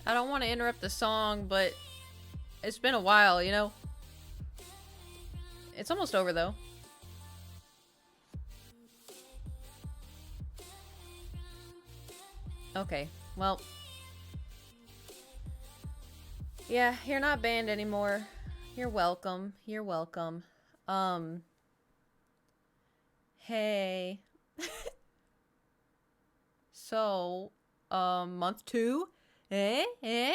I don't want to interrupt the song, but it's been a while, you know? It's almost over, though. Okay, well. Yeah, you're not banned anymore. You're welcome. You're welcome. Um, hey. So, month two? Eh?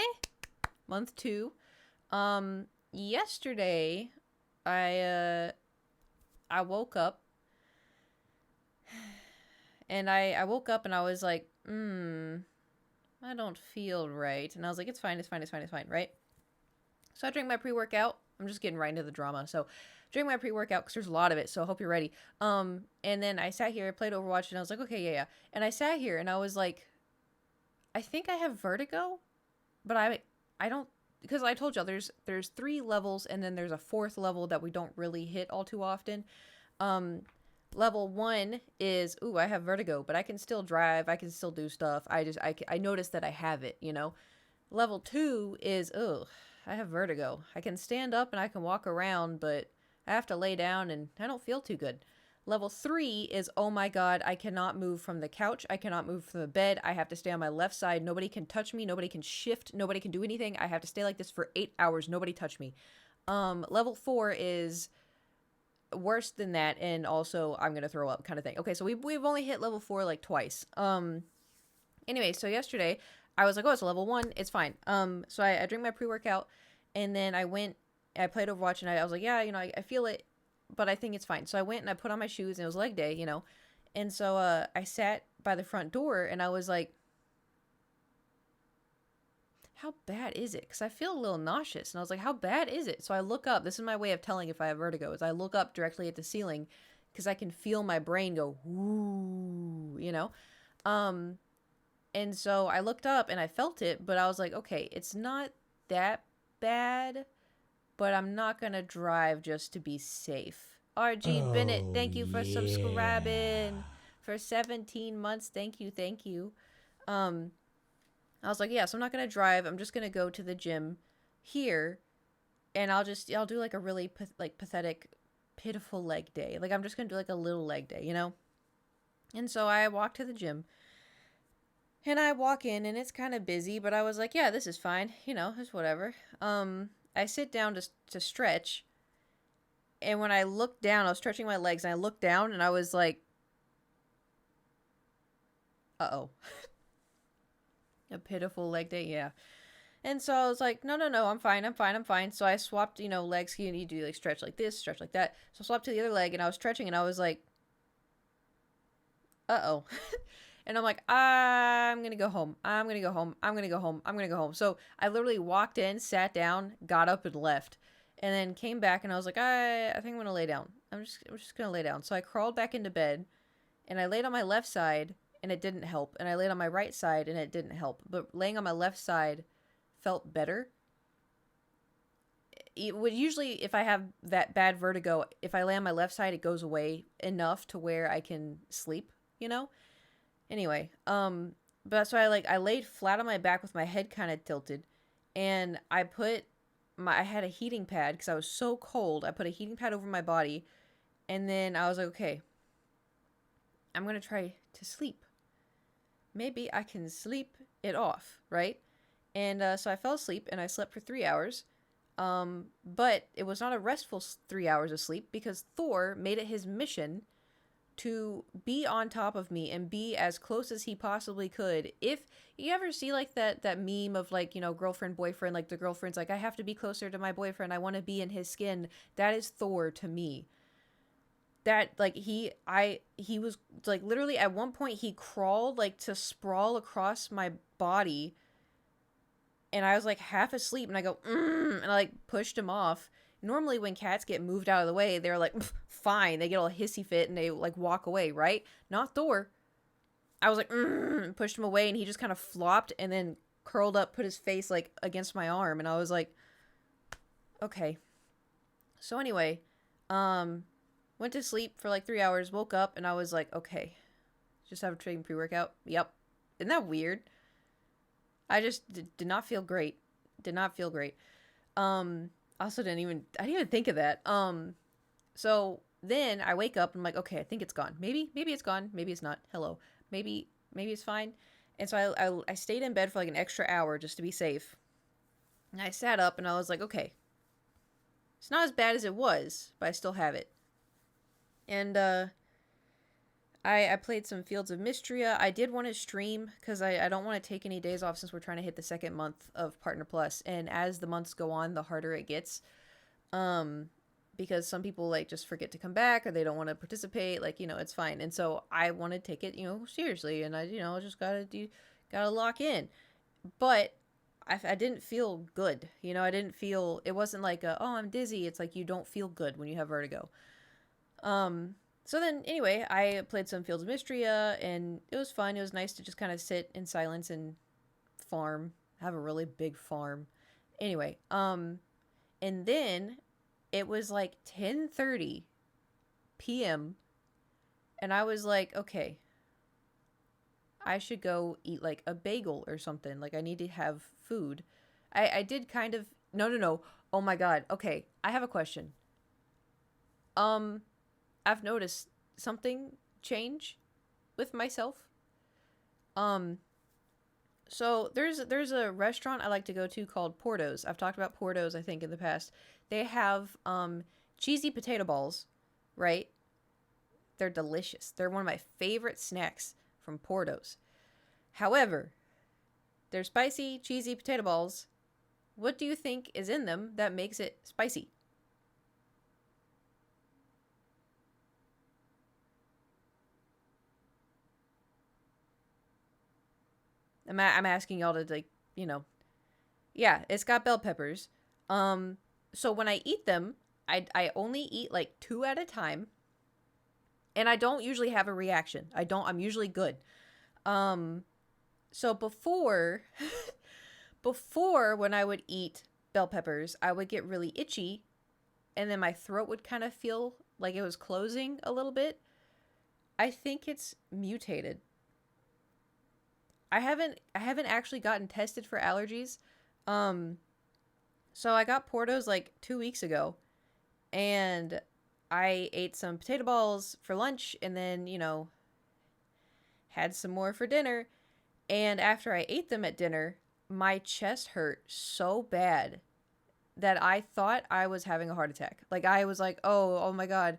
Month two. Yesterday, I, uh, I woke up and I woke up and I was like, I don't feel right. And I was like, it's fine, right? So I drank my pre-workout. I'm just getting right into the drama. So drink my pre-workout because there's a lot of it. So I hope you're ready. And then I sat here, I played Overwatch, and I was like, okay, yeah. And I sat here and I was like, I think I have vertigo, but I don't, because I told y'all there's three levels and then there's a fourth level that we don't really hit all too often. Um, Level one is, ooh, I have vertigo, but I can still drive. I can still do stuff. I noticed that I have it, you know. Level two is, ugh, I have vertigo. I can stand up and I can walk around, but I have to lay down and I don't feel too good. Level three is, oh my god, I cannot move from the couch. I cannot move from the bed. I have to stay on my left side. Nobody can touch me. Nobody can shift. Nobody can do anything. I have to stay like this for 8 hours. Nobody touch me. Level four is worse than that, and also I'm gonna throw up kind of thing. Okay, so we've only hit level four like twice. Anyway, so yesterday I was like, oh, it's a level one, it's fine. So I drank my pre-workout, and then I played Overwatch, and I was like, yeah, you know, I feel it, but I think it's fine. So I went and I put on my shoes, and it was leg day, you know, and so I sat by the front door, and I was like, how bad is it? Because I feel a little nauseous, and I was like, how bad is it? So I look up. This is my way of telling if I have vertigo. Is I look up directly at the ceiling, because I can feel my brain go, whoo, you know. Um, and so I looked up and I felt it, but I was like, okay, it's not that bad, but I'm not going to drive just to be safe. RG Bennett, Oh, thank you for yeah. subscribing for 17 months. Thank you, thank you. Um, I was like, yeah, so I'm not going to drive. I'm just going to go to the gym here and I'll do like a really pathetic, pitiful leg day. Like I'm just going to do like a little leg day, you know? And so I walked to the gym. And I walk in and it's kind of busy, but I was like, yeah, this is fine. You know, it's whatever. I sit down to stretch. And when I looked down, I was stretching my legs and I looked down and I was like, uh-oh. A pitiful leg day, yeah. And so I was like, no, I'm fine. So I swapped, you know, legs. You do like stretch like this, stretch like that. So I swapped to the other leg and I was stretching and I was like, uh-oh. And I'm like, I'm gonna go home. I'm gonna go home. I'm gonna go home. I'm gonna go home. So I literally walked in, sat down, got up and left. And then came back and I was like, I think I'm gonna lay down. I'm just gonna lay down. So I crawled back into bed and I laid on my left side and it didn't help. And I laid on my right side and it didn't help. But laying on my left side felt better. It would usually, if I have that bad vertigo, if I lay on my left side, it goes away enough to where I can sleep, you know? Anyway, but that's why I laid flat on my back with my head kind of tilted, and I had a heating pad because I was so cold. I put a heating pad over my body, and then I was like, okay, I'm gonna try to sleep. Maybe I can sleep it off, right? And so I fell asleep and I slept for 3 hours. But it was not a restful 3 hours of sleep because Thor made it his mission to be on top of me and be as close as he possibly could. If you ever see like that meme of like, you know, girlfriend boyfriend, like the girlfriend's like, I have to be closer to my boyfriend, I want to be in his skin. That is Thor to me. That like he was like literally at one point he crawled like to sprawl across my body and I was like half asleep and I go and I like pushed him off. Normally when cats get moved out of the way, they're like fine, they get all hissy fit and they like walk away, right? Not Thor. I was like pushed him away and he just kind of flopped and then curled up, put his face like against my arm and I was like okay. So anyway, um went to sleep for like 3 hours, woke up and I was like okay. Just have a training pre-workout. Yep. Isn't that weird? I just did not feel great. Did not feel great. Also I didn't even think of that. So then I wake up and I'm like, okay, I think it's gone. Maybe it's gone. Maybe it's not. Hello. Maybe it's fine. And so I stayed in bed for like an extra hour just to be safe. And I sat up and I was like, okay, it's not as bad as it was, but I still have it. And I played some Fields of Mystria. I did want to stream because I don't want to take any days off since we're trying to hit the second month of Partner Plus. And as the months go on, the harder it gets. Um, because some people like just forget to come back or they don't want to participate. Like, it's fine. And so I want to take it, seriously. And I, just gotta lock in. But I didn't feel good. I didn't feel, it wasn't like, oh, I'm dizzy. It's like you don't feel good when you have vertigo. So then, anyway, I played some Fields of Mystria, and it was fun. It was nice to just kind of sit in silence and farm, have a really big farm. Anyway, and then it was like 10:30 p.m., and I was like, okay, I should go eat like a bagel or something. Like, I need to have food. I did kind of, no. Oh my God. Okay, I have a question. Um, I've noticed something change with myself. Um, so there's a restaurant I like to go to called Porto's. I've talked about Porto's I think in the past. They have cheesy potato balls, right? They're delicious. They're one of my favorite snacks from Porto's. However, they're spicy cheesy potato balls. What do you think is in them that makes it spicy? I'm asking y'all to like, you know, yeah, it's got bell peppers. Um, so when I eat them, I only eat like two at a time, and I don't usually have a reaction. I don't. I'm usually good. Um, so before when I would eat bell peppers, I would get really itchy, and then my throat would kind of feel like it was closing a little bit. I think it's mutated. I haven't actually gotten tested for allergies. Um, so I got Portos like 2 weeks ago, and I ate some potato balls for lunch, and then had some more for dinner. And after I ate them at dinner, my chest hurt so bad that I thought I was having a heart attack. Like I was like, oh my God.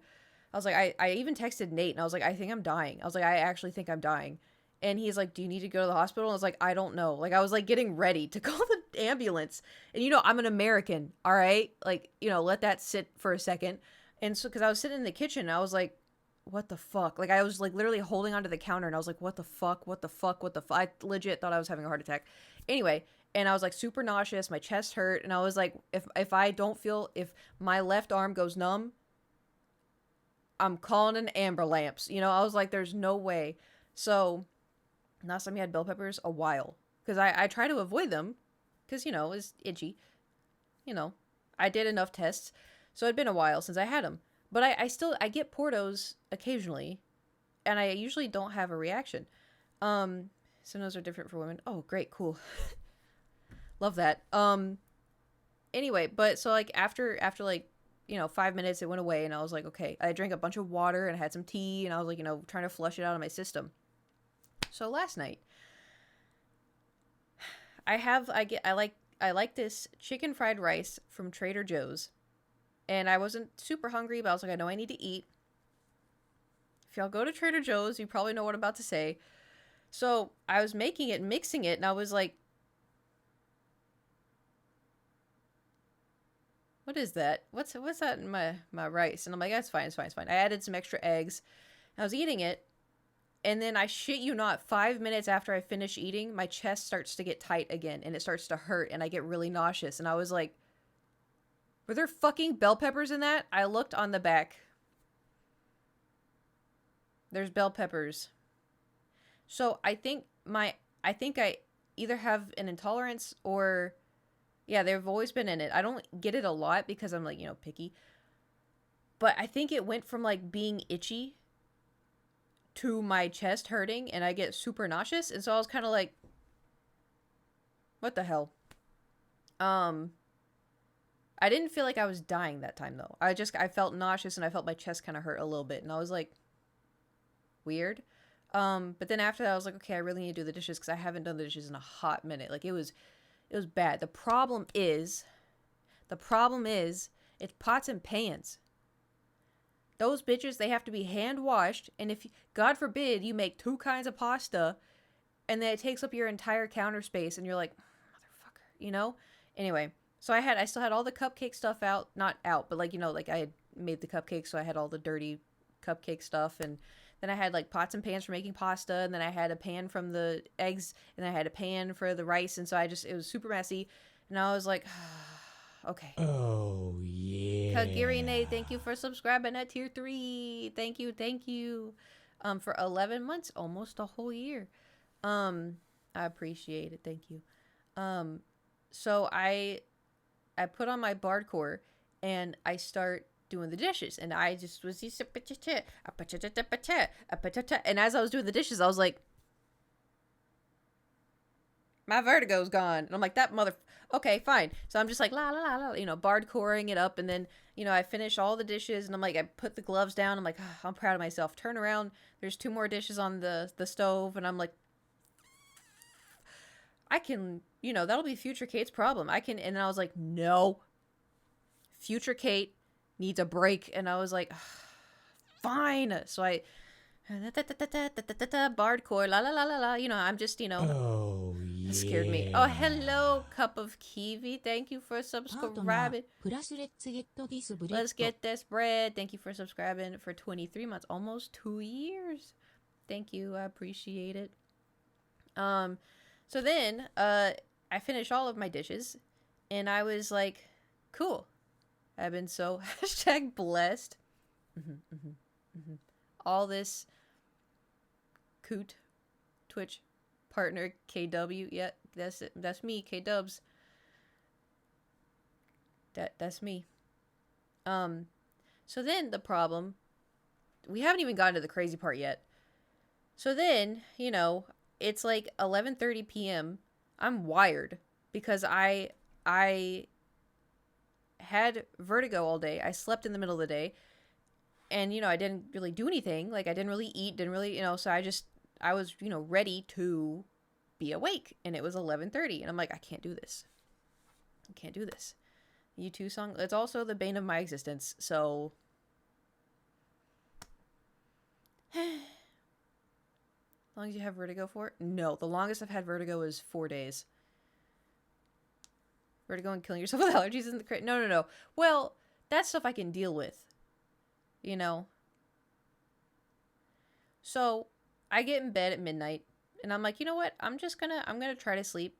I was like, I even texted Nate and I was like, I think I'm dying. I was like, I actually think I'm dying. And he's like, do you need to go to the hospital? And I was like, I don't know. Like I was like getting ready to call the ambulance. And I'm an American, all right? Like, let that sit for a second. And so, because I was sitting in the kitchen, I was like, what the fuck? Like I was like literally holding onto the counter and I was like, what the fuck? What the fuck? What the fuck? I legit thought I was having a heart attack. Anyway, and I was like super nauseous, my chest hurt, and I was like, if my left arm goes numb, I'm calling an amber lamps. I was like, there's no way. So last time you had bell peppers, a while, because I try to avoid them, because it's itchy. You know, I did enough tests, so it'd been a while since I had them. But I still I get Portos occasionally, and I usually don't have a reaction. Symptoms are different for women. Oh, great, cool, love that. Anyway, but so like after like 5 minutes it went away, and I was like, okay. I drank a bunch of water and had some tea, and I was like trying to flush it out of my system. So last night I like this chicken fried rice from Trader Joe's, and I wasn't super hungry, but I was like, I know I need to eat. If y'all go to Trader Joe's, you probably know what I'm about to say. So I was making it, mixing it, and I was like, what is that? What's that in my rice? And I'm like, that's fine, it's fine, it's fine. I added some extra eggs. I was eating it, and then I shit you not, 5 minutes after I finish eating, my chest starts to get tight again, and it starts to hurt, and I get really nauseous. And I was like, were there fucking bell peppers in that? I looked on the back. There's bell peppers. So I think I either have an intolerance or yeah, they've always been in it. I don't get it a lot because I'm like, picky. But I think it went from like being itchy to my chest hurting and I get super nauseous. And so I was kind of like, What the hell? Um, I didn't feel like I was dying that time though. I felt nauseous and I felt my chest kind of hurt a little bit, and I was like, weird. But then after that, I was like, okay, I really need to do the dishes because I haven't done the dishes in a hot minute. Like it was bad. The problem is, it's pots and pans. Those bitches, they have to be hand washed, and if God forbid you make two kinds of pasta, and then it takes up your entire counter space, and you're like, motherfucker, you know. Anyway, so I still had all the cupcake stuff out, not out, but like like I had made the cupcakes, so I had all the dirty cupcake stuff, and then I had like pots and pans for making pasta, and then I had a pan from the eggs, and I had a pan for the rice, and so it was super messy, and I was like, okay. Oh, Kagiri Nate, yeah. thank you for subscribing at tier 3. Thank you. For 11 months, almost a whole year. I appreciate it. Thank you. Um, so I put on my bardcore and I start doing the dishes, and I just was and as I was doing the dishes, I was like, my vertigo's gone. And I'm like, that mother. Okay, fine. So I'm just like, la, la, la, la, bardcoring it up. And then, I finish all the dishes and I'm like, I put the gloves down. I'm like, oh, I'm proud of myself. Turn around. There's two more dishes on the stove. And I'm like, I can, that'll be future Kate's problem. I can. And then I was like, no, future Kate needs a break. And I was like, fine. So I, bardcore, la, la, la, la, la. I'm just, Oh, That scared me. Oh, yeah. hello, Cup of Kiwi. Thank you for パートナー subscribing. プラスレッツゲットディスブレッ Let's ド get this bread. Thank you for subscribing for 23 months, almost 2 years. Thank you. I appreciate it. Um, so then, I finished all of my dishes, and I was like, cool. I've been so hashtag blessed. All this coot Twitch partner KW. Yeah, that's it. That's me, K Dubs. That's me. Um, so then the problem, we haven't even gotten to the crazy part yet. So then, it's like 11:30 p.m. I'm wired because I had vertigo all day. I slept in the middle of the day, and I didn't really do anything. Like I didn't really eat, didn't really, so I was, ready to be awake, and it was 11:30 and I'm like, I can't do this. I can't do this. U2 song, it's also the bane of my existence. So as long as you have vertigo for it? No, the longest I've had vertigo is 4 days. Vertigo and killing yourself with allergies isn't the no. Well, that stuff I can deal with. So I get in bed at midnight and I'm like, you know what? I'm gonna try to sleep.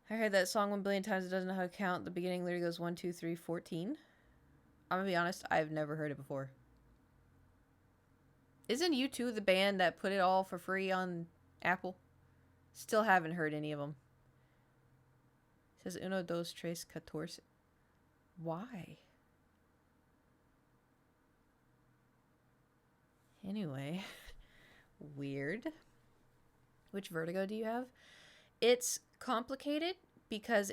I heard that song 1 billion times. It doesn't know how to count. The beginning literally goes 1, 2, 3, 14. I'm gonna be honest, I've never heard it before. Isn't U2 the band that put it all for free on Apple? Still haven't heard any of them. It says uno, dos, tres, catorce. Why? Anyway, weird. Which vertigo do you have? It's complicated because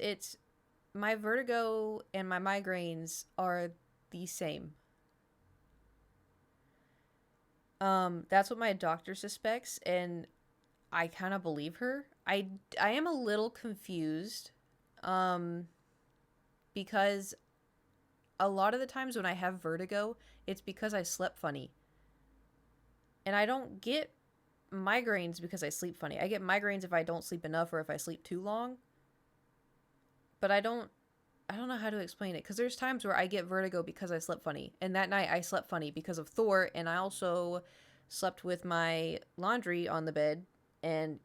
my vertigo and my migraines are the same. That's what my doctor suspects, and I kind of believe her. I am a little confused, because a lot of the times when I have vertigo, it's because I slept funny. And I don't get migraines because I sleep funny. I get migraines if I don't sleep enough or if I sleep too long. But I don't know how to explain it because there's times where I get vertigo because I slept funny. And that night I slept funny because of Thor, and I also slept with my laundry on the bed. And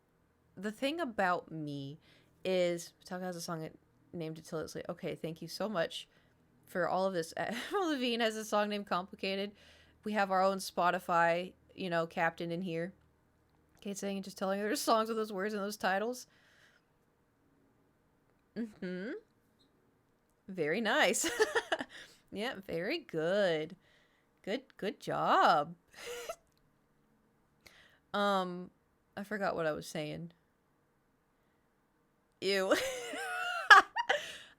the thing about me is Metallica has a song named it till it's like, okay, thank you so much for all of this. Levine has a song named Complicated. We have our own Spotify, captain in here. Kate saying and just telling her there's songs with those words and those titles. Mm-hmm. Very nice. Yeah, very good. Good job. I forgot what I was saying. Ew.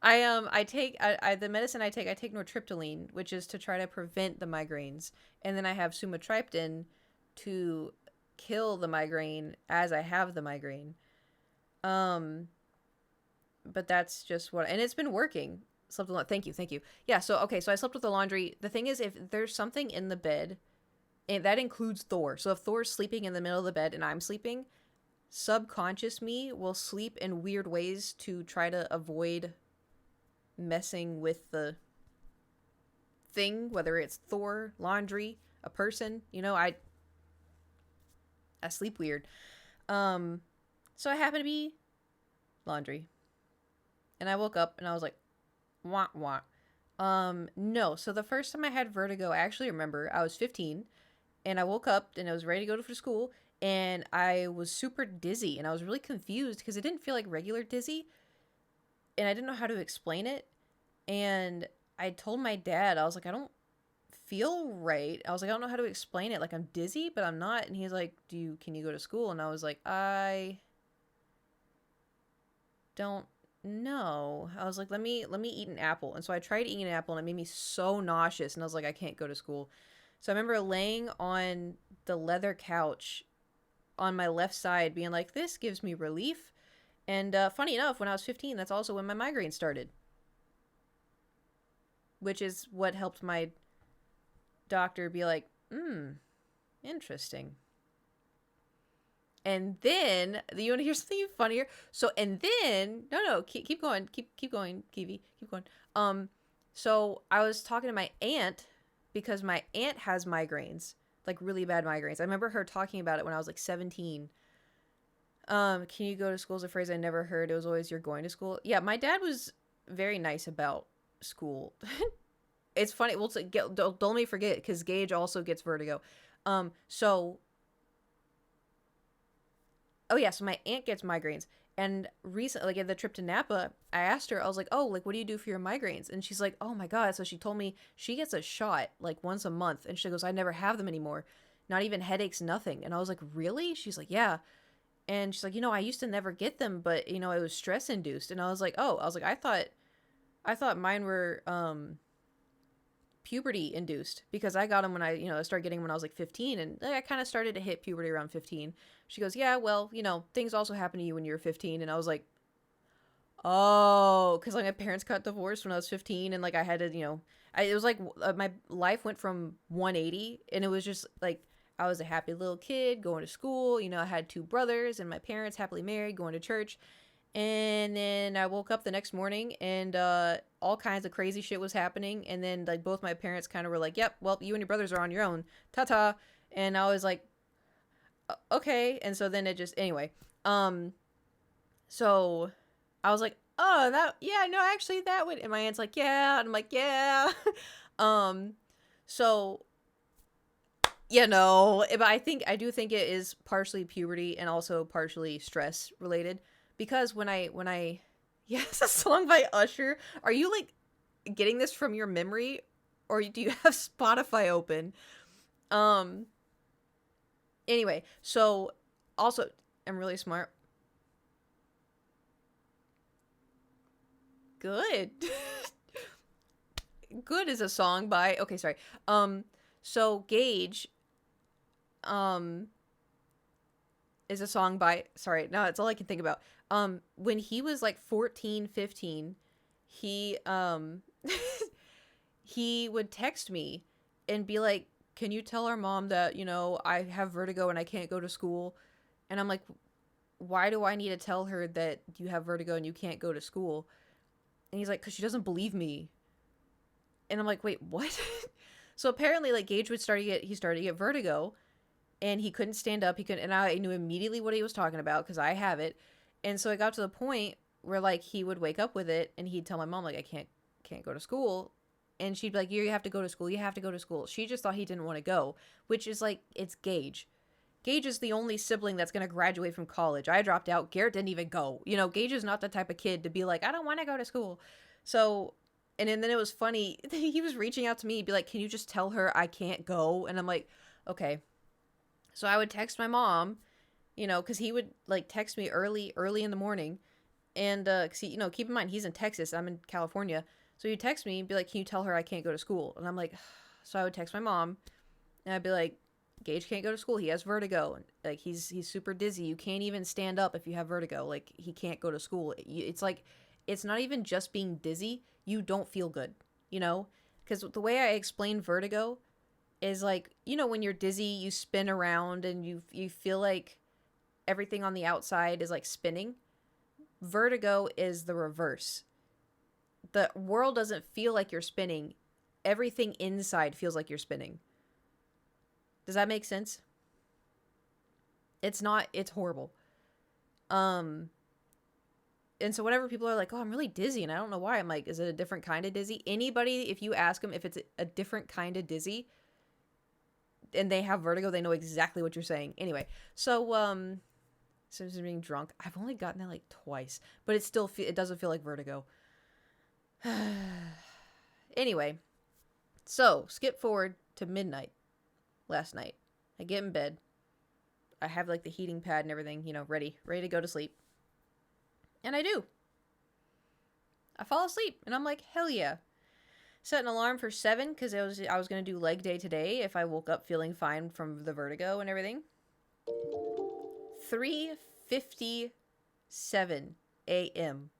I take the medicine I take nortriptyline, which is to try to prevent the migraines, and then I have sumatriptan to kill the migraine as I have the migraine. Um, but that's just what, and it's been working. Slept a lot. Thank you, thank you. Yeah. So okay, so I slept with the laundry. The thing is, if there's something in the bed, and that includes Thor. So if Thor's sleeping in the middle of the bed and I'm sleeping, subconscious me will sleep in weird ways to try to avoid messing with the thing, whether it's Thor, laundry, a person. I sleep weird. Um, so I happened to be laundry, and I woke up and I was like, wah wah. No. So the first time I had vertigo, I actually remember I was 15, and I woke up and I was ready to go to school, and I was super dizzy, and I was really confused because it didn't feel like regular dizzy, and I didn't know how to explain it. And I told my dad, I was like, I don't feel right. I was like, I don't know how to explain it. Like, I'm dizzy, but I'm not. And he's like, can you go to school? And I was like, I don't know. I was like, let me eat an apple. And so I tried eating an apple, and it made me so nauseous. And I was like, I can't go to school. So I remember laying on the leather couch on my left side, being like, this gives me relief. And funny enough, when I was 15, that's also when my migraine started, which is what helped my doctor be like, interesting. And then, you want to hear something funnier? So, and then, no, keep going, keep going, Kiwi, keep going. So I was talking to my aunt because my aunt has migraines, like really bad migraines. I remember her talking about it when I was like 17. Can you go to school is a phrase I never heard. It was always, you're going to school. Yeah, my dad was very nice about school. It's funny. Well, don't let me forget, because Gage also gets vertigo. So, oh yeah, so my aunt gets migraines. And recently, like, at the trip to Napa, I asked her, I was like, oh, like, what do you do for your migraines? And she's like, oh my God. So she told me she gets a shot like once a month. And she goes, I never have them anymore. Not even headaches, nothing. And I was like, really? She's like, yeah. And she's like, I used to never get them, but, it was stress induced. And I was like, oh, I thought mine were, puberty induced, because I got them when I started getting them when I was like 15, and I kind of started to hit puberty around 15. She goes, yeah, well, things also happen to you when you're 15. And I was like, oh, because like my parents got divorced when I was 15, and like I had to, it was like my life went from 180, and it was just like I was a happy little kid going to school. I had two brothers, and my parents happily married, going to church. And then I woke up the next morning, and all kinds of crazy shit was happening. And then like both my parents kind of were like, yep, well, you and your brothers are on your own, ta-ta. And I was like, okay. And so then it just, anyway, so I was like, oh, that, yeah, no, actually that would, and my aunt's like, yeah. And I'm like, yeah. um so but I do think it is partially puberty and also partially stress related, because when I yes, a song by Usher. Are you like getting this from your memory, or do you have Spotify open? Um anyway, so also, I'm really smart. Good. Good is a song by, okay, sorry. So Gage um is a song by, sorry, now that's all I can think about. When he was like 14, 15, he he would text me and be like, can you tell our mom that, I have vertigo and I can't go to school? And I'm like, why do I need to tell her that you have vertigo and you can't go to school? And he's like, because she doesn't believe me. And I'm like, wait, what? So apparently, like, Gage he started to get vertigo, and he couldn't stand up. He couldn't, and I knew immediately what he was talking about because I have it. And so it got to the point where like he would wake up with it, and he'd tell my mom like, I can't go to school. And she'd be like, you have to go to school. You have to go to school. She just thought he didn't want to go, which is like, it's Gage. Gage is the only sibling that's going to graduate from college. I dropped out. Garrett didn't even go. Gage is not the type of kid to be like, I don't want to go to school. So, and then it was funny. He was reaching out to me. He'd be like, can you just tell her I can't go? And I'm like, okay. So I would text my mom, because he would like text me early in the morning. And, 'cause keep in mind, he's in Texas. I'm in California. So he'd text me and be like, can you tell her I can't go to school? And I'm like, so I would text my mom and I'd be like, Gage can't go to school. He has vertigo. And, like, he's super dizzy. You can't even stand up if you have vertigo. Like, he can't go to school. It's like, it's not even just being dizzy. You don't feel good, Because the way I explain vertigo is like, when you're dizzy, you spin around and you feel like everything on the outside is like spinning. Vertigo is the reverse. The world doesn't feel like you're spinning. Everything inside feels like you're spinning. Does that make sense? It's not, it's horrible. And so whenever people are like, oh, I'm really dizzy and I don't know why, I'm like, is it a different kind of dizzy? Anybody, if you ask them if it's a different kind of dizzy and they have vertigo, they know exactly what you're saying. Anyway, so since being drunk, I've only gotten that like twice, but it doesn't feel like vertigo. Anyway, so skip forward to midnight last night. I get in bed. I have like the heating pad and everything, ready to go to sleep. And I do. I fall asleep and I'm like, hell yeah. Set an alarm for 7 because I was going to do leg day today if I woke up feeling fine from the vertigo and everything. 3:57 a.m.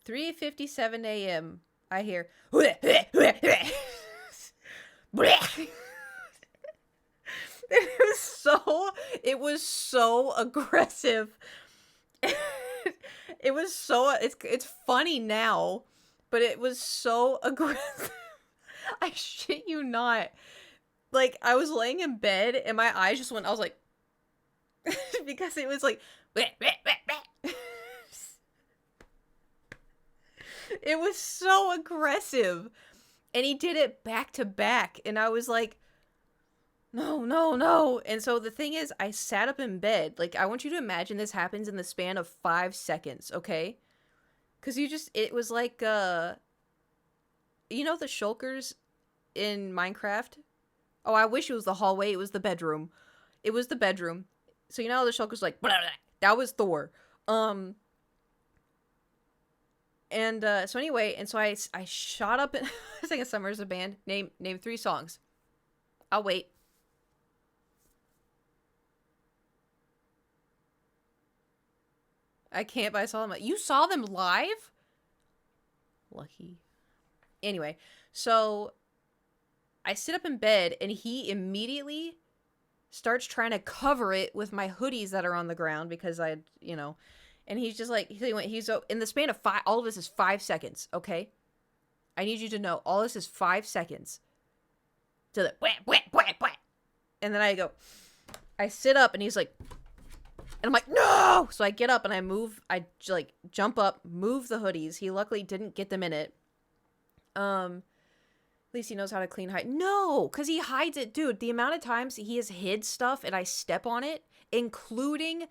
3:57 a.m. I hear it was so aggressive. It's funny now, but it was so aggressive. I shit you not. Like, I was laying in bed and my eyes just went, I was like, because it was like, it was so aggressive. And he did it back to back. And I was like, no, no, no. And so the thing is, I sat up in bed. Like, I want you to imagine this happens in the span of 5 seconds, okay? Because it was like, the shulkers in Minecraft? Oh, I wish it was the hallway. It was the bedroom. It was the bedroom. So the shulker's like, blah, blah, blah. That was Thor. And so anyway, and so I shot up and I sang a Summer's a band. Name 3 songs. I'll wait. I can't, but I saw them. You saw them live? Lucky. Anyway, so I sit up in bed and he immediately starts trying to cover it with my hoodies that are on the ground because and he's just like, he's so in the span of 5, all of this is 5 seconds, okay? I need you to know, all this is 5 seconds. To the wham, wham, wham, wham. And then I sit up and he's like, and I'm like, no! So I get up and I jump up, move the hoodies. He luckily didn't get them in it. At least he knows how to clean hide. No, because he hides it. Dude, the amount of times he has hid stuff and I step on it, including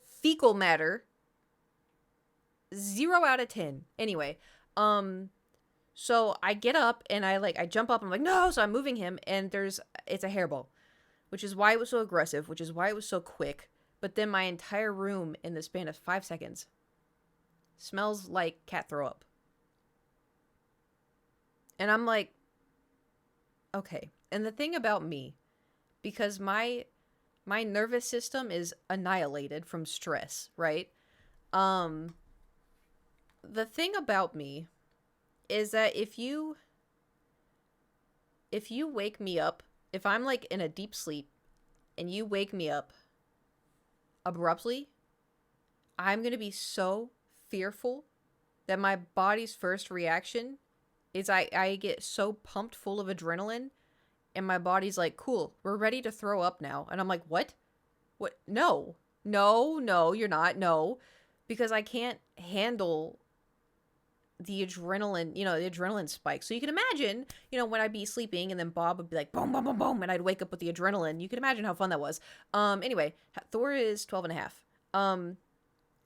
fecal matter, 0 out of 10. Anyway, so I get up and I jump up. I'm like, no! So I'm moving him and it's a hairball, which is why it was so aggressive, which is why it was so quick. But then my entire room in the span of 5 seconds smells like cat throw up. And I'm like, okay. And the thing about me, because my nervous system is annihilated from stress, right? The thing about me is that if you wake me up, if I'm like in a deep sleep and you wake me up abruptly, I'm going to be so fearful that my body's first reaction is I get so pumped full of adrenaline and my body's like, cool, we're ready to throw up now. And I'm like, what? What? No, you're not. No, because I can't handle the adrenaline, the adrenaline spike. So you can imagine, when I'd be sleeping and then Bob would be like, boom, boom, boom, boom, and I'd wake up with the adrenaline. You can imagine how fun that was. Anyway, Thor is 12 and a half.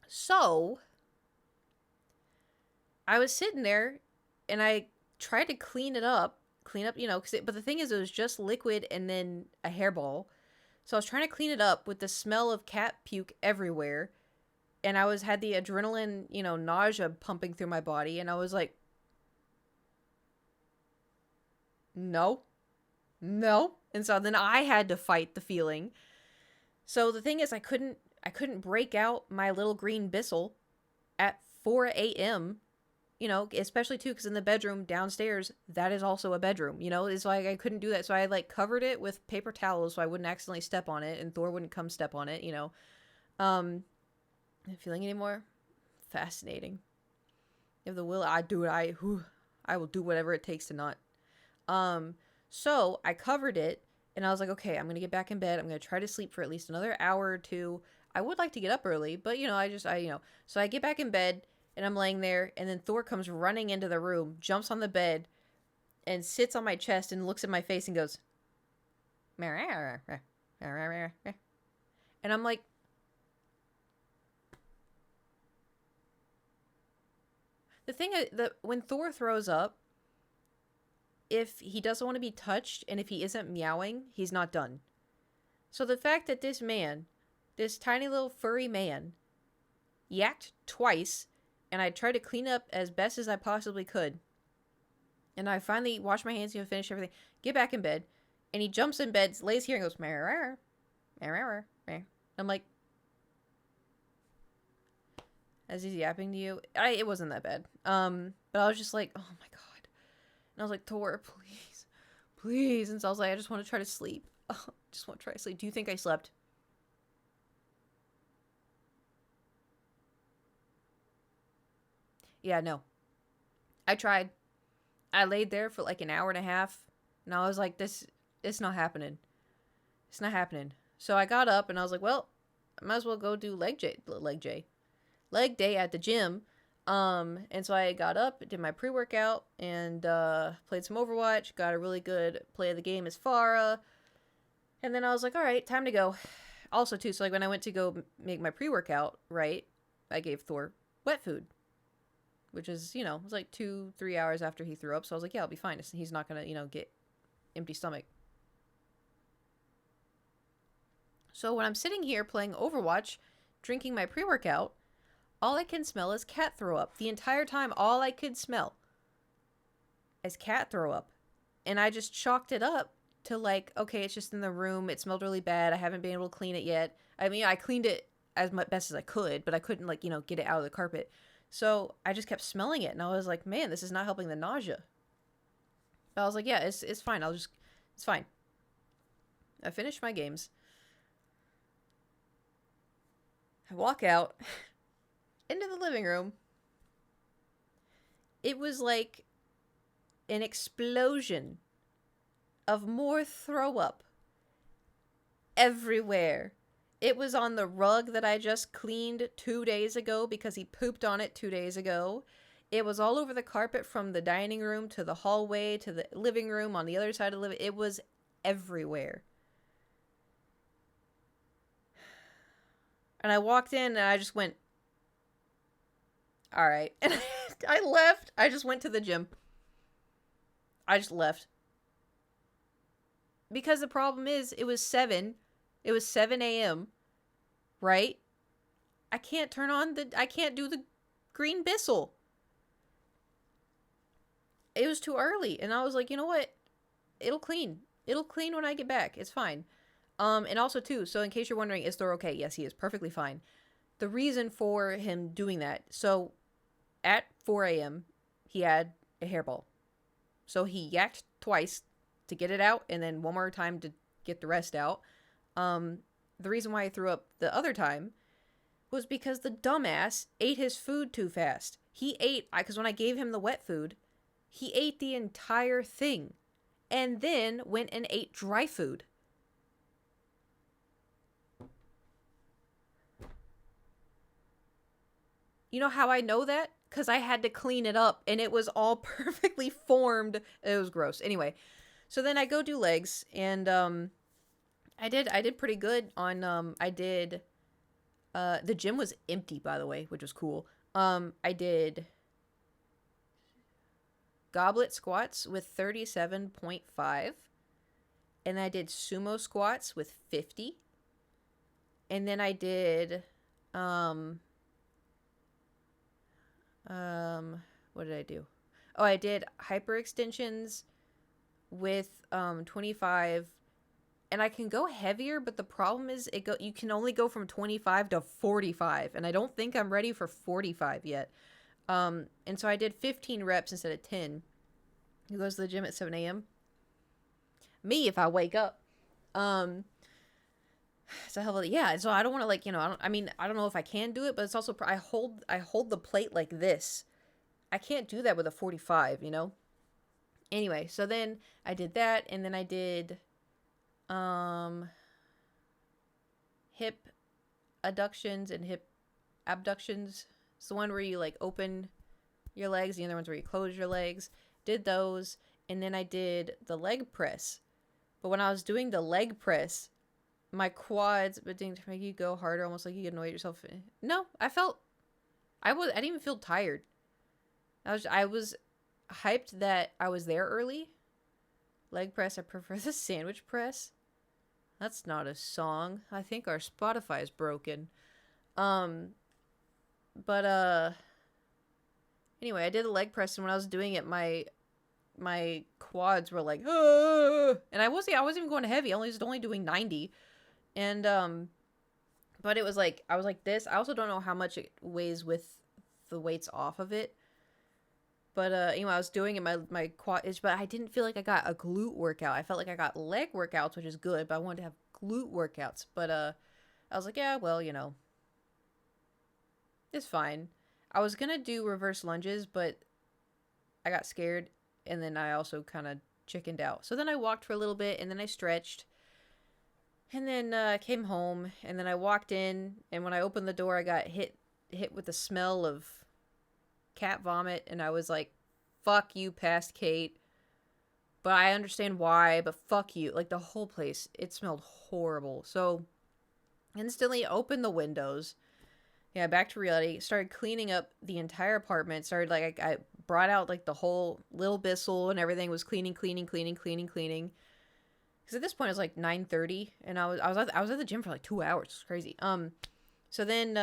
So I was sitting there and I tried to clean up, but the thing is, it was just liquid and then a hairball. So I was trying to clean it up with the smell of cat puke everywhere. And I had the adrenaline, nausea pumping through my body. And I was like, no, no. And so then I had to fight the feeling. So the thing is, I couldn't break out my little green Bissell at 4 a.m., especially too, because in the bedroom downstairs, that is also a bedroom, it's like I couldn't do that. So I like covered it with paper towels so I wouldn't accidentally step on it and Thor wouldn't come step on it, Feeling anymore? Fascinating. If the will, I do it. I will do whatever it takes to not. So I covered it and I was like, okay, I'm going to get back in bed. I'm going to try to sleep for at least another hour or two. I would like to get up early, but so I get back in bed and I'm laying there and then Thor comes running into the room, jumps on the bed and sits on my chest and looks at my face and goes, and I'm like, the thing that when Thor throws up, if he doesn't want to be touched and if he isn't meowing, he's not done. So the fact that this man, this tiny little furry man, yacked twice, and I tried to clean up as best as I possibly could, and I finally washed my hands, finish everything, get back in bed, and he jumps in bed, lays here and goes, I'm like, as he's yapping to you, it wasn't that bad. But I was just like, oh my god. And I was like, Thor, please, please. And so I was like, I just want to try to sleep. Just want to try to sleep. Do you think I slept? Yeah, no. I tried. I laid there for like an hour and a half, and I was like, it's not happening. It's not happening. So I got up and I was like, well, I might as well go do leg day at the gym. And so I got up, did my pre-workout, and played some Overwatch, got a really good play of the game as Pharah. And then I was like, all right, time to go. Also, too, so like when I went to go make my pre-workout, right, I gave Thor wet food, which is, it was like 2-3 hours after he threw up. So I was like, yeah, I'll be fine. He's not going to, get empty stomach. So when I'm sitting here playing Overwatch, drinking my pre-workout, all I can smell is cat throw up. The entire time, all I could smell is cat throw up. And I just chalked it up to like, okay, it's just in the room. It smelled really bad. I haven't been able to clean it yet. I mean, I cleaned it as best as I could, but I couldn't like, get it out of the carpet. So I just kept smelling it. And I was like, man, this is not helping the nausea. But I was like, yeah, it's fine. It's fine. I finished my games. I walk out into the living room. It was like an explosion of more throw up everywhere. It was on the rug that I just cleaned 2 days ago because he pooped on it 2 days ago. It was all over the carpet from the dining room to the hallway to the living room on the other side of the living. It was everywhere. And I walked in and I just went, all right. And I left. I just went to the gym. I just left. Because the problem is, it was 7 a.m., right? I can't I can't do the green Bissell. It was too early. And I was like, you know what? It'll clean. It'll clean when I get back. It's fine. And also, too, so in case you're wondering, is Thor okay? Yes, he is perfectly fine. The reason for him doing that, so at 4 a.m., he had a hairball. So he yacked twice to get it out, and then one more time to get the rest out. The reason why he threw up the other time was because the dumbass ate his food too fast. He ate, because when I gave him the wet food, he ate the entire thing, and then went and ate dry food. You know how I know that? Because I had to clean it up, and it was all perfectly formed. It was gross. Anyway, so then I go do legs, and I did pretty good on the gym was empty, by the way, which was cool. I did goblet squats with 37.5. And then I did sumo squats with 50. And then I did what did I do? Oh, I did hyperextensions with 25, and I can go heavier, but the problem is you can only go from 25 to 45, and I don't think I'm ready for 45 yet. And so I did 15 reps instead of 10. Who goes to the gym at 7 a.m.? Me, if I wake up. So hell, yeah. So I don't want to like, I don't know if I can do it, but it's also I hold the plate like this. I can't do that with a 45, you know. Anyway, so then I did that, and then I did hip adductions and hip abductions. It's the one where you like open your legs, the other ones where you close your legs. Did those, and then I did the leg press. But when I was doing the leg press, my quads, but didn't make you go harder, almost like you annoyed yourself. No, I didn't even feel tired. I was hyped that I was there early. Leg press, I prefer the sandwich press. That's not a song. I think our Spotify is broken. But anyway, I did the leg press, and when I was doing it, my quads were like, ah! And I wasn't even going heavy. I was only doing 90. And but it was like I was like this. I also don't know how much it weighs with the weights off of it. But I was doing it my quad, but I didn't feel like I got a glute workout. I felt like I got leg workouts, which is good, but I wanted to have glute workouts. But I was like, yeah, well, it's fine. I was gonna do reverse lunges, but I got scared, and then I also kind of chickened out. So then I walked for a little bit, and then I stretched, and then I came home, and then I walked in, and when I opened the door, I got hit with the smell of cat vomit, and I was like, fuck you, past Kate. But I understand why, but fuck you. Like, the whole place, it smelled horrible. So, instantly opened the windows. Yeah, back to reality. Started cleaning up the entire apartment. Started, like, I brought out, like, the whole Little Bissell and everything. Was cleaning. Because at this point, it was, like, 9:30, and I was at the gym for, like, 2 hours. It's crazy. So then,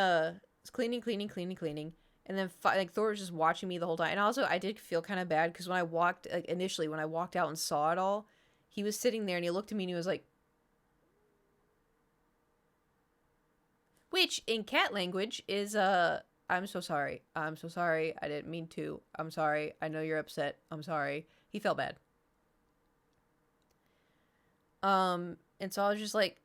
it's cleaning. And then, like, Thor was just watching me the whole time. And also, I did feel kind of bad because when I walked, like, initially, when I walked out and saw it all, he was sitting there and he looked at me and he was like, which in cat language is, I'm so sorry. I'm so sorry. I didn't mean to. I'm sorry. I know you're upset. I'm sorry. He felt bad. And so I was just like,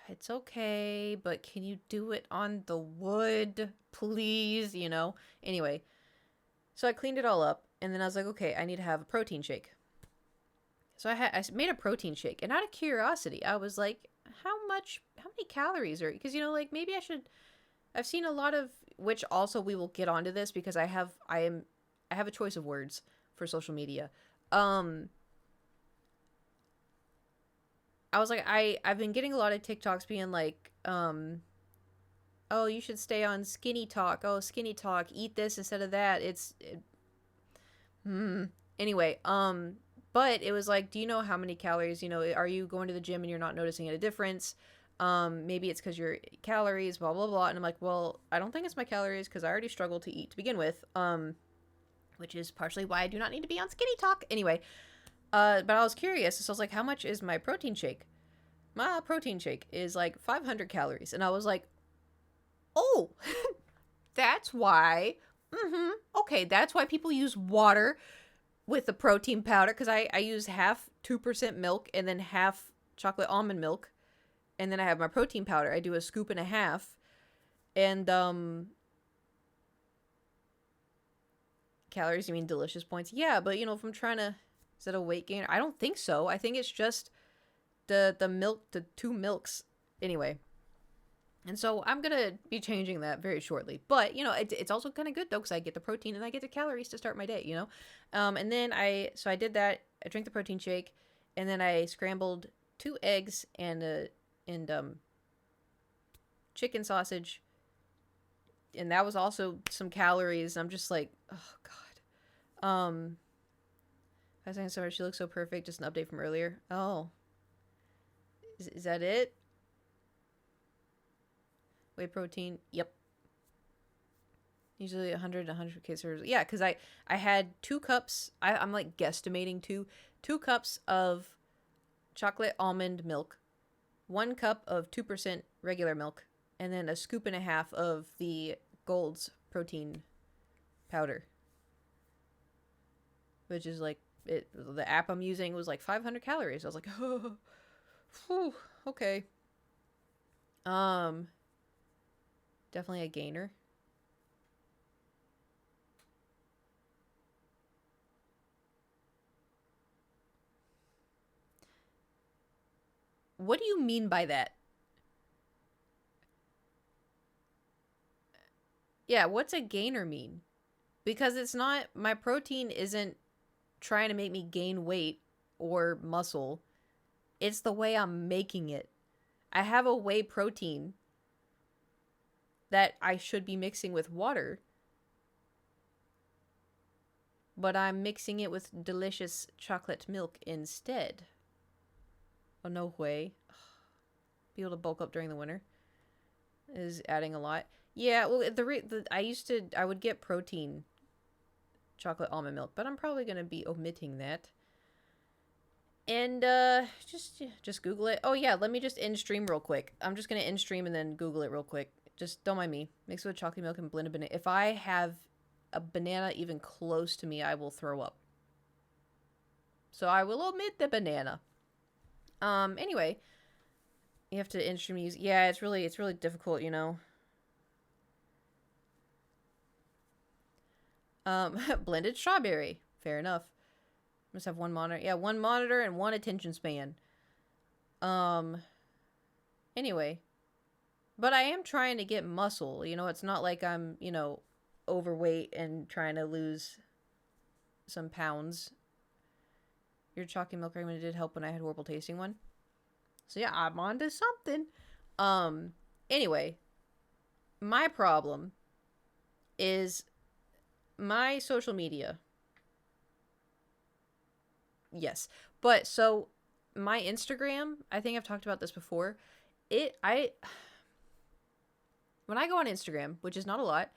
it's okay, but can you do it on the wood, please? Anyway, so I cleaned it all up, and then I was like, okay, I need to have a protein shake. So I made a protein shake, and out of curiosity, I was like, how many calories are, because like maybe I've seen a lot of, which also we will get onto this because I have a choice of words for social media. I was like, I've been getting a lot of TikToks being like, oh, you should stay on Skinny Talk. Oh, Skinny Talk, eat this instead of that. Anyway, but it was like, do you know how many calories, are you going to the gym and you're not noticing a difference? Maybe it's because your calories, blah, blah, blah. And I'm like, well, I don't think it's my calories because I already struggle to eat to begin with. Which is partially why I do not need to be on Skinny Talk. Anyway, but I was curious. So I was like, how much is my protein shake? My protein shake is like 500 calories. And I was like, oh, that's why. Okay, that's why people use water with the protein powder. Because I use half 2% milk and then half chocolate almond milk. And then I have my protein powder. I do a scoop and a half. And, calories, you mean delicious points? Yeah, but, if I'm trying to... Is that a weight gainer? I don't think so. I think it's just the milk, the 2 milks. Anyway. And so I'm going to be changing that very shortly. But, it's also kind of good, though, because I get the protein and I get the calories to start my day, And then I did that. I drank the protein shake. And then I scrambled 2 eggs and chicken sausage. And that was also some calories. I'm just like, oh, God. 5 seconds, sorry, she looks so perfect. Just an update from earlier. Oh. Is that it? Whey protein. Yep. Usually 100 to 100 serves. Yeah, because I had 2 cups. I'm like guesstimating 2 cups of chocolate almond milk, 1 cup of 2% regular milk, and then a scoop and a half of the Gold's protein powder, which is like the app I'm using was like 500 calories. I was like, oh, whew, okay. Definitely a gainer. What do you mean by that? Yeah, what's a gainer mean? Because it's not, my protein isn't trying to make me gain weight or muscle. It's the way I'm making it. I have a whey protein that I should be mixing with water, but I'm mixing it with delicious chocolate milk instead. Oh, no way. Be able to bulk up during the winter is adding a lot. Yeah, well, I would get protein chocolate almond milk, but I'm probably going to be omitting that. And just Google it. Oh yeah, let me just end stream real quick. I'm just going to end stream and then Google it real quick. Just don't mind me. Mix it with chocolate milk and blend a banana. If I have a banana even close to me, I will throw up. So I will omit the banana. Anyway, you have to end stream use. Yeah, it's really difficult, you know. Blended strawberry. Fair enough. Must have one monitor. Yeah, one monitor and one attention span. Anyway. But I am trying to get muscle. You know, it's not like I'm, you know, overweight and trying to lose some pounds. Your chalky milk recommended did help when I had horrible tasting one. So yeah, I'm on to something. Anyway. My problem is my social media. Yes. But so my Instagram, I think I've talked about this before. When I go on Instagram, which is not a lot,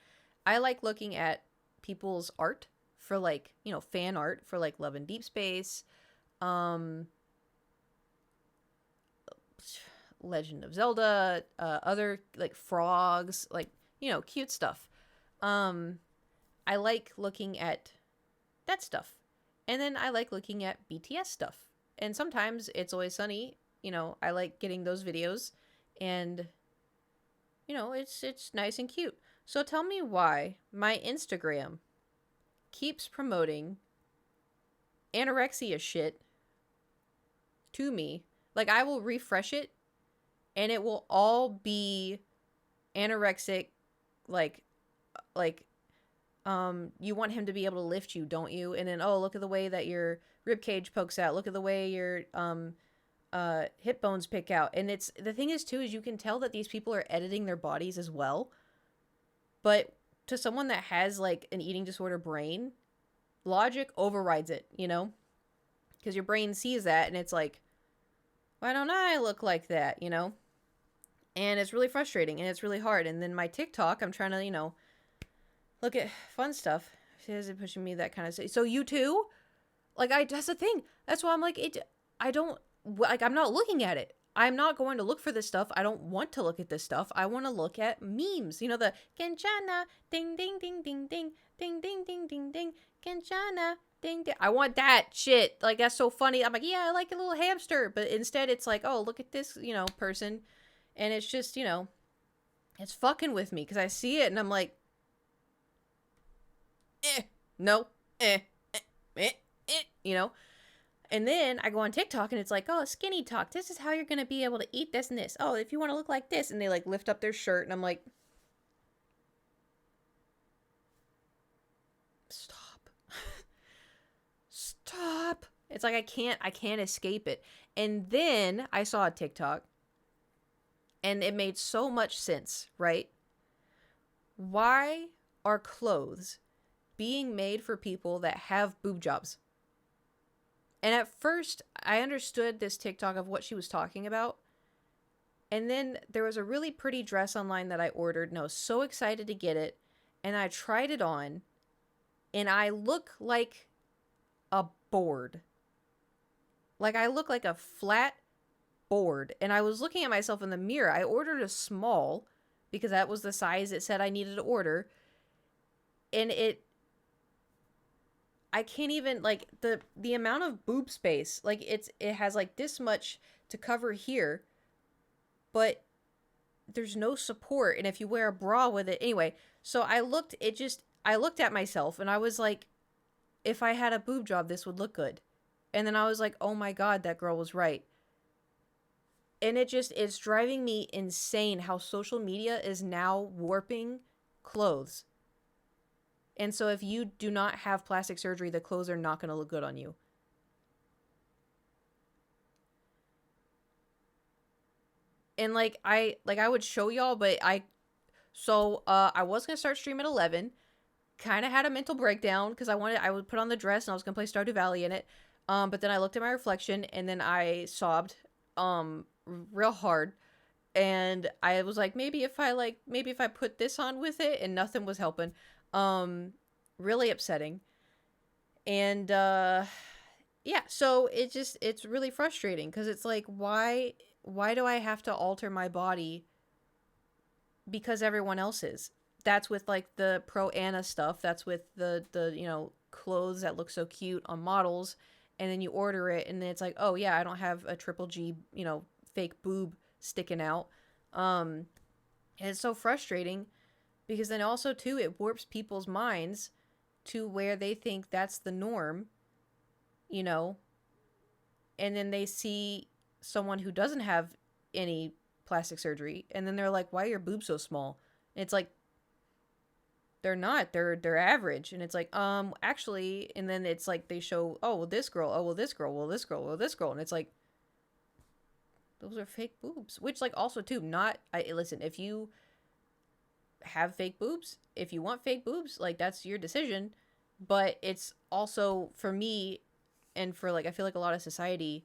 I like looking at people's art for like, you know, fan art for like Love and Deep Space, Legend of Zelda, other like frogs, like, you know, cute stuff. I like looking at that stuff. And then I like looking at BTS stuff. And sometimes It's Always Sunny, you know, I like getting those videos and you know, it's nice and cute. So tell me why my Instagram keeps promoting anorexia shit to me. Like I will refresh it and it will all be anorexic, like you want him to be able to lift you, don't you? And then, oh, look at the way that your rib cage pokes out. Look at the way your hip bones pick out. And it's the thing is too is you can tell that these people are editing their bodies as well. But to someone that has like an eating disorder brain, logic overrides it, you know? Because your brain sees that and it's like, why don't I look like that, you know? And it's really frustrating and it's really hard. And then my TikTok, I'm trying to, you know, look at fun stuff. Is it pushing me that kind of stuff? So you too? Like that's the thing. That's why I'm like, I'm not looking at it. I'm not going to look for this stuff. I don't want to look at this stuff. I want to look at memes. You know, the Kenchana, ding, ding, ding, ding, ding, ding, ding, ding, ding, ding, Kenchana, ding, ding. I want that shit. Like, that's so funny. I'm like, yeah, I like a little hamster. But instead, it's like, oh, look at this, you know, person. And it's just, you know, it's fucking with me because I see it and I'm like, no, you know? And then I go on TikTok and it's like, oh, skinny talk. This is how you're going to be able to eat this and this. Oh, if you want to look like this. And they like lift up their shirt and I'm like, stop. Stop. It's like I can't escape it. And then I saw a TikTok and it made so much sense, right? Why are clothes being made for people that have boob jobs? And at first, I understood this TikTok of what she was talking about. And then there was a really pretty dress online that I ordered, and I was so excited to get it. And I tried it on, and I look like a board. Like, I look like a flat board. And I was looking at myself in the mirror. I ordered a small because that was the size it said I needed to order. And I can't even, like, the amount of boob space, like, it has like this much to cover here, but there's no support. And if you wear a bra with it, anyway. So I looked at myself and I was like, if I had a boob job, this would look good. And then I was like, oh my God, that girl was right. And it's driving me insane how social media is now warping clothes. And so if you do not have plastic surgery, the clothes are not going to look good on you. And I would show y'all, but I was going to start stream at 11. Kind of had a mental breakdown because I would put on the dress and I was going to play Stardew Valley in it. But then I looked at my reflection and then I sobbed real hard. And I was like, maybe if I put this on with it, and nothing was helping. Really upsetting. And yeah, so it's really frustrating because it's like, why do I have to alter my body because everyone else is? That's with like the Pro Anna stuff. That's with the clothes that look so cute on models, and then you order it and then it's like, oh yeah, I don't have a triple G, fake boob sticking out. And it's so frustrating because then also too it warps people's minds to where they think that's the norm, and then they see someone who doesn't have any plastic surgery and then they're like, why are your boobs so small? And it's like, they're not, they're average. And it's like, actually, and then it's like they show, oh well, this girl, oh well, this girl, well, this girl, well, this girl, and it's like, those are fake boobs. Which, like, also too, listen, if you have fake boobs, if you want fake boobs, like, that's your decision. But it's also, for me, and for, like, I feel like a lot of society,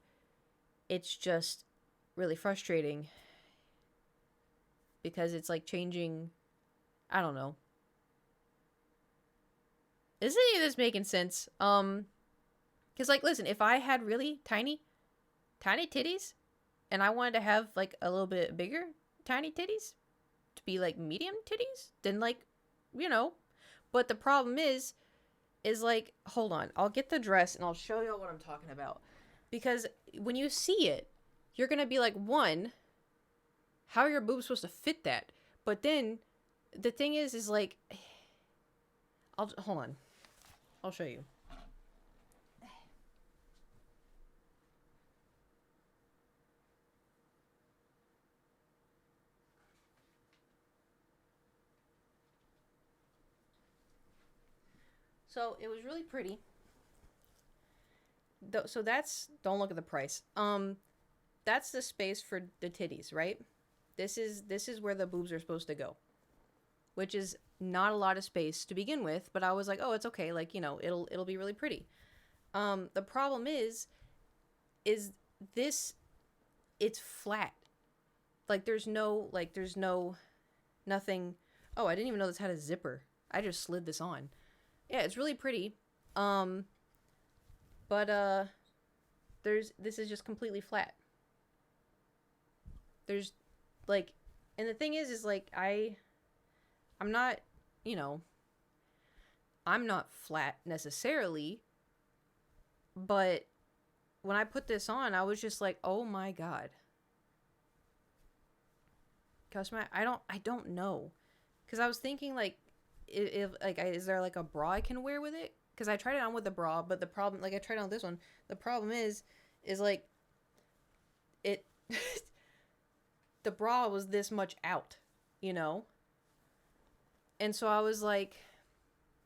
it's just really frustrating because it's like changing, I don't know. Is any of this making sense? Because, like, listen, if I had really tiny titties and I wanted to have like a little bit bigger tiny titties to be like medium titties, then, like, but the problem is like, hold on, I'll get the dress and I'll show y'all what I'm talking about. Because when you see it, you're gonna be like, one, how are your boobs supposed to fit that? But then the thing is like, hold on, I'll show you. So it was really pretty. So that's, don't look at the price. That's the space for the titties, right? This is where the boobs are supposed to go, which is not a lot of space to begin with. But I was like, oh, it's okay. Like, it'll be really pretty. The problem is this, it's flat. Like, there's no nothing. Oh, I didn't even know this had a zipper. I just slid this on. Yeah, it's really pretty. But this is just completely flat. There's like, and the thing is like, I'm not, I'm not flat necessarily, but when I put this on, I was just like, oh my God. Customer, I don't know. Because I was thinking, like, if like, is there like a bra I can wear with it? Because I tried it on with the bra, but the problem, like, I tried on this one. The problem is like, it, the bra was this much out, And so I was like,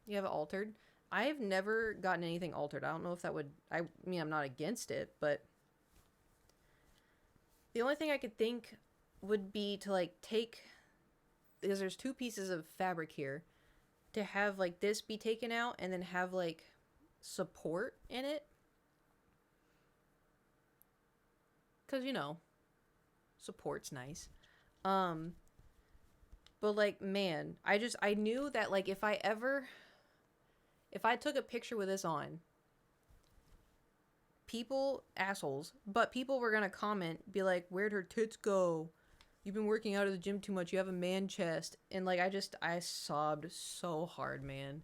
you have it altered? I have never gotten anything altered. I don't know if that would, I mean, I'm not against it, but the only thing I could think would be to, like, take, because there's two pieces of fabric here, to have like this be taken out and then have like support in it, because Support's nice. But like, man, I knew that like if I took a picture with this on, people, assholes, but people were gonna comment, be like, where'd her tits go? You've been working out at the gym too much. You have a man chest. And like, I sobbed so hard, man.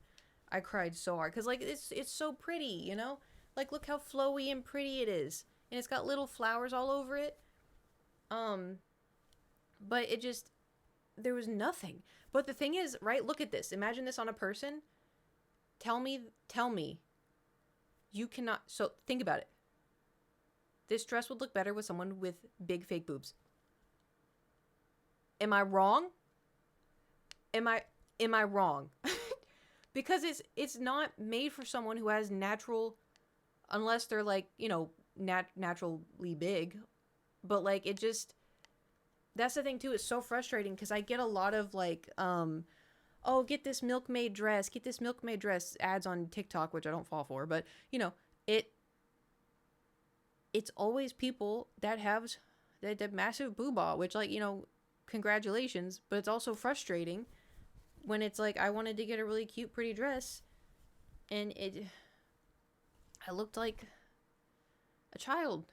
I cried so hard. Cause like, it's so pretty, you know? Like, look how flowy and pretty it is. And it's got little flowers all over it. But it just, there was nothing. But the thing is, right? Look at this. Imagine this on a person. Tell me. You cannot. So think about it. This dress would look better with someone with big fake boobs. Am I wrong? Am I wrong? Because it's not made for someone who has natural, unless they're like, you know, naturally big. But like, it just, that's the thing too. It's so frustrating because I get a lot of like, oh, get this milkmaid dress ads on TikTok, which I don't fall for, but you know, it's always people that have that massive booba, which, like, you know, congratulations, but it's also frustrating when it's like, I wanted to get a really cute, pretty dress, and I looked like a child.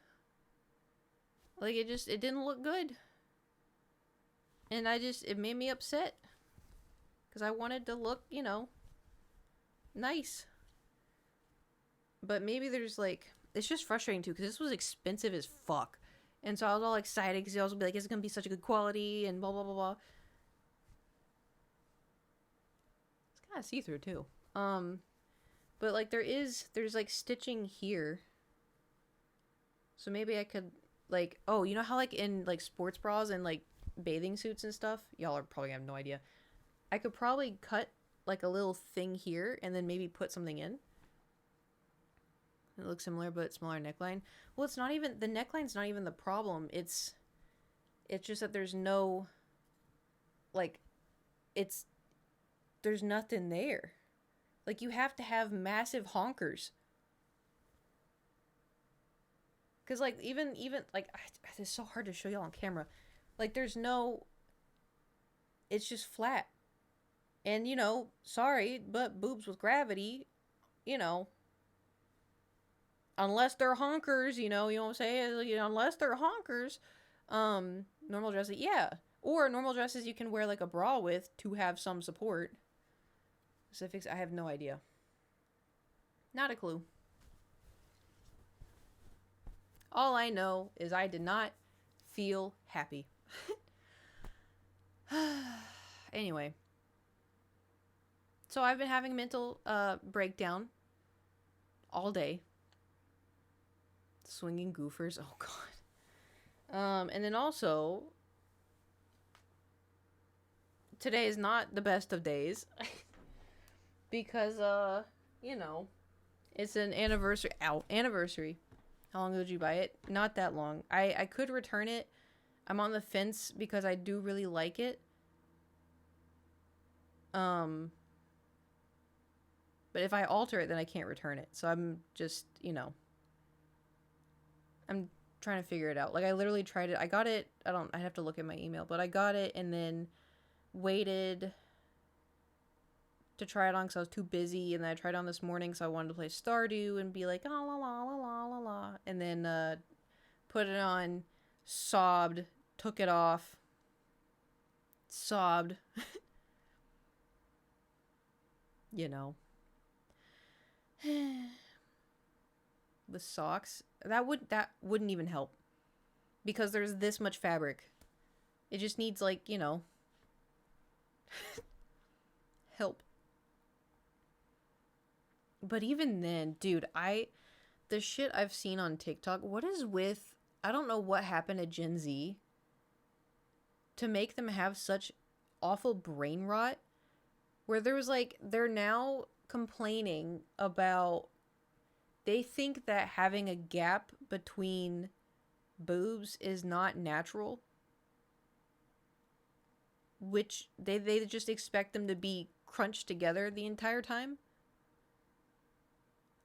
Like, it didn't look good. And it made me upset. Because I wanted to look, you know, nice. But maybe there's like, it's just frustrating too, because this was expensive as fuck. And so I was all excited because I was like, it's going to be such a good quality and blah, blah, blah, blah. It's kind of see-through too. But like there's like stitching here. So maybe I could like, oh, you know how like in like sports bras and like bathing suits and stuff? Y'all are probably have no idea. I could probably cut like a little thing here and then maybe put something in. It looks similar, but smaller neckline. Well, it's not even, the neckline's not even the problem. It's just that there's no, like, there's nothing there. Like, you have to have massive honkers. Because, like, even, like, it's so hard to show y'all on camera. Like, there's no, it's just flat. And, you know, sorry, but boobs with gravity, you know, unless they're honkers, you know what I'm saying? You know, unless they're honkers, normal dresses, yeah. Or normal dresses you can wear like a bra with to have some support. Specifics, I have no idea. Not a clue. All I know is I did not feel happy. Anyway. So I've been having a mental breakdown all day. Swinging goofers. Oh, God. And then also, today is not the best of days. Because, you know, it's an anniversary. Anniversary. How long ago did you buy it? Not that long. I could return it. I'm on the fence because I do really like it. But if I alter it, then I can't return it. So I'm just, you know, I'm trying to figure it out. Like, I literally tried it. I got it. I have to look at my email, but I got it and then waited to try it on because I was too busy. And then I tried it on this morning because I wanted to play Stardew and be like, oh, la, la, la, la, la, la. And then put it on, sobbed, took it off, sobbed. You know. The socks, that wouldn't even help because there's this much fabric. It just needs, like, you know, help. But even then, dude, the shit I've seen on TikTok, what is with, I don't know what happened to Gen Z to make them have such awful brain rot where there was like, they're now complaining about, they think that having a gap between boobs is not natural, which they just expect them to be crunched together the entire time,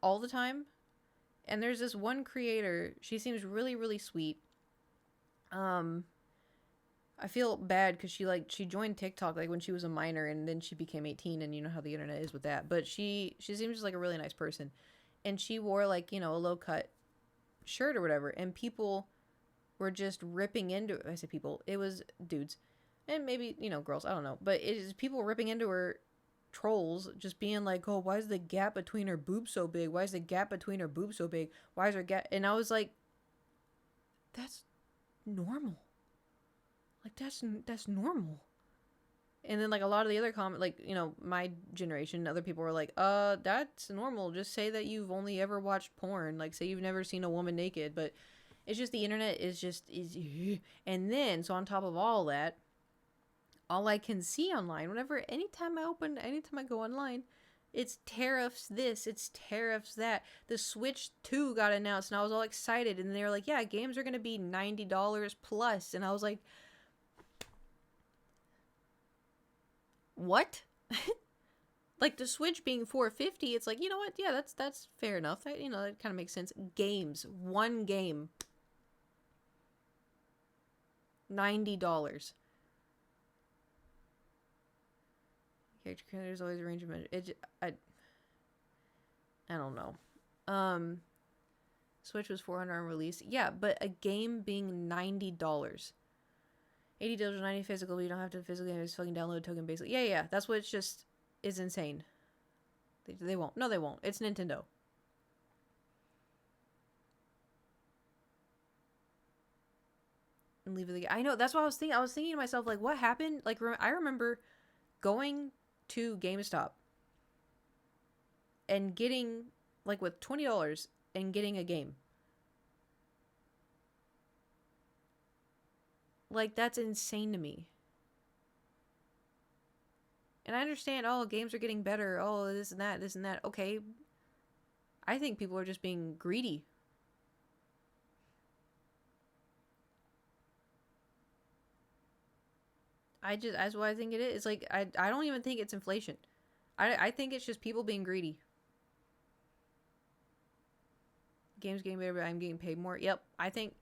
all the time. And there's this one creator, she seems really, really sweet. I feel bad because she joined TikTok like when she was a minor, and then she became 18, and you know how the internet is with that. But she seems like a really nice person, and she wore like, you know, a low cut shirt or whatever, and people were just ripping into. I say people, it was dudes, and maybe, you know, girls. I don't know, but it is people ripping into her, trolls just being like, oh, why is the gap between her boobs so big? Why is the gap between her boobs so big? Why is her gap? And I was like, that's normal. Like that's normal. And then like a lot of the other comment, like, you know, my generation, other people were like, that's normal. Just say that you've only ever watched porn. Like, say you've never seen a woman naked. But it's just the internet is and then so on top of all that, all I can see online, anytime I go online, it's tariffs this, it's tariffs that. The Switch 2 got announced and I was all excited, and they were like, yeah, games are gonna be $90 plus, and I was like, what? Like the Switch being $450, it's like, you know what? Yeah, that's fair enough. That, you know, that kind of makes sense. Games, one game, $90. Character creators always a range of measure. I don't know. Switch was $400 on release. Yeah, but a game being $90. $80 or 90 physical, but you don't have to physically just fucking download a token basically. Yeah, that's what it's just is insane. They won't. No, they won't. It's Nintendo. And leave it. I know. That's what I was thinking. I was thinking to myself, like, what happened? Like, I remember going to GameStop and getting, like, with $20 and getting a game. Like, that's insane to me. And I understand, oh, games are getting better. Oh, this and that. Okay. I think people are just being greedy. That's what I think it is. It's like, I don't even think it's inflation. I think it's just people being greedy. Games getting better, but I'm getting paid more. Yep. I think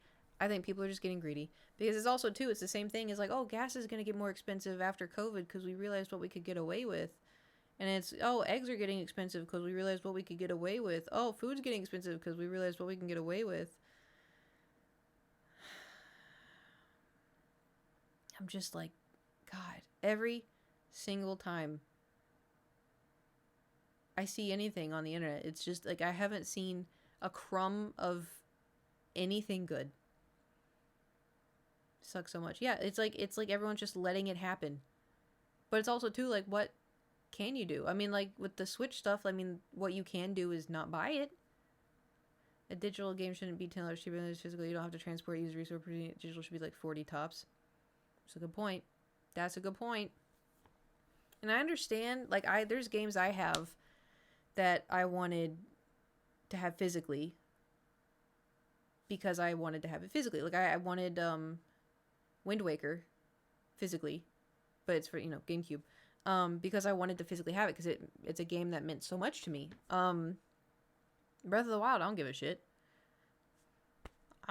people are just getting greedy. Because it's also, too, it's the same thing as like, oh, gas is going to get more expensive after COVID because we realized what we could get away with. And it's, oh, eggs are getting expensive because we realized what we could get away with. Oh, food's getting expensive because we realized what we can get away with. I'm just like, God, every single time I see anything on the internet, it's just like I haven't seen a crumb of anything good. Sucks so much. Yeah, it's like everyone's just letting it happen. But it's also too like, what can you do? I mean, like with the Switch stuff, I mean, what you can do is not buy it. A digital game shouldn't be $10 cheaper than it is physical. You don't have to transport user resource. Digital should be like 40 tops. That's a good point. That's a good point. And I understand, like, there's games I have that I wanted to have physically because I wanted to have it physically. Like, I wanted Wind Waker physically, but it's for, you know, GameCube, because I wanted to physically have it because it's a game that meant so much to me. Breath of the Wild, I don't give a shit.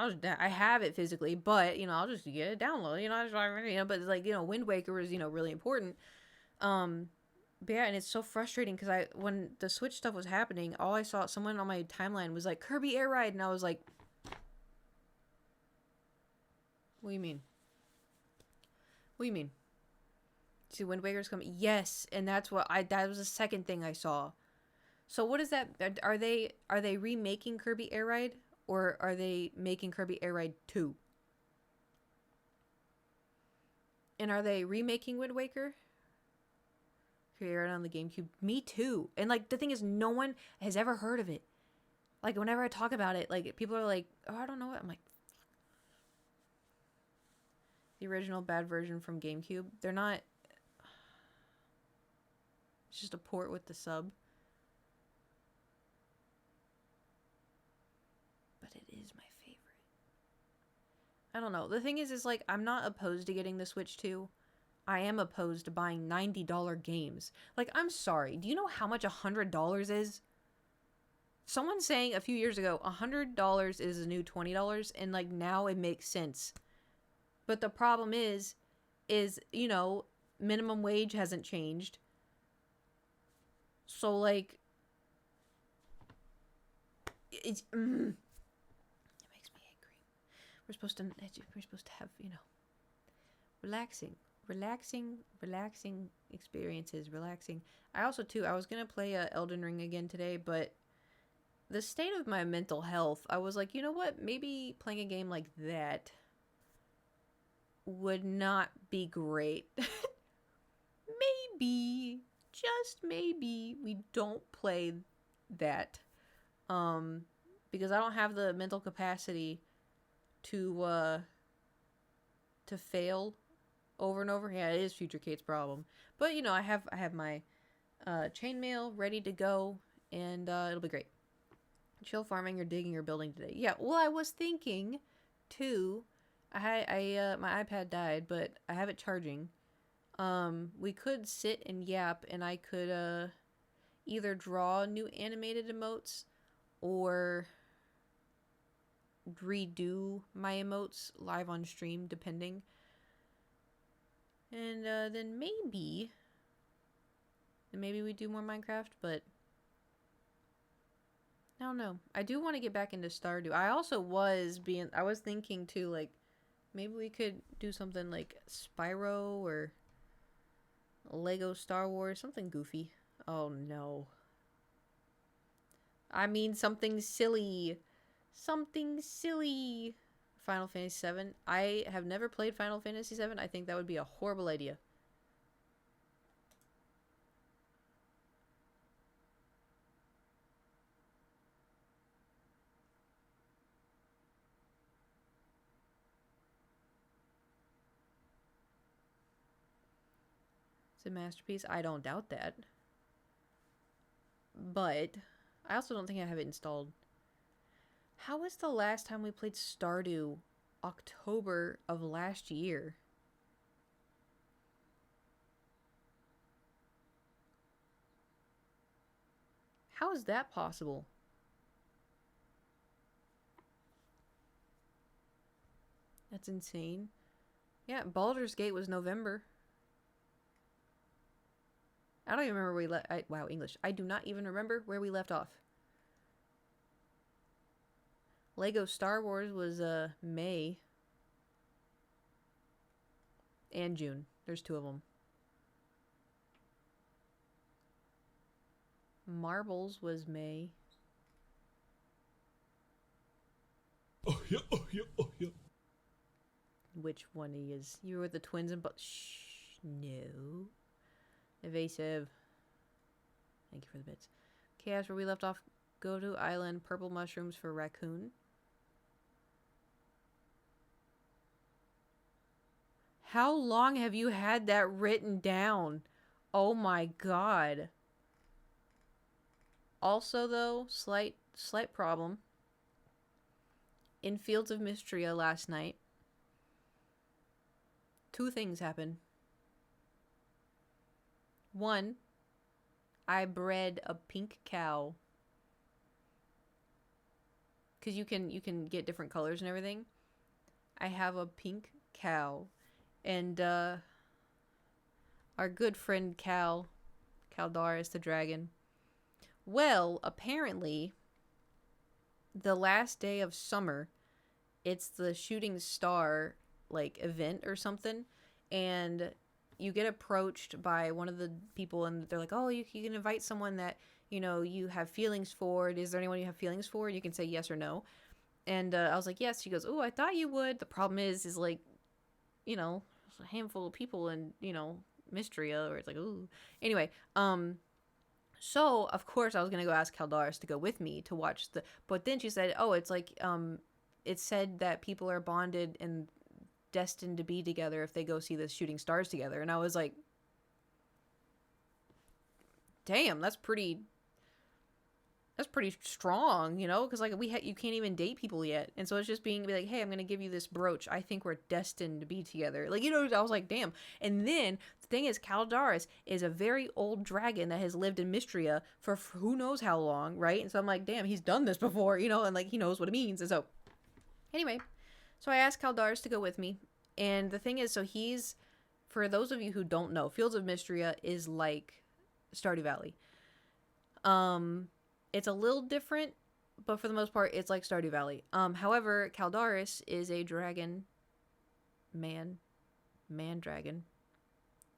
I have it physically, but, you know, I'll just get it download, you know, but like, you know, Wind Waker was, you know, really important. But yeah, and it's so frustrating because when the Switch stuff was happening, all I saw, someone on my timeline was like, Kirby Air Ride, and I was like, what do you mean? What do you mean? See, Wind Waker's coming? Yes, and that was the second thing I saw. So what is that? Are they remaking Kirby Air Ride? Or are they making Kirby Air Ride 2? And are they remaking Wind Waker? Kirby Air Ride on the GameCube? Me too. And like the thing is, no one has ever heard of it. Like whenever I talk about it, like people are like, oh, I don't know what. I'm like, the original bad version from GameCube. They're not. It's just a port with the sub. I don't know. The thing is like, I'm not opposed to getting the Switch 2. I am opposed to buying $90 games. Like, I'm sorry. Do you know how much $100 is? Someone saying a few years ago, $100 is a new $20, and like now it makes sense. But the problem is, is, minimum wage hasn't changed. So, like, it makes me angry. We're supposed to have, relaxing experiences, relaxing. I also, too, I was going to play Elden Ring again today, but the state of my mental health, I was like, you know what? Maybe playing a game like that would not be great. Maybe, just maybe, we don't play that. Because I don't have the mental capacity to fail over and over. Yeah, it is Future Kate's problem. But I have my chainmail ready to go, and it'll be great. Chill farming or digging or building today. Yeah, well, I was thinking too. My iPad died, but I have it charging. We could sit and yap, and I could either draw new animated emotes or redo my emotes live on stream, depending. And then maybe we do more Minecraft, but I don't know. I do want to get back into Stardew. I was thinking too, like, maybe we could do something like Spyro or Lego Star Wars, something goofy. Oh no. I mean something silly. Something silly. Final Fantasy VII. I have never played Final Fantasy VII. I think that would be a horrible idea. It's a masterpiece. I don't doubt that. But I also don't think I have it installed. How was the last time we played Stardew? October of last year. How is that possible? That's insane. Yeah, Baldur's Gate was November. I don't even remember where we left. Wow, English. I do not even remember where we left off. Lego Star Wars was May and June. There's 2 of them. Marbles was May. Oh yeah, oh yeah, oh yeah. Which one is? You were with the twins and shh, no. Evasive. Thank you for the bits. Chaos, where we left off. Go to island. Purple mushrooms for raccoon. How long have you had that written down? Oh my god. Also, though, slight problem. In Fields of Mystria last night, 2 things happened. 1, I bred a pink cow. Because you can get different colors and everything. I have a pink cow. And our good friend Caldaris the dragon. Well, apparently, the last day of summer, it's the shooting star, like, event or something. And you get approached by one of the people, and they're like, oh, you can invite someone that, you have feelings for. Is there anyone you have feelings for? And you can say yes or no. And I was like, yes. She goes, oh, I thought you would. The problem is like, a handful of people in, Mystria, or it's like, ooh. Anyway, so, of course, I was going to go ask Caldaris to go with me to watch but then she said, oh, it's like, it said that people are bonded and destined to be together if they go see the shooting stars together. And I was like, damn, that's pretty strong, because like you can't even date people yet. And so it's just be like, hey, I'm gonna give you this brooch, I think we're destined to be together, like, I was like, damn. And then the thing is, Caldaris is a very old dragon that has lived in Mystria for who knows how long, right? And so I'm like, damn, he's done this before, and like he knows what it means. And so anyway, so I asked Caldaris to go with me. And the thing is, so he's for those of you who don't know, Fields of Mystria is like Stardew Valley. It's a little different, but for the most part, it's like Stardew Valley. However, Caldaris is a dragon man dragon.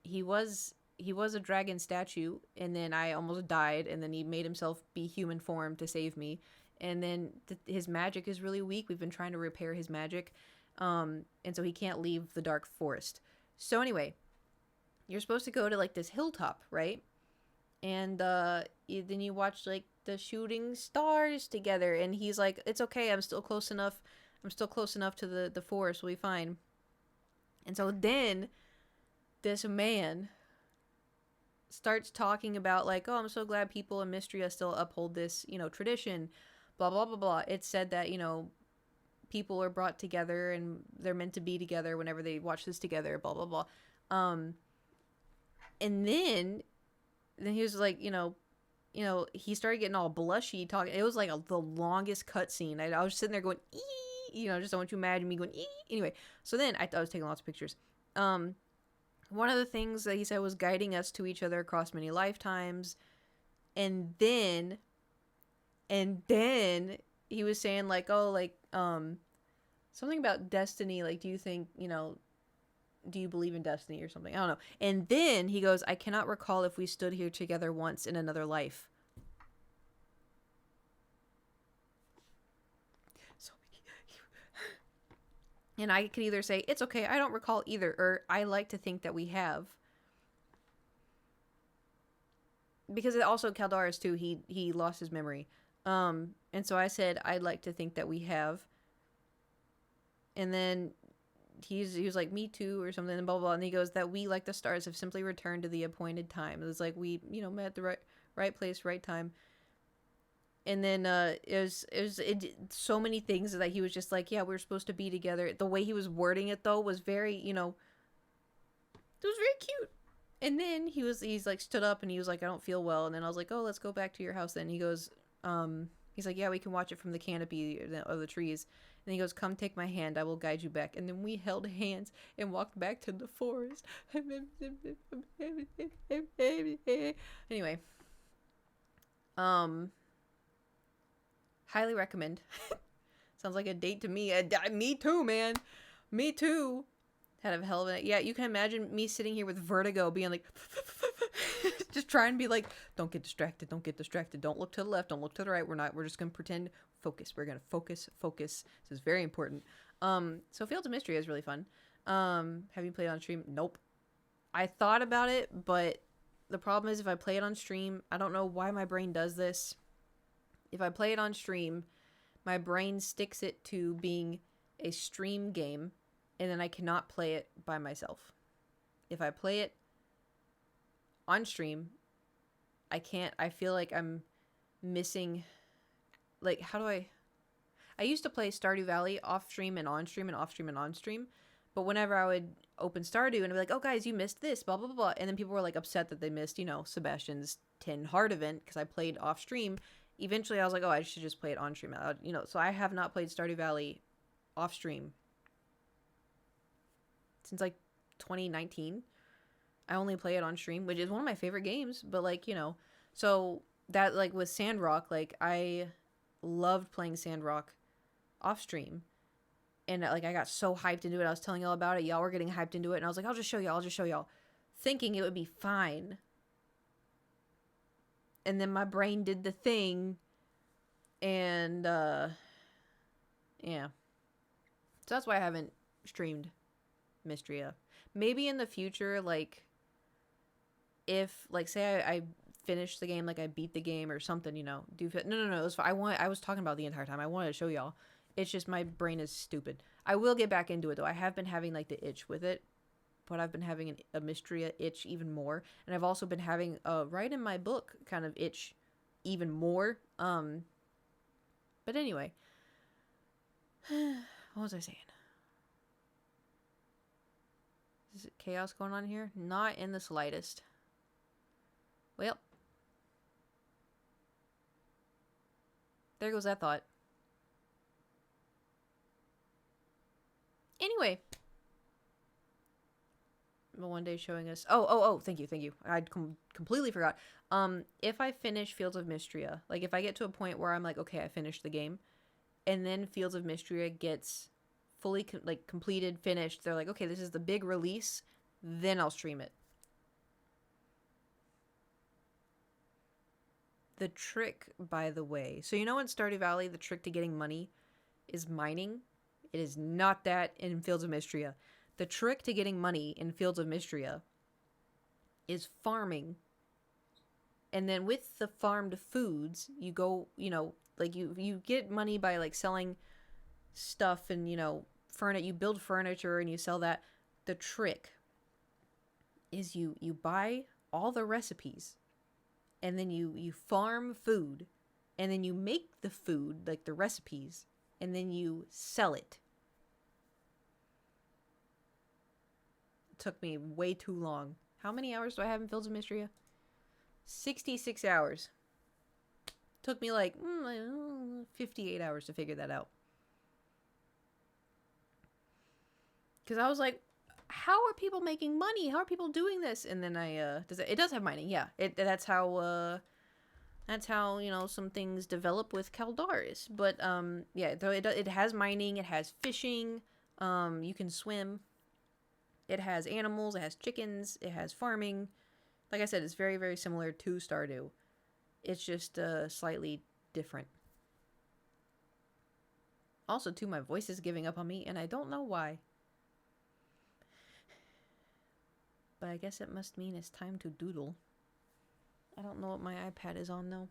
He was a dragon statue, and then I almost died, and then he made himself be human form to save me. And then his magic is really weak. We've been trying to repair his magic, and so he can't leave the dark forest. So anyway, you're supposed to go to like this hilltop, right? And then you watch like the shooting stars together, and he's like, "It's okay. I'm still close enough. I'm still close enough to the forest. We'll be fine." And so then this man starts talking about like, "Oh, I'm so glad people in Mystria still uphold this, tradition, blah blah blah blah." It's said that, people are brought together and they're meant to be together whenever they watch this together, blah blah blah. And then he was like, he started getting all blushy talking. It was like the longest cutscene. I was sitting there going, ee, just don't you imagine me going, ee. Anyway, so then I was taking lots of pictures. One of the things that he said was guiding us to each other across many lifetimes. And then he was saying like, oh, like, something about destiny. Like, do you think, do you believe in destiny or something? I don't know. And then he goes, I cannot recall if we stood here together once in another life. So, and I could either say, it's okay, I don't recall either, or I like to think that we have. Because it also, Caldaris too, he lost his memory. And so I said, I'd like to think that we have. And then he was like, me too, or something, and blah, blah, blah. And he goes, that we, like the stars, have simply returned to the appointed time. It was like we, met at the right place, right time. And then it so many things that he was just like, yeah, we're supposed to be together. The way he was wording it, though, was very, it was very cute. And then he's like stood up and he was like, I don't feel well. And then I was like, oh, let's go back to your house then. And he goes, he's like, yeah, we can watch it from the canopy of the trees. And he goes, come take my hand, I will guide you back. And then we held hands and walked back to the forest. Anyway. Highly recommend. Sounds like a date to me. Me too, man. Me too. Had a hell of a... Yeah, you can imagine me sitting here with vertigo being like... just trying to be like, don't get distracted, don't get distracted. Don't look to the left, don't look to the right. We're just going to pretend... Focus. We're going to focus. This is very important. So Fields of Mystria is really fun. Have you played on stream? Nope. I thought about it, but the problem is if I play it on stream, I don't know why my brain does this. If I play it on stream, my brain sticks it to being a stream game, and then I cannot play it by myself. If I play it on stream, I can't. I feel like I'm missing... Like, how do I used to play Stardew Valley off stream and on stream and off stream and on stream, but whenever I would open Stardew and I'd be like, oh guys, you missed this, blah blah blah, blah. And then people were like upset that they missed, Sebastian's 10 hard event because I played off stream. Eventually I was like, oh, I should just play it on stream, so I have not played Stardew Valley off stream since like 2019. I only play it on stream, which is one of my favorite games, but like, so that, like, with Sandrock, like, I loved playing Sandrock off stream, and like I got so hyped into it. I was telling y'all about it, y'all were getting hyped into it, and I was like, I'll just show y'all, thinking it would be fine. And then my brain did the thing, and yeah, so that's why I haven't streamed Mystria. Maybe in the future, like, if, like, say I finish the game, like I beat the game or something, no, it was fine. I was talking about the entire time. I wanted to show y'all. It's just my brain is stupid. I will get back into it though. I have been having like the itch with it, but I've been having a Mystria itch even more, and I've also been having write in my book kind of itch even more. But anyway, what was I saying? Is it chaos going on here? Not in the slightest. Well, there goes that thought. Anyway, one day showing us. Oh. Thank you. I completely forgot. If I finish Fields of Mystria, like if I get to a point where I'm like, okay, I finished the game, and then Fields of Mystria gets fully completed, finished. They're like, okay, this is the big release. Then I'll stream it. The trick, by the way, so you know in Stardew Valley, the trick to getting money is mining. It is not that in Fields of Mystria. The trick to getting money in Fields of Mystria is farming. And then with the farmed foods, you go, like you get money by like selling stuff and, you build furniture and you sell that. The trick is you buy all the recipes and then you farm food and then you make the food, like the recipes, and then you sell it. It took me way too long. How many hours do I have in Fields of Mystria? 66 hours. Took me like 58 hours to figure that out. Because I was like, how are people making money? How are people doing this? And then it does have mining, yeah. That's how some things develop with Caldaris. But yeah, though it has mining, it has fishing, you can swim. It has animals, it has chickens, it has farming. Like I said, it's very, very similar to Stardew. It's just slightly different. Also, too, my voice is giving up on me, and I don't know why. But I guess it must mean it's time to doodle. I don't know what my iPad is on, though.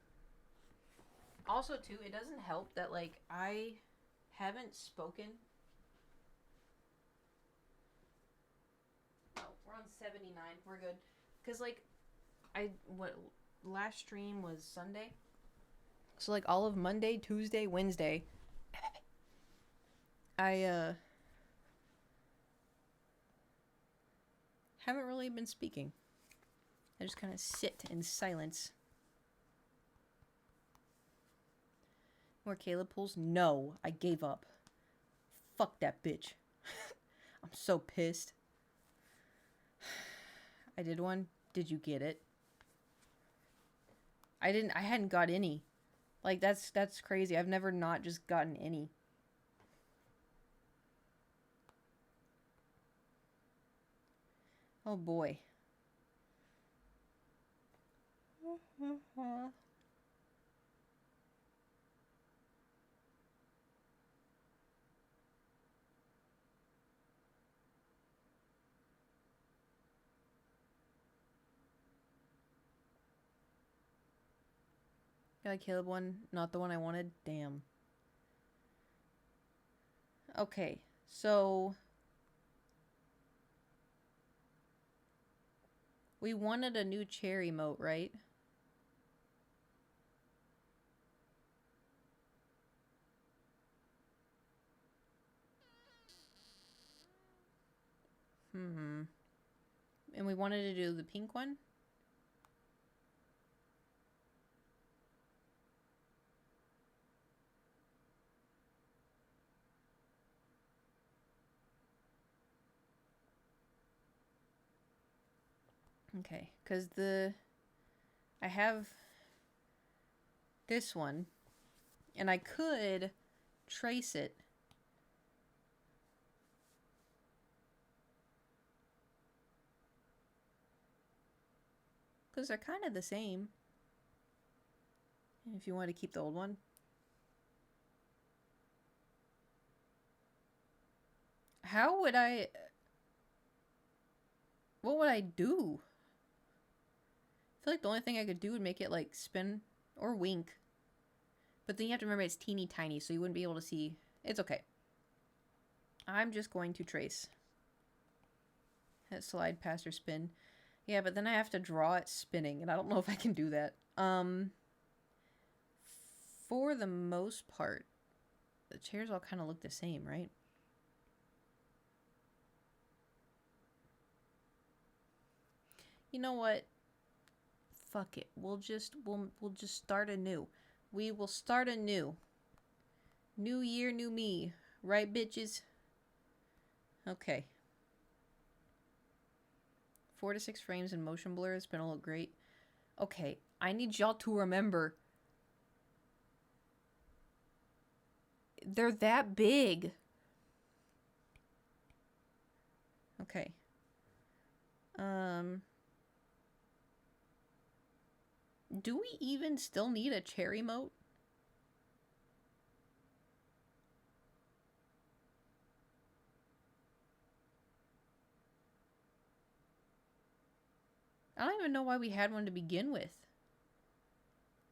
Also, too, it doesn't help that, like, I haven't spoken. Oh, we're on 79. We're good. Because, like, last stream was Sunday. So, like, all of Monday, Tuesday, Wednesday, I, haven't really been speaking. I just kind of sit in silence. More Caleb pulls? No, I gave up. Fuck that bitch. I'm so pissed. I did one. Did you get it? I hadn't got any. Like, that's crazy. I've never not just gotten any. Oh boy. Got a Caleb one, not the one I wanted. Damn. Okay, so we wanted a new cherry moat, right? And we wanted to do the pink one? Okay, because I have this one, and I could trace it. Because they're kind of the same. If you want to keep the old one. How would I... What would I do? I feel like the only thing I could do would make it, like, spin or wink. But then you have to remember it's teeny tiny, so you wouldn't be able to see. It's okay. I'm just going to trace. Hit slide past or spin. Yeah, but then I have to draw it spinning, and I don't know if I can do that. For the most part, the chairs all kind of look the same, right? You know what? Fuck it. We'll just start anew. We will start anew. New year, new me. Right, bitches? Okay. 4 to 6 frames in motion blur. It's been a look great. Okay, I need y'all to remember. They're that big. Okay. Do we even still need a cherry moat? I don't even know why we had one to begin with.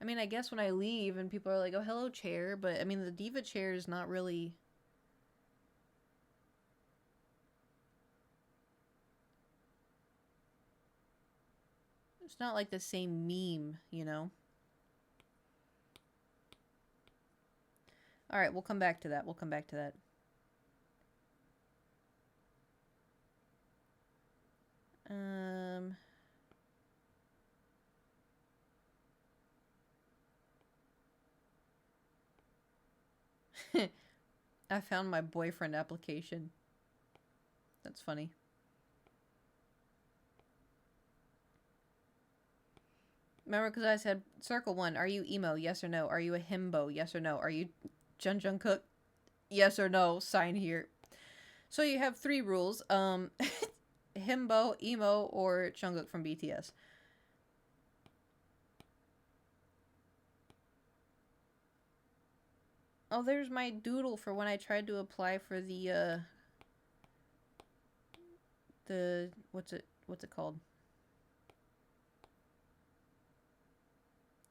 I mean, I guess when I leave and people are like, oh, hello, chair. But, I mean, the Diva chair is not really... It's not like the same meme, you know? Alright, we'll come back to that. We'll come back to that. I found my boyfriend application. That's funny. Remember, because I said, circle 1, are you emo? Yes or no? Are you a himbo? Yes or no? Are you Jun Jungkook? Yes or no? Sign here. So you have 3 rules. Himbo, emo, or Jungkook from BTS. Oh, there's my doodle for when I tried to apply for the what's it called?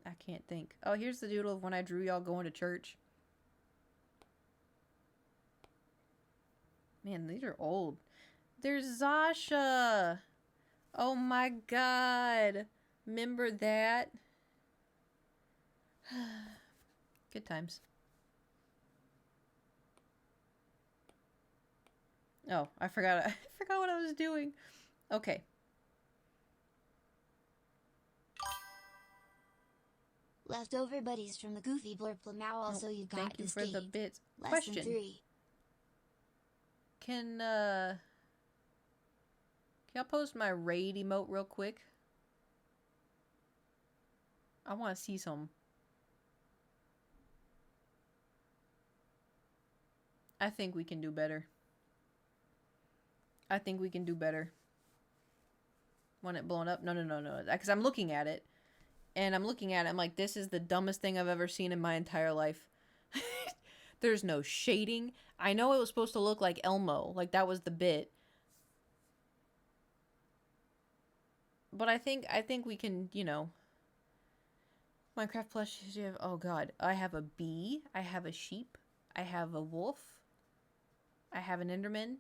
I can't think. Oh, here's the doodle of when I drew y'all going to church. Man, these are old. There's Zasha. Oh my god. Remember that? Good times. Oh, I forgot what I was doing. Okay. Leftover buddies from the Goofy Blurb now also you got thank you for the bits. Lesson 3. Can y'all post my raid emote real quick? I want to see some. I think we can do better. I think we can do better. Want it blown up? No. Because I'm looking at it. And I'm looking at it. I'm like, this is the dumbest thing I've ever seen in my entire life. There's no shading. I know it was supposed to look like Elmo. Like, that was the bit. But I think we can, you know. Minecraft plushies. Oh, God. I have a bee. I have a sheep. I have a wolf. I have an Enderman.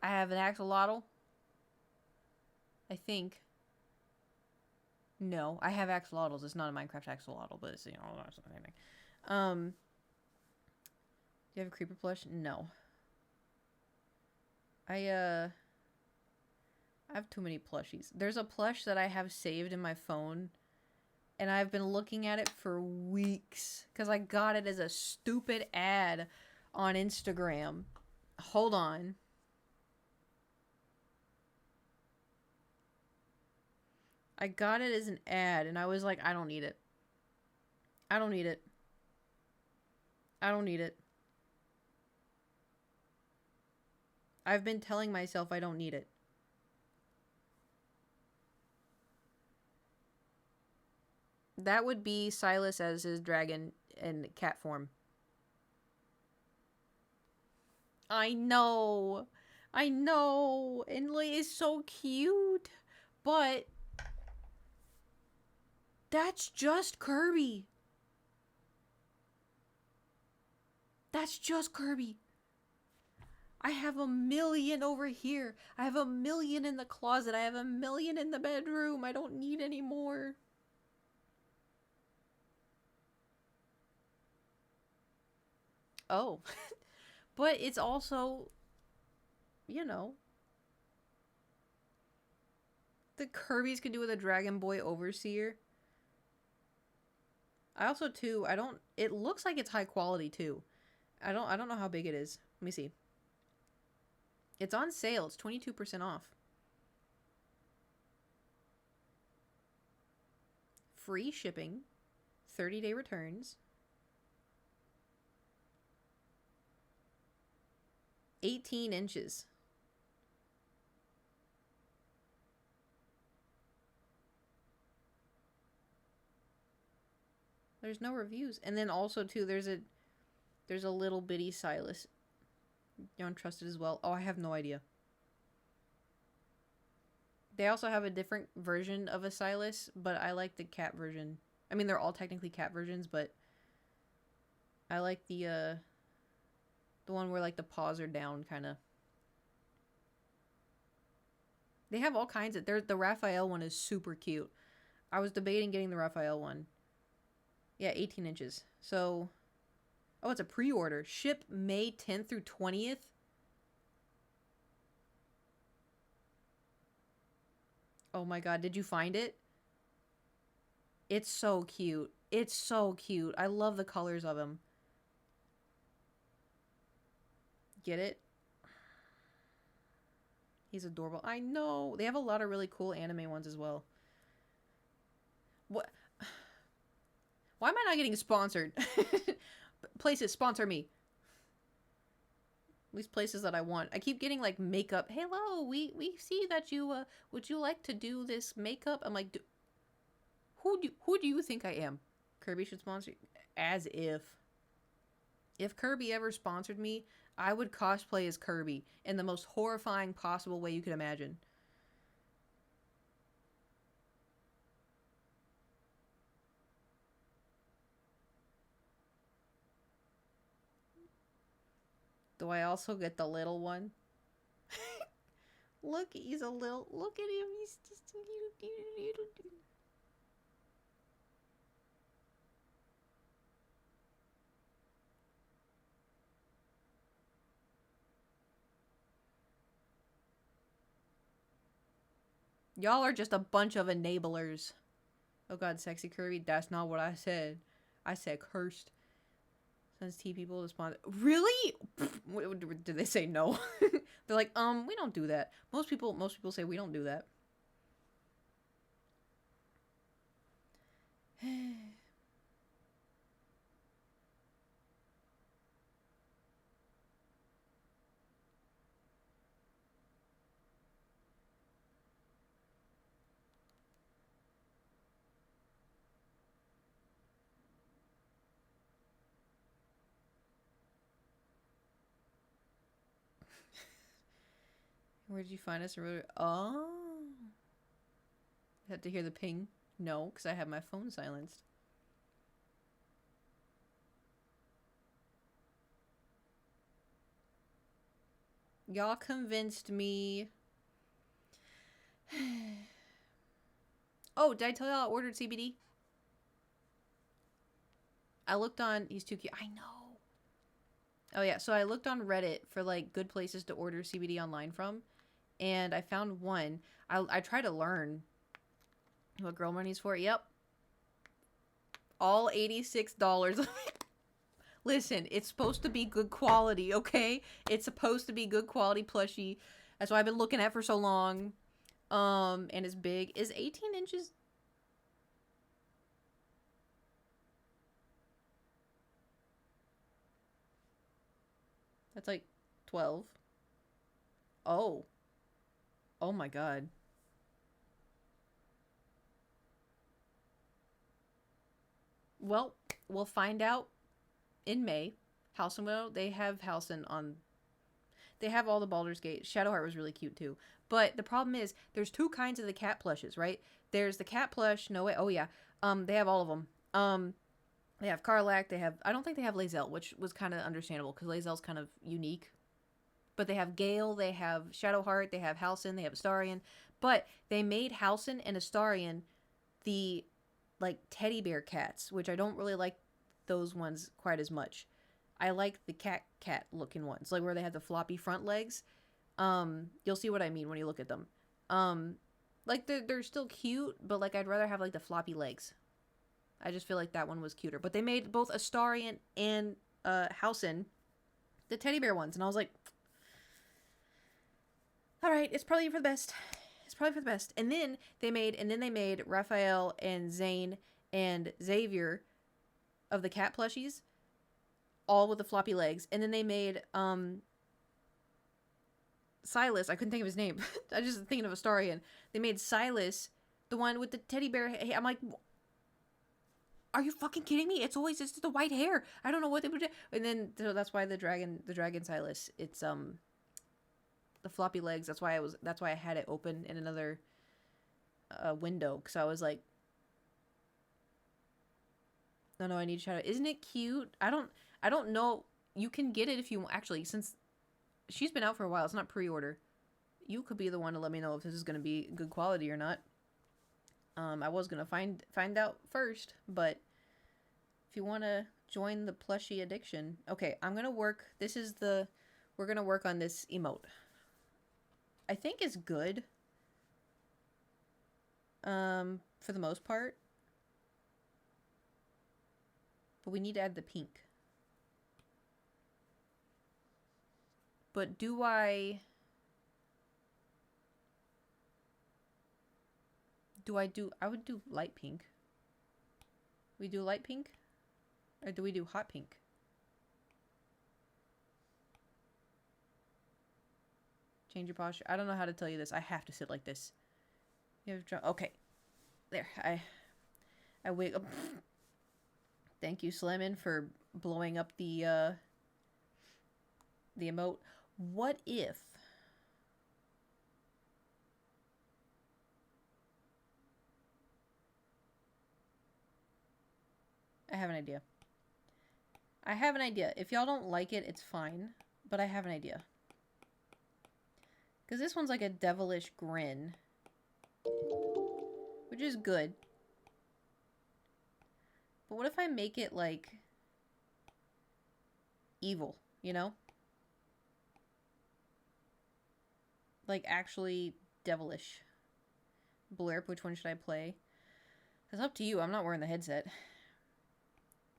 I have an axolotl. I think. No, I have axolotls. It's not a Minecraft axolotl, but it's, you know, that's the same thing. Do you have a creeper plush? No. I have too many plushies. There's a plush that I have saved in my phone, and I've been looking at it for weeks because I got it as a stupid ad on Instagram. Hold on. I got it as an ad, and I was like, I don't need it. I don't need it. I don't need it. I've been telling myself I don't need it. That would be Silas as his dragon in cat form. I know. I know. And like, it's so cute. But that's just Kirby. That's just Kirby. I have a million over here. I have a million in the closet. I have a million in the bedroom. I don't need any more. Oh. But it's also, you know, the Kirby's could do with a Dragon Boy Overseer. I also too, I don't, it looks like it's high quality too. I don't know how big it is. Let me see. It's on sale. It's 22% off. Free shipping. 30-day returns. 18 inches. There's no reviews. And then also too, there's a little bitty Silas. You don't trust it as well. Oh, I have no idea. They also have a different version of a Silas, but I like the cat version. I mean, they're all technically cat versions, but I like the one where like the paws are down, kind of. They have all kinds of. The Raphael one is super cute. I was debating getting the Raphael one. Yeah, 18 inches. So, oh, it's a pre-order. Ship May 10th through 20th. Oh my god, did you find it? It's so cute. It's so cute. I love the colors of him. Get it? He's adorable. I know. They have a lot of really cool anime ones as well. What? Why am I not getting sponsored? Places, sponsor me. At least places that I want. I keep getting like makeup. Hello, we see that you would you like to do this makeup? I'm like, who do you think I am? Kirby should sponsor. As if Kirby ever sponsored me, I would cosplay as Kirby in the most horrifying possible way you could imagine. Do I also get the little one? Look, he's a little. Look at him. He's just a little dude. Y'all are just a bunch of enablers. Oh god, sexy Kirby. That's not what I said. I said cursed. Sends T people to spawn. Really? Did they say no? They're like, we don't do that. Most people say we don't do that. Where did you find us? Oh. Had to hear the ping? No, because I have my phone silenced. Y'all convinced me. Oh, did I tell y'all I ordered CBD? I looked on. He's too cute. I know. Oh yeah, so I looked on Reddit for like good places to order CBD online from, and I found one. I tried to learn what Girl Money's for. Yep, all $86. Listen, it's supposed to be good quality, okay? It's supposed to be good quality plushie. That's what I've been looking at for so long. And it's big. Is 18 inches? That's like 12. Oh. Oh my god. Well, we'll find out in May. House and Widow, they have Halcyon on. They have all the Baldur's Gate. Shadowheart was really cute too. But the problem is, there's two kinds of the cat plushes, right? There's the cat plush. No way. Oh yeah. They have all of them. They have Karlach. They have. I don't think they have Lae'zel, which was kind of understandable because Lae'zel's kind of unique. But they have Gale. They have Shadowheart. They have Halcyon. They have Astarion. But they made Halcyon and Astarion the like teddy bear cats, which I don't really like those ones quite as much. I like the cat looking ones, like where they have the floppy front legs. You'll see what I mean when you look at them. Like they're still cute, but like I'd rather have like the floppy legs. I just feel like that one was cuter. But they made both Astarion and Housen, the teddy bear ones, and I was like, all right, it's probably for the best. It's probably for the best. And then they made Raphael and Zane and Xavier of the cat plushies, all with the floppy legs. And then they made Silas. I couldn't think of his name. I was just thinking of Astarion. They made Silas, the one with the teddy bear. I'm like, are you fucking kidding me? It's the white hair. I don't know what they would do. And then so that's why the dragon Silas. It's the floppy legs. That's why I had it open in another window, because I was like, no, I need to shout out. Isn't it cute? I don't know. You can get it if you actually, since she's been out for a while. It's not pre-order. You could be the one to let me know if this is going to be good quality or not. I was gonna find out first, but if you want to join the plushie addiction, okay, I'm gonna work. We're gonna work on this emote. I think it's good. For the most part, but we need to add the pink. But I would do light pink. We do light pink? Or do we do hot pink? Change your posture. I don't know how to tell you this. I have to sit like this. You have to, okay. There. I wake up. Thank you, Slammin, for blowing up the emote. What if I have an idea. If y'all don't like it, it's fine. But I have an idea. Because this one's like a devilish grin. Which is good. But what if I make it like evil, you know? Like actually devilish. Blurp, which one should I play? It's up to you. I'm not wearing the headset.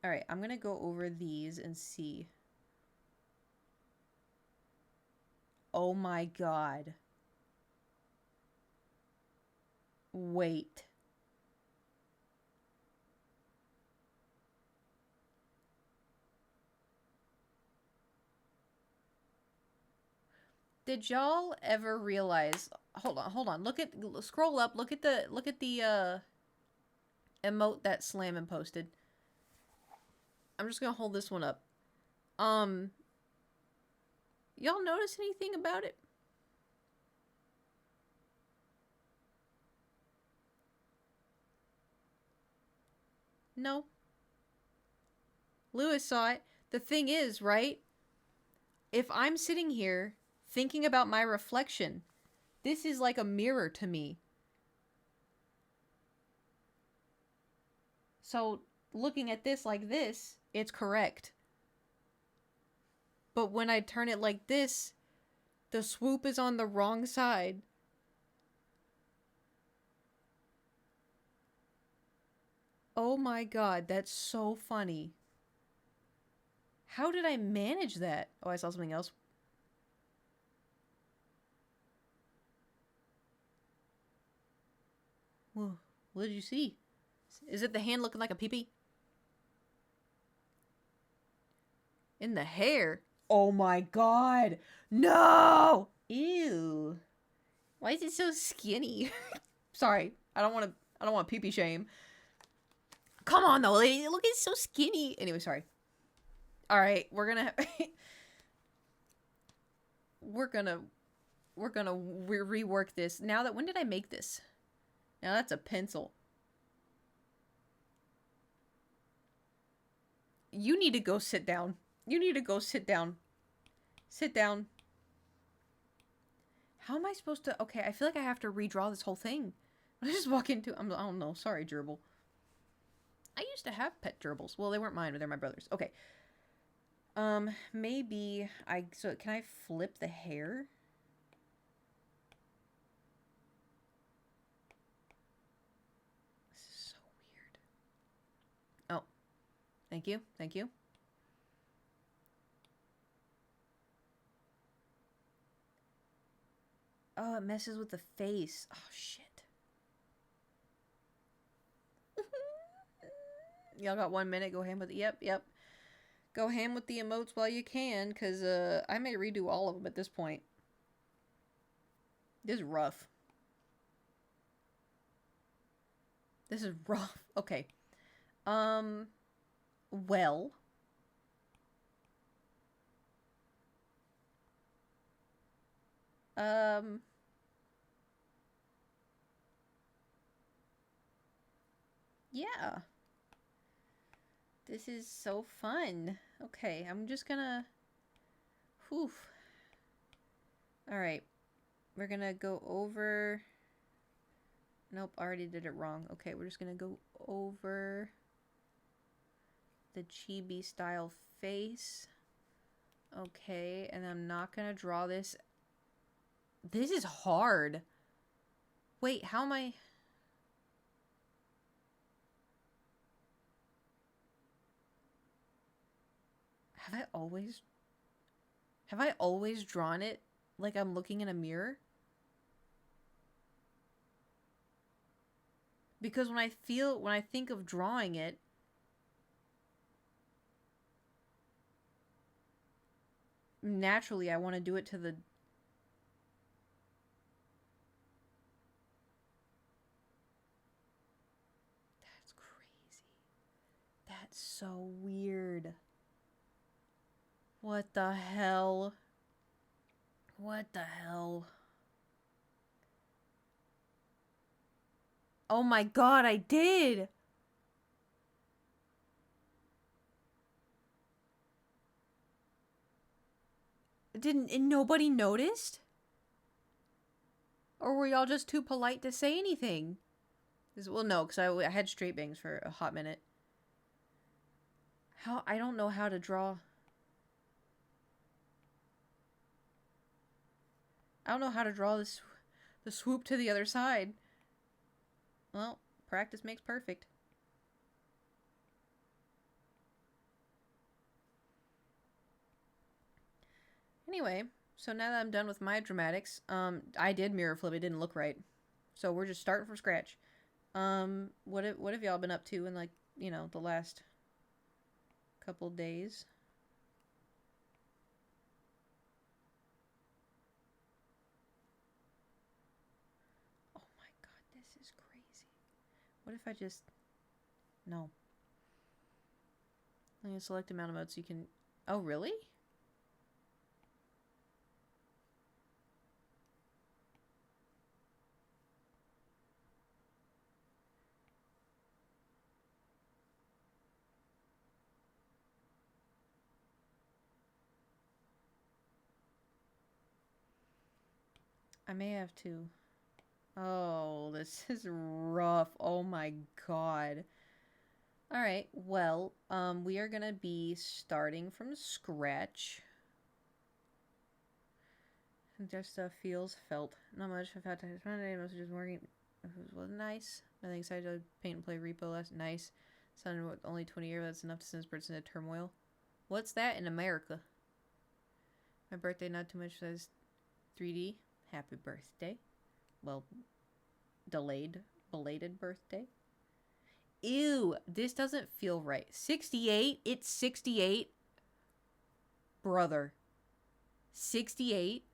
Alright, I'm gonna go over these and see. Oh my god. Wait. Did y'all ever realize, hold on, scroll up, look at the emote that Slammin posted. I'm just gonna hold this one up. Y'all notice anything about it? No. Lewis saw it. The thing is, right? If I'm sitting here thinking about my reflection, this is like a mirror to me. So, looking at this like this, it's correct. But when I turn it like this, the swoop is on the wrong side. Oh my god, that's so funny. How did I manage that? Oh, I saw something else. Whoa, what did you see? Is it the hand looking like a peepee? In the hair? Oh my god! No! Ew. Why is it so skinny? Sorry, I don't want peepee shame. Come on though, lady. Look, it's so skinny. Anyway, sorry. All right, we're gonna rework this. Now that, when did I make this? Now that's a pencil. You need to go sit down. You need to go sit down. Sit down. How am I supposed to? Okay, I feel like I have to redraw this whole thing. I just walk into. I don't know. Sorry, gerbil. I used to have pet gerbils. Well, they weren't mine, but they're my brother's. Okay. Maybe so can I flip the hair? This is so weird. Thank you. Thank you. Oh, it messes with the face. Oh, shit. Y'all got 1 minute. Go ham with it. Yep, yep. Go ham with the emotes while you can, because I may redo all of them at this point. This is rough. This is rough. Okay. Well. Yeah. This is so fun. Okay, I'm just gonna... Whew. Alright. We're gonna go over... Nope, I already did it wrong. Okay, we're just gonna go over the chibi style face. Okay, and I'm not gonna draw this. This is hard. Wait, how am I... Have I always drawn it like I'm looking in a mirror? Because when I think of drawing it, naturally I want to do it to the... That's crazy. That's so weird. What the hell? What the hell? Oh my god, I did! And nobody noticed? Or were y'all just too polite to say anything? Well, no, because I had straight bangs for a hot minute. I don't know how to draw... I don't know how to draw this, the swoop to the other side. Well, practice makes perfect. Anyway, so now that I'm done with my dramatics, I did mirror flip. It didn't look right. So we're just starting from scratch. What have y'all been up to in, like, you know, the last couple days? What if I just... No. I'm going to select amount of modes so you can... Oh, really? I may have to... Oh, this is rough. Oh my god. Alright, well, we are gonna be starting from scratch. Just feels felt. Not much. I've had to most just working. It was nice. Nothing excited to paint and play repo last. Nice. Son, only 20 years. That's enough to send this person into turmoil. What's that in America? My birthday, not too much. Says 3D. Happy birthday. Well, belated birthday. Ew, this doesn't feel right. 68? It's 68? Brother. 68?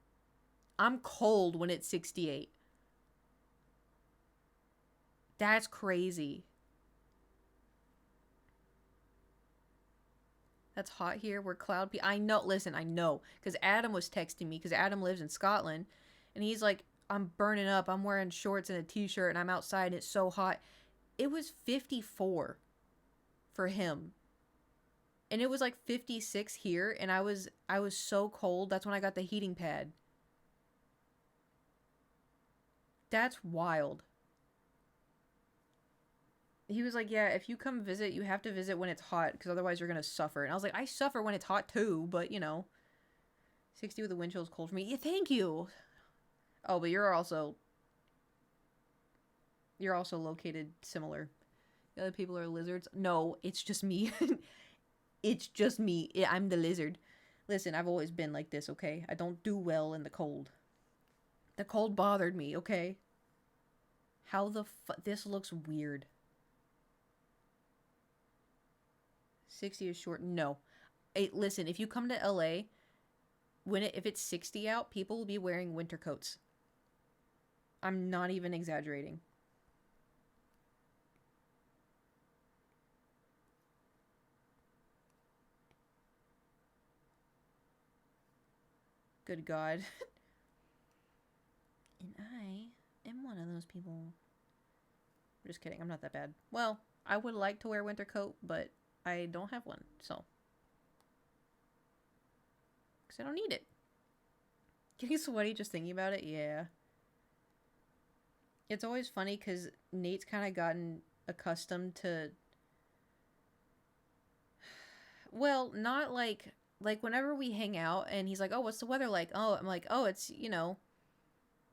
I'm cold when it's 68. That's crazy. That's hot here. We're cloud. I know. Listen, I know. Because Adam was texting me. Because Adam lives in Scotland. And he's like, I'm burning up. I'm wearing shorts and a t-shirt. And I'm outside. And it's so hot. It was 54 for him. And it was like 56 here. And I was so cold. That's when I got the heating pad. That's wild. He was like, yeah, if you come visit, you have to visit when it's hot, because otherwise you're going to suffer. And I was like, I suffer when it's hot too, but, you know. 60 with the wind chill is cold for me. Yeah, thank you. Oh, but you're also located similar. The other people are lizards. No, it's just me. It's just me. I'm the lizard. Listen, I've always been like this, okay? I don't do well in the cold. The cold bothered me, okay? How the fuck? This looks weird. 60 is short. No. Hey, listen, if you come to LA, if it's 60 out, people will be wearing winter coats. I'm not even exaggerating. Good God. And I am one of those people. I'm just kidding. I'm not that bad. Well, I would like to wear a winter coat, but I don't have one, so. Because I don't need it. Getting sweaty just thinking about it? Yeah. It's always funny because Nate's kind of gotten accustomed to. Well, not like whenever we hang out and he's like, oh, what's the weather like? Oh, I'm like, oh, it's,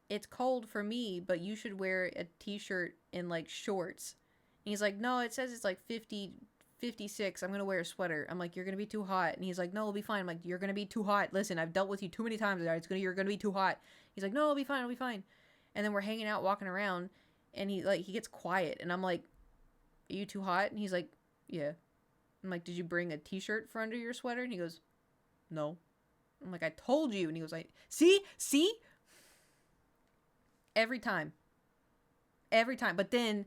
it's cold for me, but you should wear a t-shirt and like shorts. And he's like, no, it says it's like 50, 56. I'm going to wear a sweater. I'm like, you're going to be too hot. And he's like, no, it'll be fine. I'm like, you're going to be too hot. Listen, I've dealt with you too many times. You're going to be too hot. He's like, no, it'll be fine. It'll be fine. And then we're hanging out, walking around, and he gets quiet. And I'm like, are you too hot? And he's like, yeah. I'm like, did you bring a t-shirt for under your sweater? And he goes, no. I'm like, I told you. And he was like, see? Every time. But then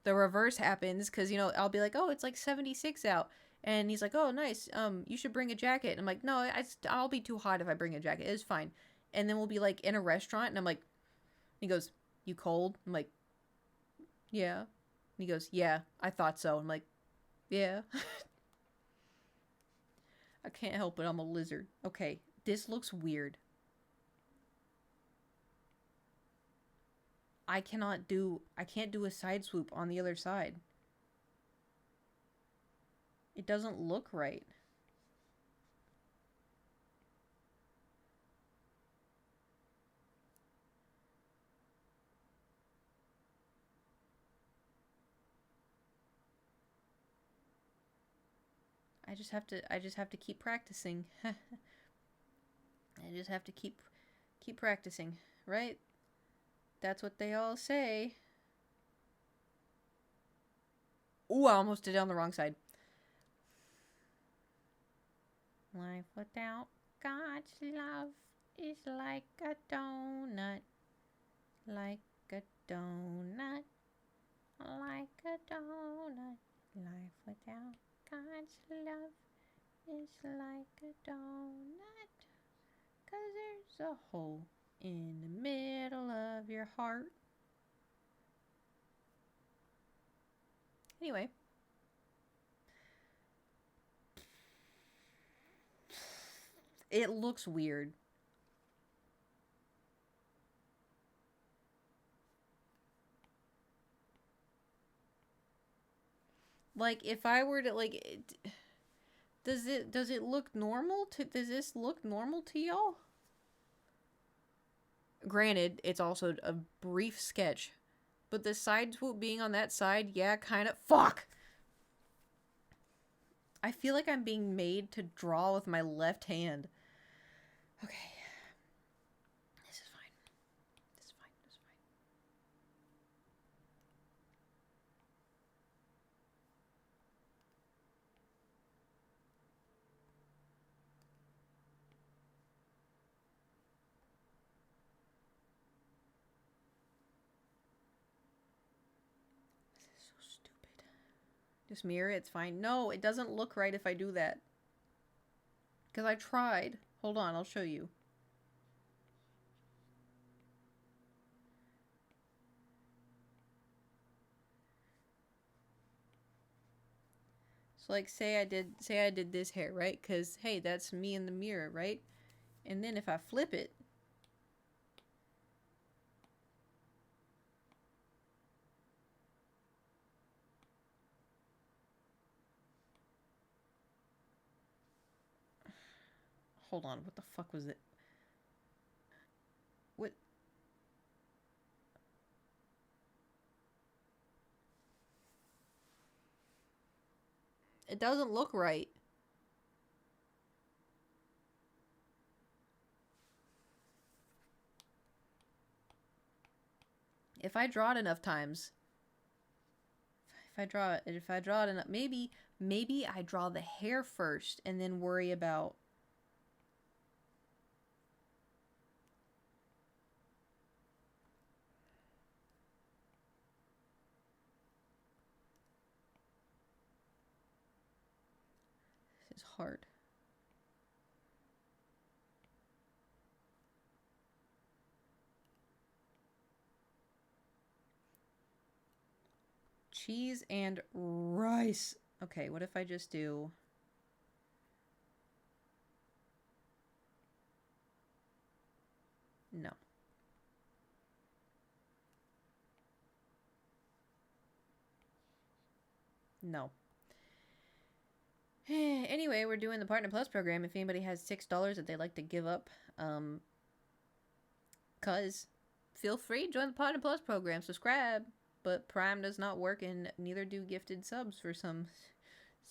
the reverse happens because, I'll be like, oh, it's like 76 out. And he's like, oh, nice. You should bring a jacket. And I'm like, no, I'll be too hot if I bring a jacket. It's fine. And then we'll be like in a restaurant. And I'm like, he goes, you cold? I'm like, yeah. And he goes, yeah, I thought so. I'm like, yeah. I can't help it. I'm a lizard. Okay, this looks weird. I can't do a side swoop on the other side. It doesn't look right. I just have to keep practicing. I just have to keep practicing, right? That's what they all say. Ooh, I almost did it on the wrong side. Life without God's love is like a donut. Like a donut. Like a donut. Life without God's love is like a donut. 'Cause there's a hole in the middle of your heart. Anyway. It looks weird. Like, if I were to, like, does it look normal to, does this look normal to y'all? Granted, it's also a brief sketch, but the side swoop being on that side, yeah, kind of, fuck! I feel like I'm being made to draw with my left hand. Okay. This is fine. This is fine. This is fine. This is so stupid. Just mirror it, it's fine. No, it doesn't look right if I do that. Because I tried. Hold on, I'll show you. So, like, say I did this hair, right? Because, hey, that's me in the mirror, right? And then if I flip it, hold on, what the fuck was it? What? It doesn't look right. If I draw it enough times, if I draw it enough, maybe I draw the hair first and then worry about. This is hard. Cheese and rice. Okay, what if I just do... No. No. Anyway, we're doing the Partner Plus program. If anybody has $6 that they'd like to give up, cuz feel free to join the Partner Plus program. Subscribe. But Prime does not work, and neither do gifted subs for some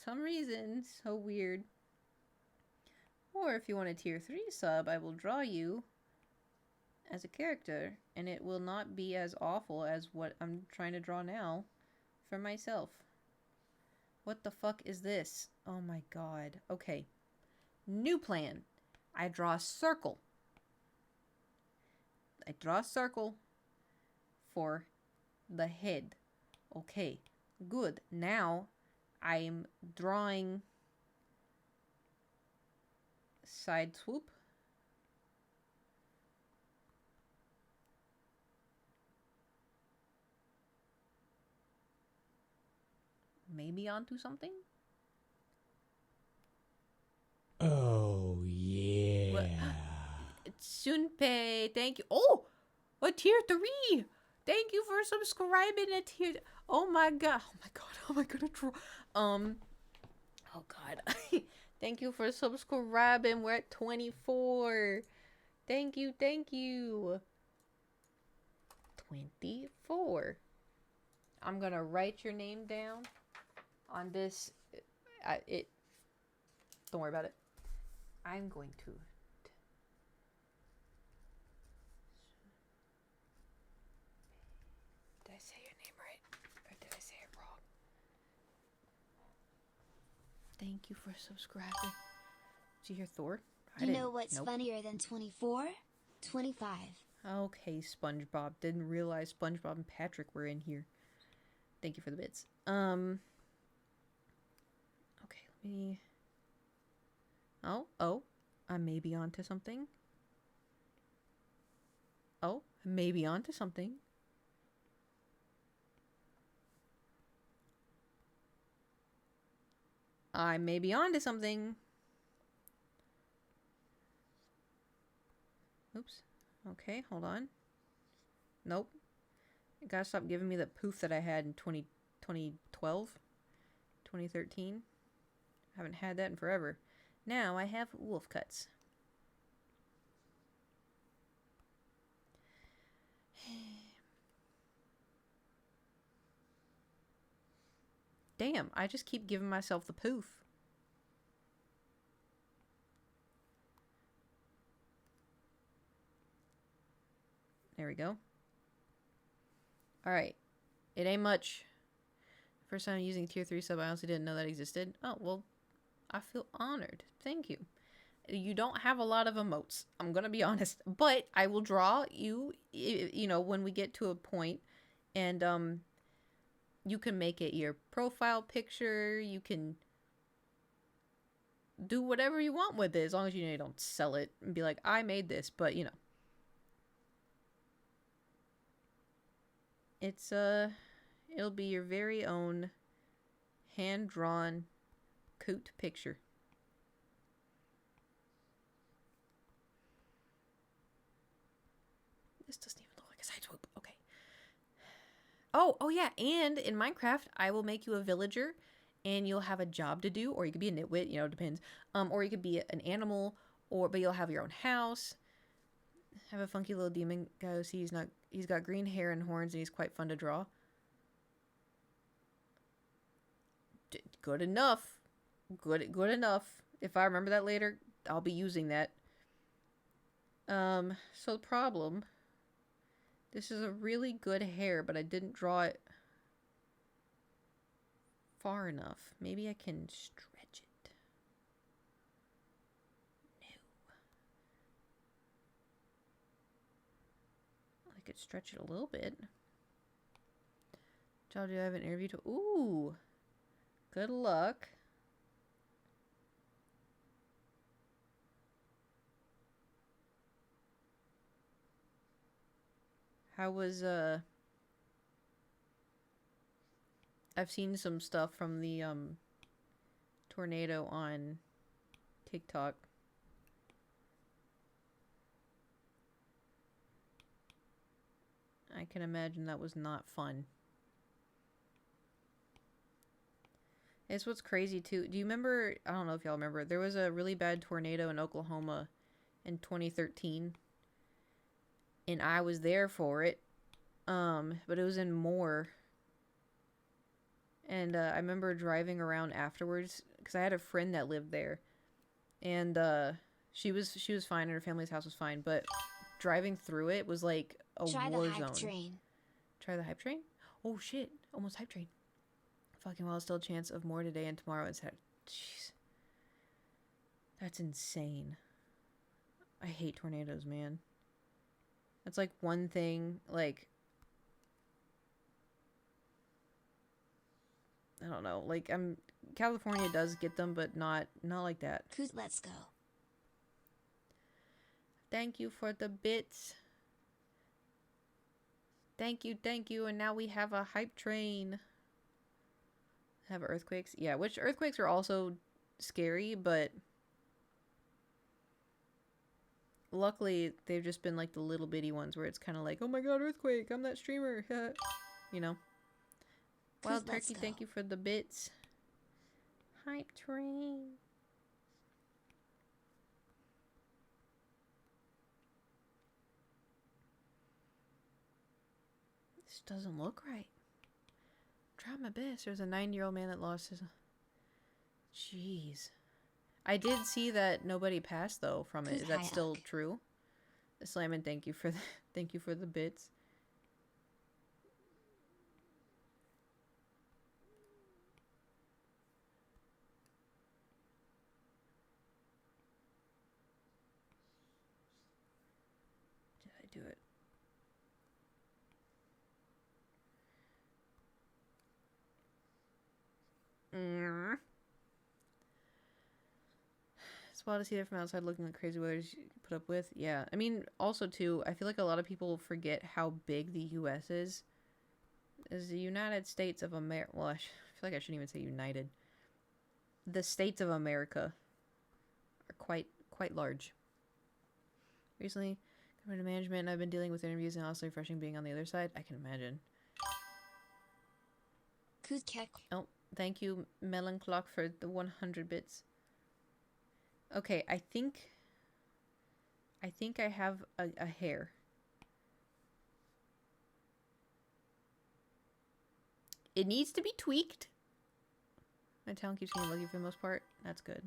reason. So weird. Or if you want a tier 3 sub, I will draw you as a character, and it will not be as awful as what I'm trying to draw now for myself. What the fuck is this? Oh my god. Okay. New plan. I draw a circle. I draw a circle for the head. Okay, good. Now I'm drawing side swoop. Maybe onto something? Oh, yeah. What? Sunpei, thank you. Oh, a tier 3. Thank you for subscribing a tier. Oh my god. Oh my god. Oh my god. Oh god. Thank you for subscribing. We're at 24. Thank you. Thank you. 24. I'm gonna write your name down on this. Don't worry about it. I'm going to. Did I say your name right? Or did I say it wrong? Thank you for subscribing. Did you hear Thor? You know what's funnier than 24? 25. Okay, SpongeBob. Didn't realize SpongeBob and Patrick were in here. Thank you for the bits. Okay, let me... Oh, I may be onto something. Oh, I may be onto something. I may be onto something. Oops. Okay, hold on. Nope. You gotta stop giving me the poof that I had in 2012, 2013. I haven't had that in forever. Now I have wolf cuts. Damn, I just keep giving myself the poof. There we go. Alright. It ain't much. First time using tier 3 sub, I honestly didn't know that existed. Oh, well, I feel honored. Thank you. You don't have a lot of emotes, I'm gonna be honest. But I will draw you, you know, when we get to a point. And, you can make it your profile picture. You can do whatever you want with it, as long as you don't sell it and be like, I made this. But, you know. It's, it'll be your very own hand-drawn coot picture. This doesn't even look like a side swoop. Okay. Oh yeah, and in Minecraft, I will make you a villager, and you'll have a job to do, or you could be a nitwit, you know, it depends. Or you could be an animal, but you'll have your own house. Have a funky little demon guy. See, he's got green hair and horns, and he's quite fun to draw. Good enough. Good enough. If I remember that later, I'll be using that. So the problem, this is a really good hair, but I didn't draw it far enough. Maybe I can stretch it. No. I could stretch it a little bit. Child, do I have an interview to? Ooh. Good luck. How was, I've seen some stuff from the, tornado on TikTok. I can imagine that was not fun. It's what's crazy too. Do you remember? I don't know if y'all remember. There was a really bad tornado in Oklahoma in 2013, and I was there for it. But it was in Moore, and I remember driving around afterwards because I had a friend that lived there, and she was fine, and her family's house was fine. But driving through it was like a Try war the hype zone. train. Try the hype train? Oh shit! Almost hype train. Fucking well, still a chance of more today and tomorrow instead. Jeez. That's insane. I hate tornadoes, man. That's like one thing, like, I don't know. Like, California does get them, but not like that. Let's go. Thank you for the bits. Thank you, and now we have a hype train. Have earthquakes? Yeah, which earthquakes are also scary, but luckily they've just been like the little bitty ones where it's kind of like, oh my god, earthquake, I'm that streamer. You know. Wild Turkey, thank you for the bits. Hype train. This doesn't look right. Try my best. There's a 9-year-old man that lost his... Jeez. I did see that nobody passed though from it. Is that still true? Slammin', thank you for the bits. Did I do it? It's wild to see that from outside looking like crazy weather you put up with. Yeah. I mean, also, too, I feel like a lot of people forget how big the U.S. is. Is the United States of America. Well, I feel like I shouldn't even say United. The states of America are quite large. Recently, coming to management, and I've been dealing with interviews and also refreshing being on the other side. I can imagine. Oh, thank you, Melon Clock, for the 100 bits. Okay, I think I have a hair. It needs to be tweaked. My talent keeps getting lucky for the most part. That's good.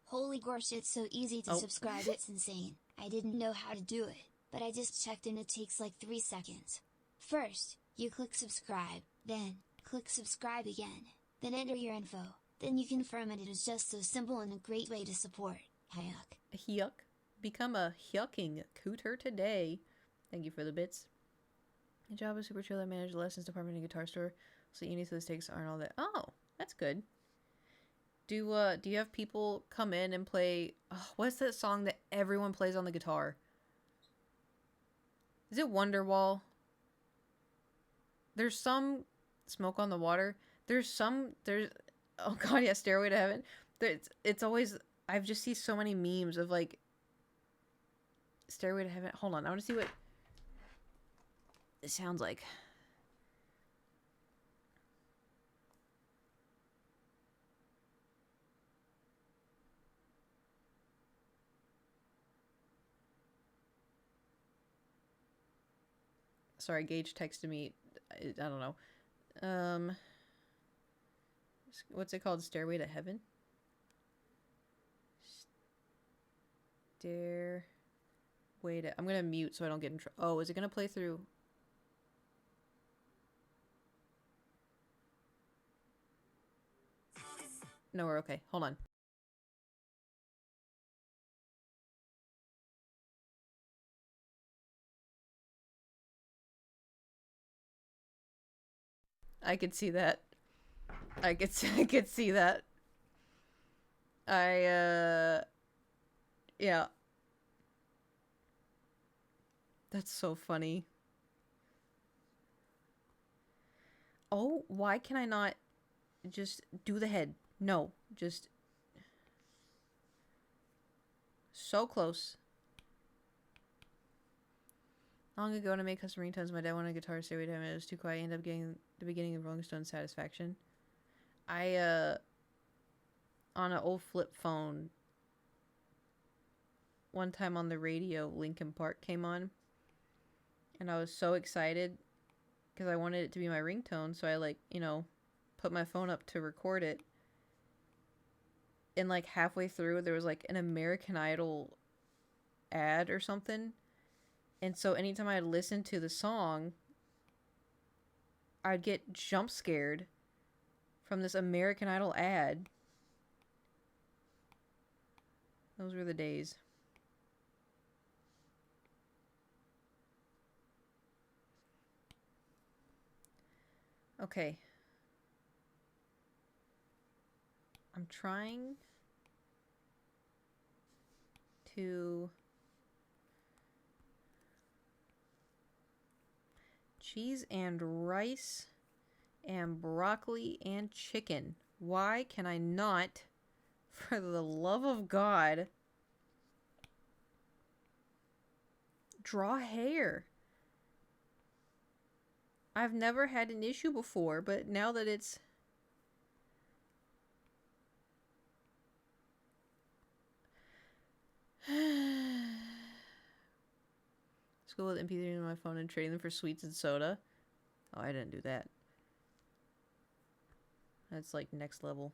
Holy gosh, it's so easy to subscribe, it's insane. I didn't know how to do it, but I just checked and it takes like 3 seconds. First, you click subscribe, then, click subscribe again, then enter your info, then you confirm it. It is just so simple and a great way to support. Hyuk. Hyuk. Become a Hyuking cooter today. Thank you for the bits. Good job, super chill. I manage the lessons department in guitar store. So any of the stakes aren't all that. Oh, that's good. Do you have people come in and play? Oh, what's that song that everyone plays on the guitar? Is it Wonderwall? There's some Smoke on the Water. There's oh god, yeah, Stairway to Heaven. It's always, I've just seen so many memes of like Stairway to Heaven. Hold on, I want to see what it sounds like. Sorry, Gage texted me. I don't know. What's it called? Stairway to Heaven? dare wait. I'm gonna mute so I don't get in trouble. Oh, is it gonna play through? No, we're okay. Hold on. I could see that. I could see that. Yeah. That's so funny. Oh, why can I not just do the head? No, just so close. Long ago, when I made custom ringtones, my dad wanted a guitar to stay with him, and it was too quiet. I ended up getting the beginning of Rolling Stone Satisfaction. On an old flip phone, one time on the radio, Linkin Park came on, and I was so excited because I wanted it to be my ringtone, so I, like, you know, put my phone up to record it, and, like, halfway through, there was, like, an American Idol ad or something. And so anytime I'd listen to the song, I'd get jump scared from this American Idol ad. Those were the days. Okay. I'm trying to... cheese and rice and broccoli and chicken. Why can I not, for the love of God, draw hair? I've never had an issue before, but now that it's... School with MP3 on my phone and trading them for sweets and soda. Oh, I didn't do that. That's like next level.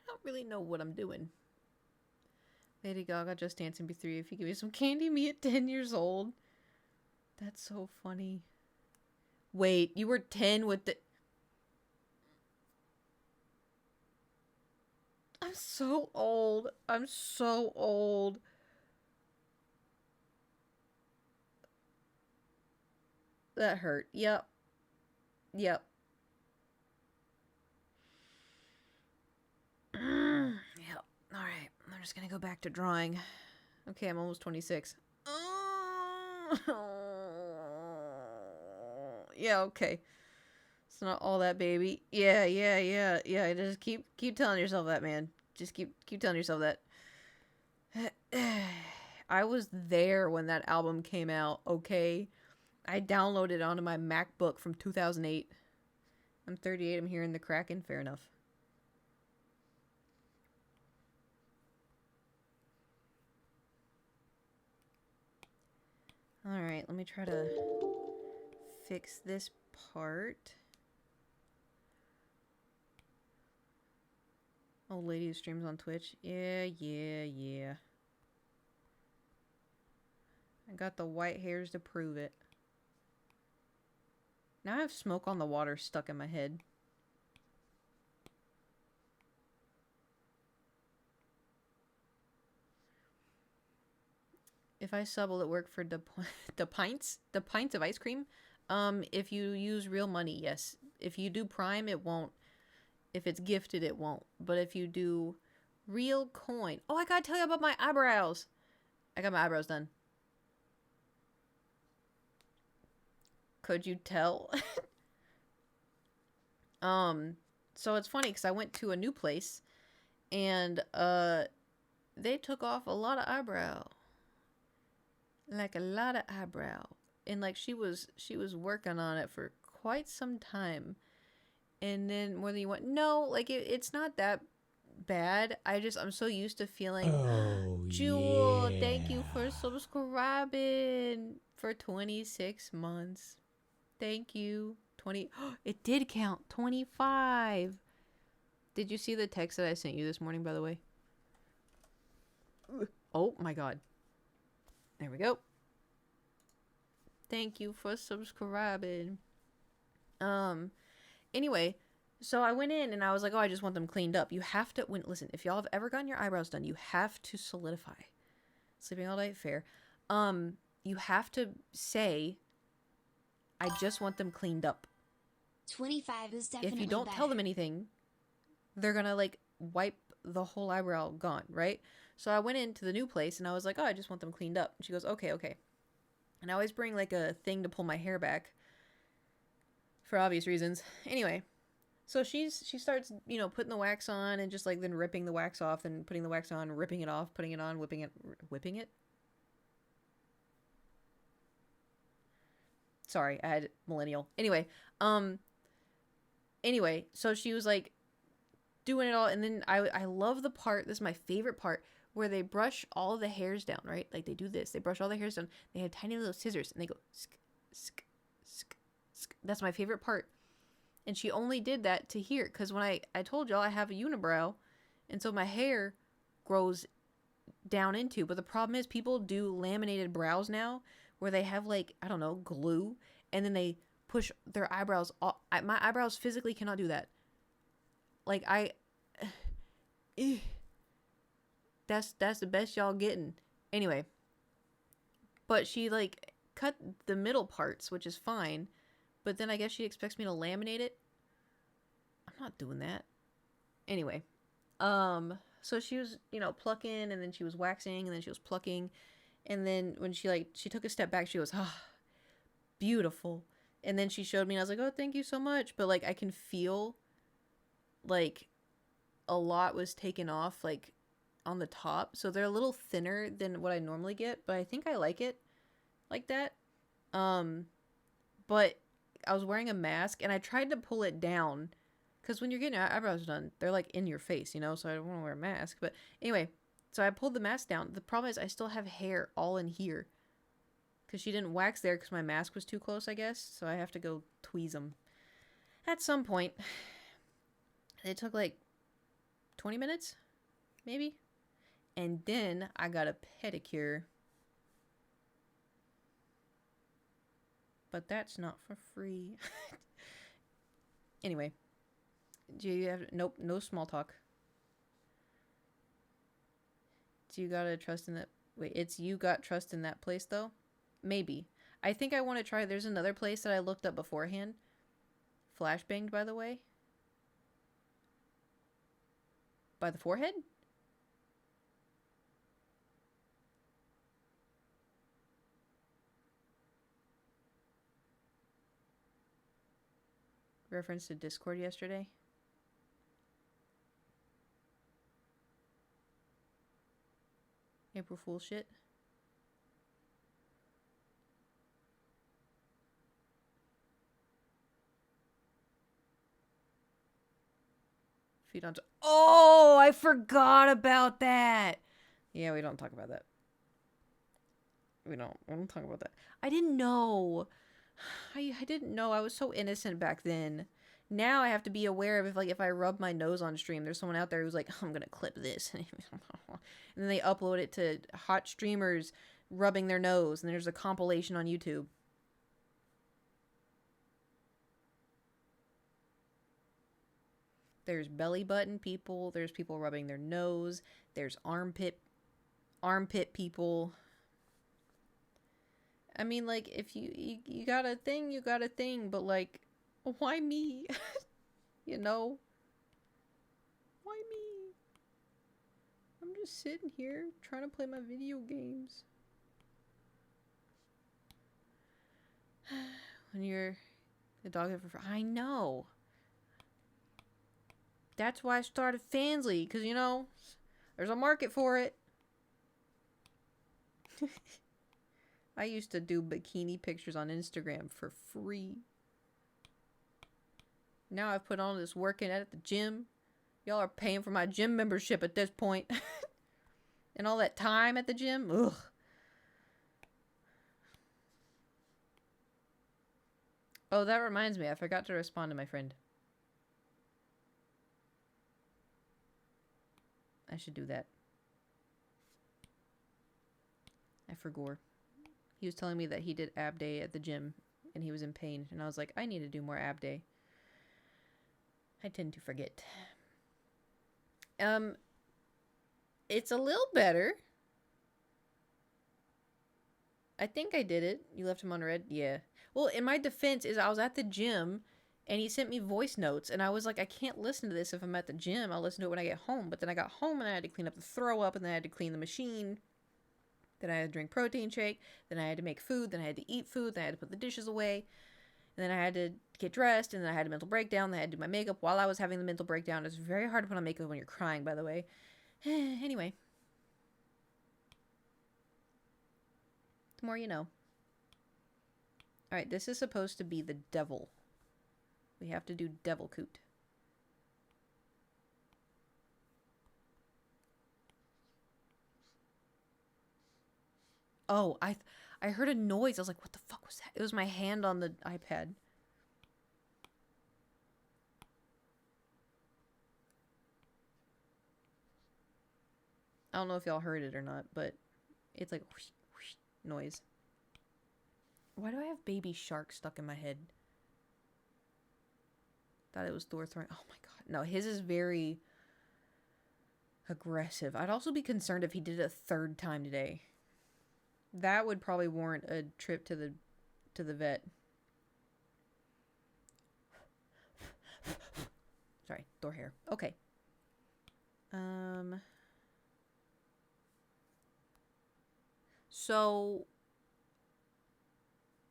I don't really know what I'm doing. Lady Gaga, Just Dance MP3. If you give me some candy, me at 10 years old. That's so funny. Wait, you were 10 with the... I'm so old. I'm so old. That hurt. Yep. Yep. Yep. Alright. I'm just gonna go back to drawing. Okay, I'm almost 26. Yeah, okay. It's not all that, baby. Yeah. Just keep telling yourself that, man. Just keep telling yourself that. I was there when that album came out, okay? I downloaded it onto my MacBook from 2008. I'm 38, I'm hearing the Kraken, fair enough. Alright, let me try to fix this part. Old lady who streams on Twitch. Yeah. I got the white hairs to prove it. Now I have Smoke on the Water stuck in my head. If I sub, will it work for the pints of ice cream? If you use real money, yes. If you do Prime, it won't. If it's gifted, it won't. But if you do real coin... Oh, I gotta tell you about my eyebrows. I got my eyebrows done. Could you tell? So it's funny because I went to a new place and they took off a lot of eyebrow. like a lot of eyebrow. And like she was working on it for quite some time. And then more than you want. No, like it's not that bad. I'm so used to feeling, Oh, Jewel, thank you yeah. for subscribing for 26 months. Thank you. 20. It did count. 25. Did you see the text that I sent you this morning, by the way? Oh my god. There we go. Thank you for subscribing. Anyway, so I went in and I was like, oh, I just want them cleaned up. You have to, listen, if y'all have ever gotten your eyebrows done, you have to solidify. Sleeping all night, fair. You have to say, I just want them cleaned up. 25 is definitely If you don't tell them anything, they're gonna like wipe the whole eyebrow gone, right? So I went into the new place and I was like, oh, I just want them cleaned up. And she goes, okay, okay. And I always bring like a thing to pull my hair back for obvious reasons. Anyway, so she starts, you know, putting the wax on and just like then ripping the wax off and putting the wax on, ripping it off, putting it on, whipping it. Sorry, I had millennial. Anyway, so she was like doing it all, and then I love the part, this is my favorite part, where they brush all the hairs down, right? Like they do this, they brush all the hairs down, they have tiny little scissors, and they go sk, sk, sk, sk. That's my favorite part. And she only did that to here, because when I told y'all I have a unibrow, and so my hair grows down into, but the problem is people do laminated brows now, where they have like, I don't know, glue, and then they push their eyebrows off. My eyebrows physically cannot do that. Like that's the best y'all getting. Anyway, but she like cut the middle parts, which is fine, but then I guess she expects me to laminate it. I'm not doing that. Anyway, so she was, you know, plucking, and then she was waxing, and then she was plucking, and then when she took a step back, she goes, ah, beautiful. And then she showed me, and I was like, oh, thank you so much. But like I can feel like a lot was taken off like on the top, so they're a little thinner than what I normally get, but I think I like it like that. But I was wearing a mask and I tried to pull it down, because when you're getting your eyebrows done, they're like in your face, you know, so I don't want to wear a mask. But anyway, so I pulled the mask down. The problem is I still have hair all in here, because she didn't wax there because my mask was too close, I guess, so I have to go tweeze them at some point. It took like 20 minutes, maybe. And then I got a pedicure. But that's not for free. Anyway. Do you have... Nope, no small talk. Do you gotta trust in that... Wait, it's you got trust in that place, though? Maybe. I think I want to try... There's another place that I looked up beforehand. Flashbanged, by the way. By the forehead? Reference to Discord yesterday. April Fool shit. Feet on... Oh, I forgot about that. Yeah, we don't talk about that. We don't talk about that. I didn't know. I didn't know. I was so innocent back then. Now I have to be aware of if I rub my nose on stream, there's someone out there who's like, I'm gonna clip this. And then they upload it to hot streamers rubbing their nose, and there's a compilation on YouTube. There's belly button people, there's people rubbing their nose, there's armpit people. I mean, like, if you got a thing, you got a thing, but like, why me? You know? Why me? I'm just sitting here trying to play my video games. When you're the dog ever... I know. That's why I started Fansly, because, you know, there's a market for it. I used to do bikini pictures on Instagram for free. Now I've put on this working at the gym. Y'all are paying for my gym membership at this point. And all that time at the gym. Ugh. Oh, that reminds me. I forgot to respond to my friend. I should do that. I forgot. He was telling me that he did ab day at the gym and he was in pain. And I was like, I need to do more ab day. I tend to forget. It's a little better. I think I did it. You left him on red? Yeah. Well, in my defense is I was at the gym and he sent me voice notes and I was like, I can't listen to this if I'm at the gym. I'll listen to it when I get home. But then I got home and I had to clean up the throw up and then I had to clean the machine. Then I had to drink protein shake. Then I had to make food. Then I had to eat food. Then I had to put the dishes away. And then I had to get dressed. And then I had a mental breakdown. Then I had to do my makeup while I was having the mental breakdown. It's very hard to put on makeup when you're crying, by the way. Anyway. The more you know. Alright, this is supposed to be the devil. We have to do devil coot. Oh, I heard a noise. I was like, what the fuck was that? It was my hand on the iPad. I don't know if y'all heard it or not, but it's like whoosh, whoosh noise. Why do I have Baby Shark stuck in my head? Thought it was Thor throwing. Oh my god. No, his is very aggressive. I'd also be concerned if he did it a third time today. That would probably warrant a trip to the vet. Sorry, Thor hair. Okay. So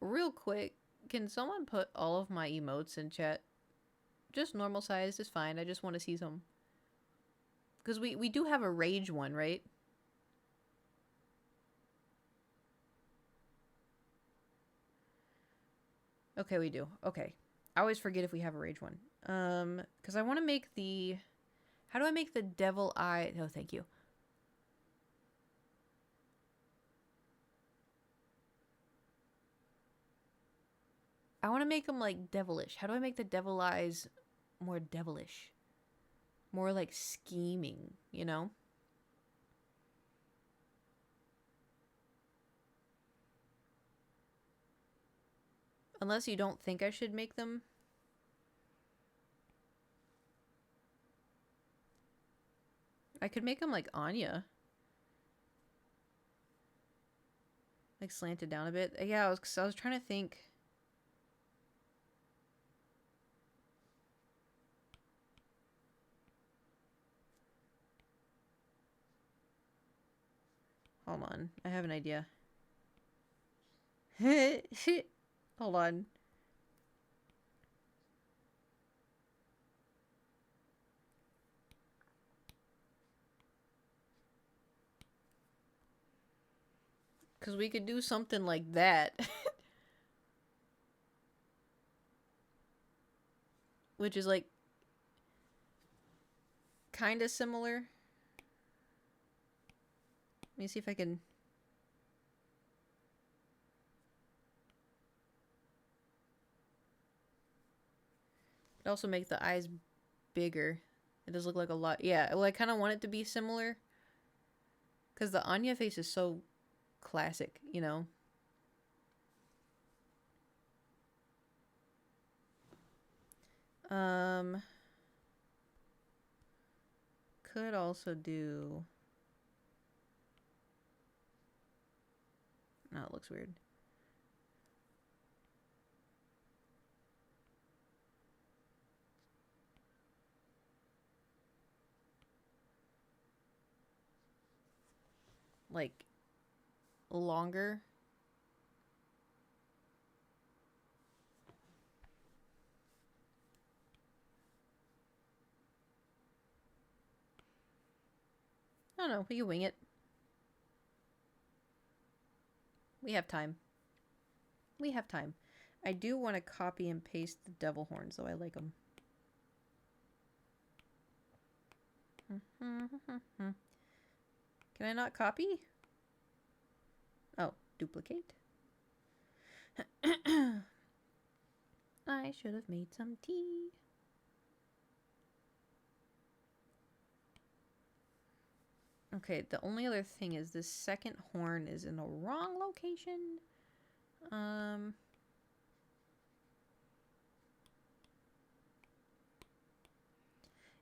real quick, can someone put all of my emotes in chat? Just normal size is fine. I just want to see some. Because we do have a rage one, right? Okay, we do. Okay. I always forget if we have a rage one. Because I want to make the... How do I make the devil eye... Oh, thank you. I want to make them, like, devilish. How do I make the devil eyes more devilish? More, like, scheming, you know? Unless you don't think I should make them. I could make them like Anya. Like slanted down a bit. Yeah, I was trying to think. Hold on. I have an idea. Hold on. Because we could do something like that. Which is like kind of similar. Let me see if I can... It also make the eyes bigger. It does look like a lot. Yeah, well, I kind of want it to be similar. Because the Anya face is so classic, you know? Could also do... No, it looks weird. Like, longer. I don't know. We can wing it. We have time. We have time. I do want to copy and paste the devil horns, though I like them. Can I not copy? Oh, duplicate. I should have made some tea. Okay, the only other thing is this second horn is in the wrong location.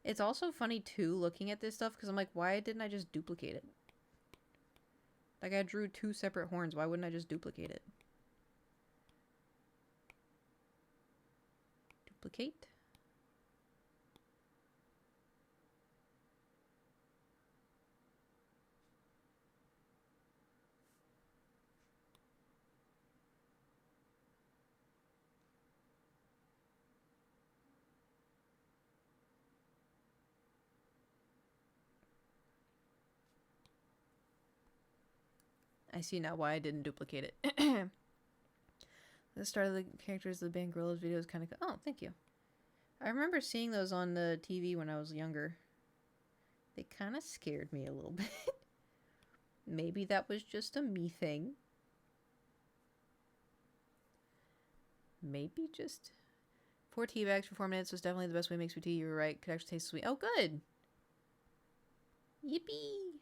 It's also funny too looking at this stuff because I'm like, why didn't I just duplicate it? Like I drew 2 separate horns, why wouldn't I just duplicate it? Duplicate. I see now why I didn't duplicate it. The start of the characters of the band Gorillaz video is kind of... Oh, thank you. I remember seeing those on the TV when I was younger. They kind of scared me a little bit. Maybe that was just a me thing. Maybe just... 4 tea bags for 4 minutes was definitely the best way to make sweet tea. You were right. Could actually taste sweet. Oh, good. Yippee.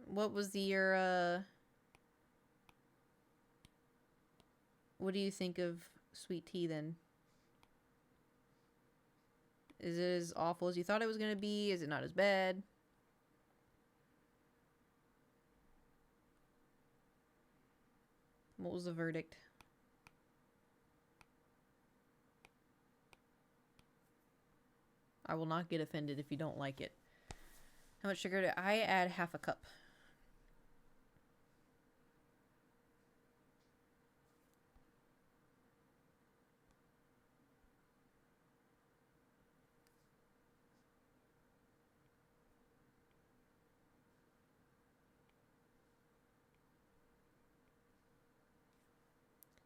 What was your, What do you think of sweet tea then? Is it as awful as you thought it was going to be? Is it not as bad? What was the verdict? I will not get offended if you don't like it. How much sugar did I add? Half a cup.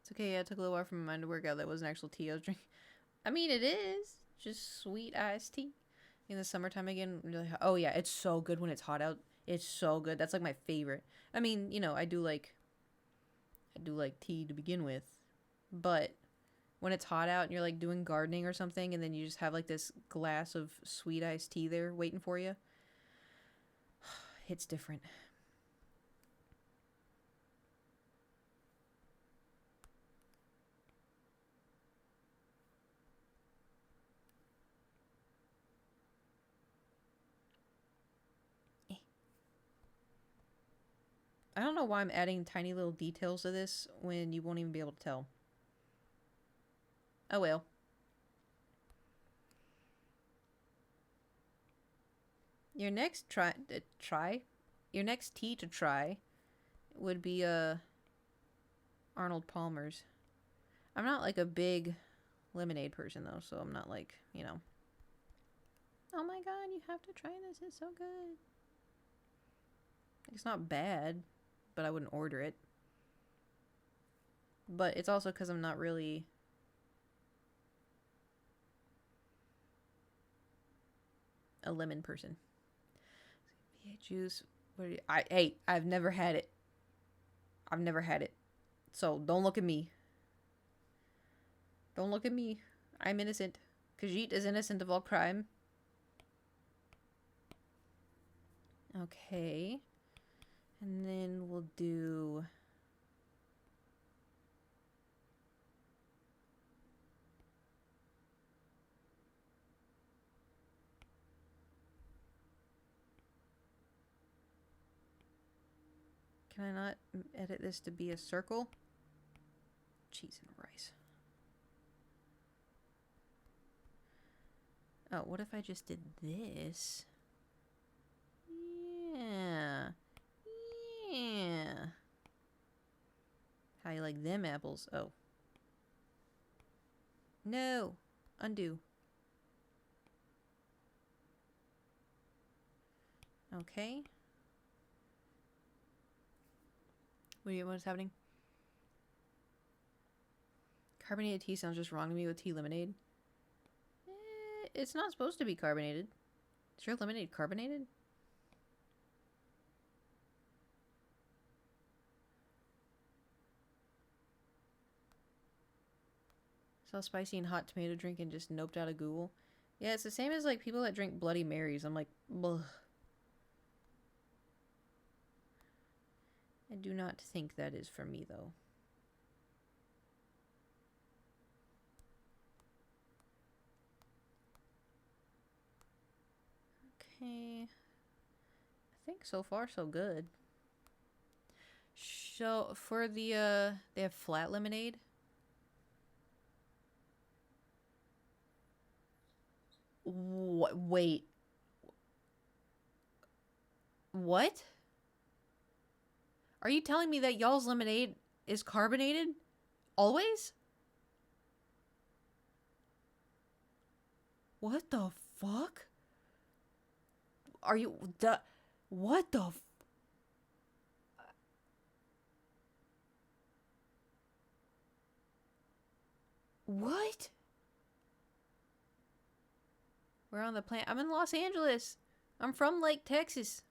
It's okay, yeah, it took a little while for my mind to work out that wasn't actual tea I was drinking. I mean, it is. Just sweet iced tea. In the summertime again, really hot. Oh yeah, it's so good when it's hot out. It's so good. That's like my favorite. I mean, you know, I do like tea to begin with. But when it's hot out and you're like doing gardening or something and then you just have like this glass of sweet iced tea there waiting for you. It's different. I don't know why I'm adding tiny little details to this when you won't even be able to tell. Oh well. Your next your next tea to try would be Arnold Palmer's. I'm not like a big lemonade person though, so I'm not like, you know. Oh my god, you have to try this. It's so good. It's not bad, but I wouldn't order it. But it's also because I'm not really a lemon person. V8 juice. I've never had it. I've never had it. So don't look at me. Don't look at me. I'm innocent. Khajiit is innocent of all crime. Okay. And then we'll do... Can I not edit this to be a circle? Cheese and rice. Oh, what if I just did this? Yeah. Yeah. How you like them apples? Oh. No. Undo. Okay. What's happening? Carbonated tea sounds just wrong to me with tea lemonade. It's not supposed to be carbonated. Is your lemonade carbonated? Saw spicy and hot tomato drink and just noped out of Google. Yeah, it's the same as like people that drink Bloody Marys. I'm like, ugh. I do not think that is for me though. Okay. I think so far so good. So for the they have flat lemonade. Wait. What? Are you telling me that y'all's lemonade is carbonated? Always? What the fuck? Are you... what the... what? We're on the planet. I'm in Los Angeles. I'm from Lake Texas.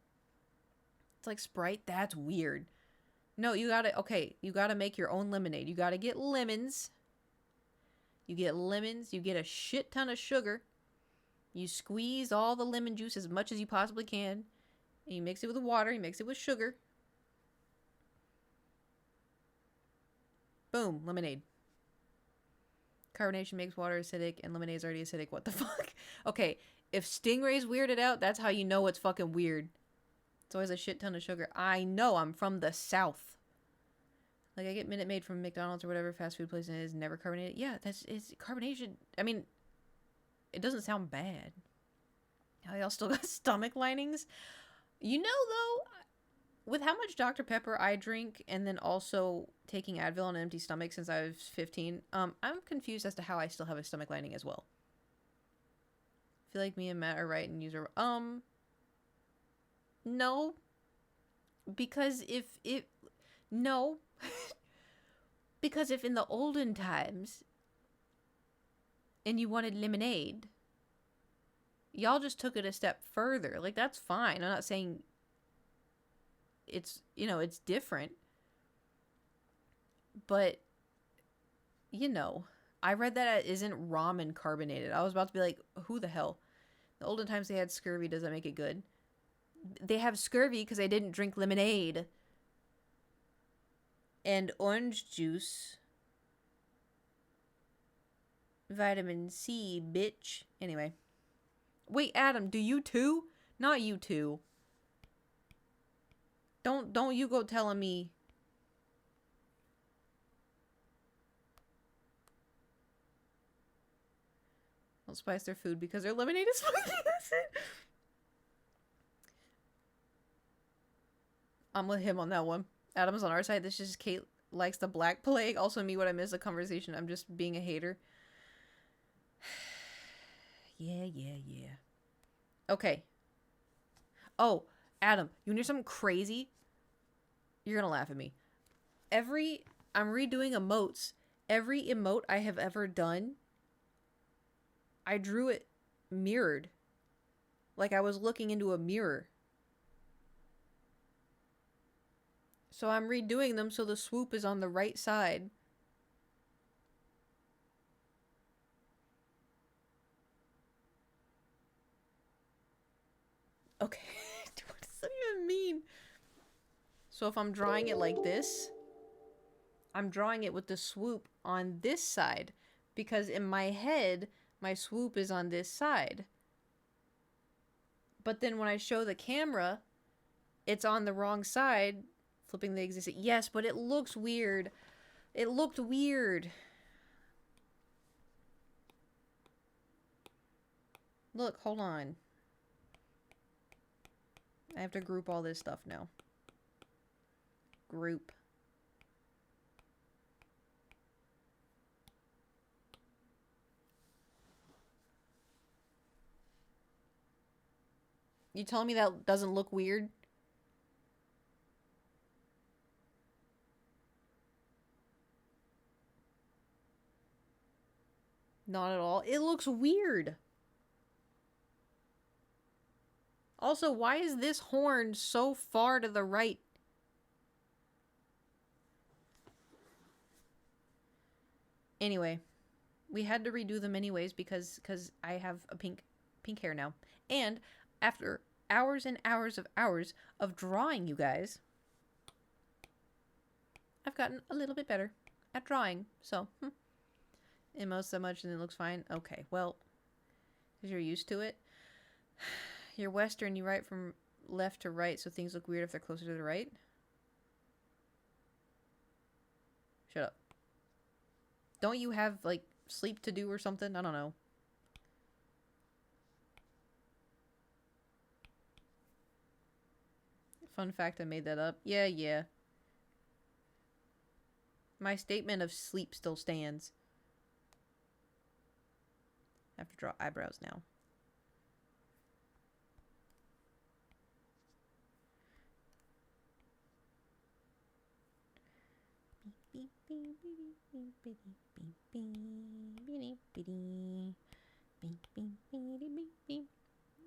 It's like Sprite. That's weird. No, you gotta... okay, you gotta make your own lemonade. You gotta get lemons. You get lemons. You get a shit ton of sugar. You squeeze all the lemon juice as much as you possibly can. And you mix it with water. You mix it with sugar. Boom. Lemonade. Carbonation makes water acidic and lemonade is already acidic. What the fuck? Okay, if Stingray's weirded out, that's how you know it's fucking weird. It's always a shit ton of sugar. I know, I'm from the South. Like, I get Minute Maid from McDonald's or whatever fast food place and it is never carbonated. Yeah, it's carbonation. I mean, it doesn't sound bad. How y'all still got stomach linings? You know, though, with how much Dr. Pepper I drink and then also taking Advil on an empty stomach since I was 15, I'm confused as to how I still have a stomach lining as well. I feel like me and Matt are right and user no. Because no. Because if in the olden times and you wanted lemonade, y'all just took it a step further. Like, that's fine. I'm not saying it's, you know, it's different. But, you know, I read that it isn't ramen carbonated. I was about to be like, who the hell? The olden times they had scurvy. Does that make it good? They have scurvy because they didn't drink lemonade and orange juice. Vitamin C, bitch. Anyway. Wait, Adam, do you too? Not you too. Don't you go telling me. Don't spice their food because their lemonade is spicy. That's it. I'm with him on that one. Adam's on our side. This is just Kate likes the Black Plague. Also me when I miss a conversation. I'm just being a hater. Yeah. Okay. Oh, Adam, you want to hear something crazy? You're gonna laugh at me. I'm redoing emotes. Every emote I have ever done, I drew it mirrored. Like I was looking into a mirror. So I'm redoing them so the swoop is on the right side. Okay. What does that even mean? So if I'm drawing it like this, I'm drawing it with the swoop on this side. Because in my head, my swoop is on this side. But then when I show the camera, it's on the wrong side. Flipping the existing. Yes, but it looks weird. It looked weird. Look, hold on. I have to group all this stuff now. Group. You telling me that doesn't look weird? Not at all. It looks weird. Also, why is this horn so far to the right? Anyway, we had to redo them anyways because I have a pink hair now. And after hours and hours of drawing, you guys, I've gotten a little bit better at drawing. So, and most so much and it looks fine. Okay, well, because you're used to it. You're Western, you write from left to right, so things look weird if they're closer to the right. Shut up. Don't you have, like, sleep to do or something? I don't know. Fun fact, I made that up. Yeah. My statement of sleep still stands. I have to draw eyebrows now.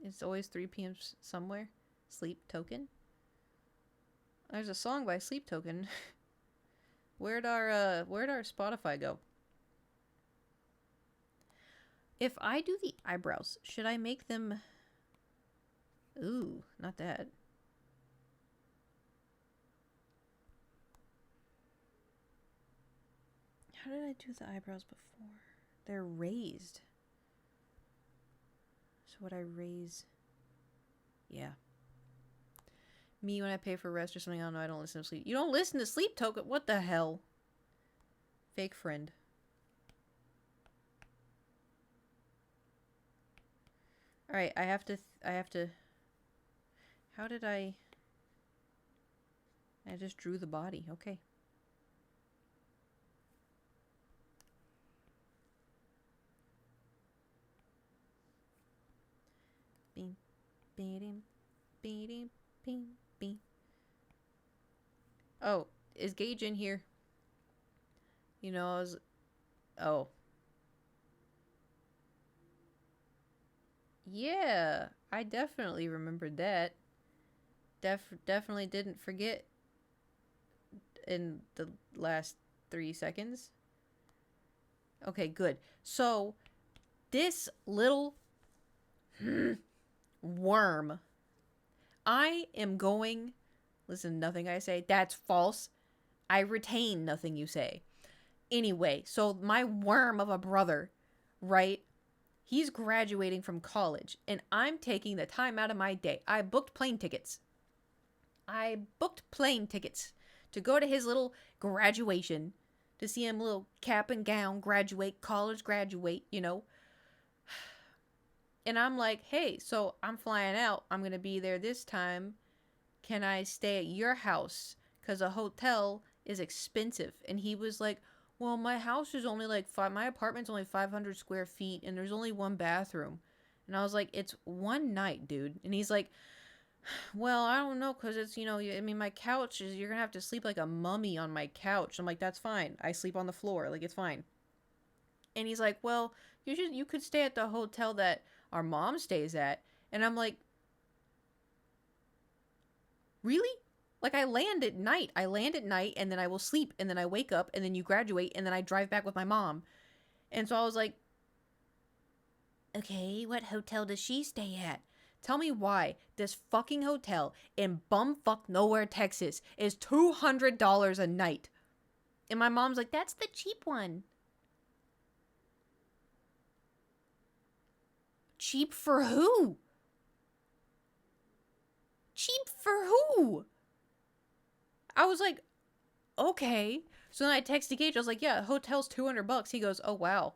It's always 3 p.m. somewhere. Sleep Token. There's a song by Sleep Token. Where'd our Spotify go? If I do the eyebrows, should I make them... Ooh, not that. How did I do the eyebrows before? They're raised. So would I raise... Yeah. Me when I pay for rest or something, I don't know, I don't listen to sleep. You don't listen to Sleep Token? What the hell? Fake friend. Alright, I have to... How did I just drew the body. Okay. Bing, bing, bing, bing, bing. Oh, is Gage in here? You know, I was... Oh. Yeah, I definitely remembered that. Definitely didn't forget in the last 3 seconds. Okay, good. So, this little worm. I am going... Listen, nothing I say. That's false. I retain nothing you say. Anyway, so my worm of a brother, right? He's graduating from college, and I'm taking the time out of my day. I booked plane tickets to go to his little graduation, to see him little cap and gown graduate, college graduate, you know. And I'm like, hey, so I'm flying out. I'm going to be there this time. Can I stay at your house? Because a hotel is expensive. And he was like, well, my house is only like my apartment's only 500 square feet and there's only one bathroom. And I was like, it's one night, dude. And he's like, well, I don't know, because it's, you know, I mean, my couch is, you're going to have to sleep like a mummy on my couch. I'm like, that's fine. I sleep on the floor. Like, it's fine. And he's like, well, you could stay at the hotel that our mom stays at. And I'm like, really? Like, I land at night and then I will sleep and then I wake up and then you graduate and then I drive back with my mom. And so I was like, okay, what hotel does she stay at? Tell me why this fucking hotel in bumfuck nowhere, Texas is $200 a night. And my mom's like, that's the cheap one. Cheap for who? Cheap for who? I was like, okay. So then I texted Gage. I was like, yeah, hotel's $200. He goes, oh, wow.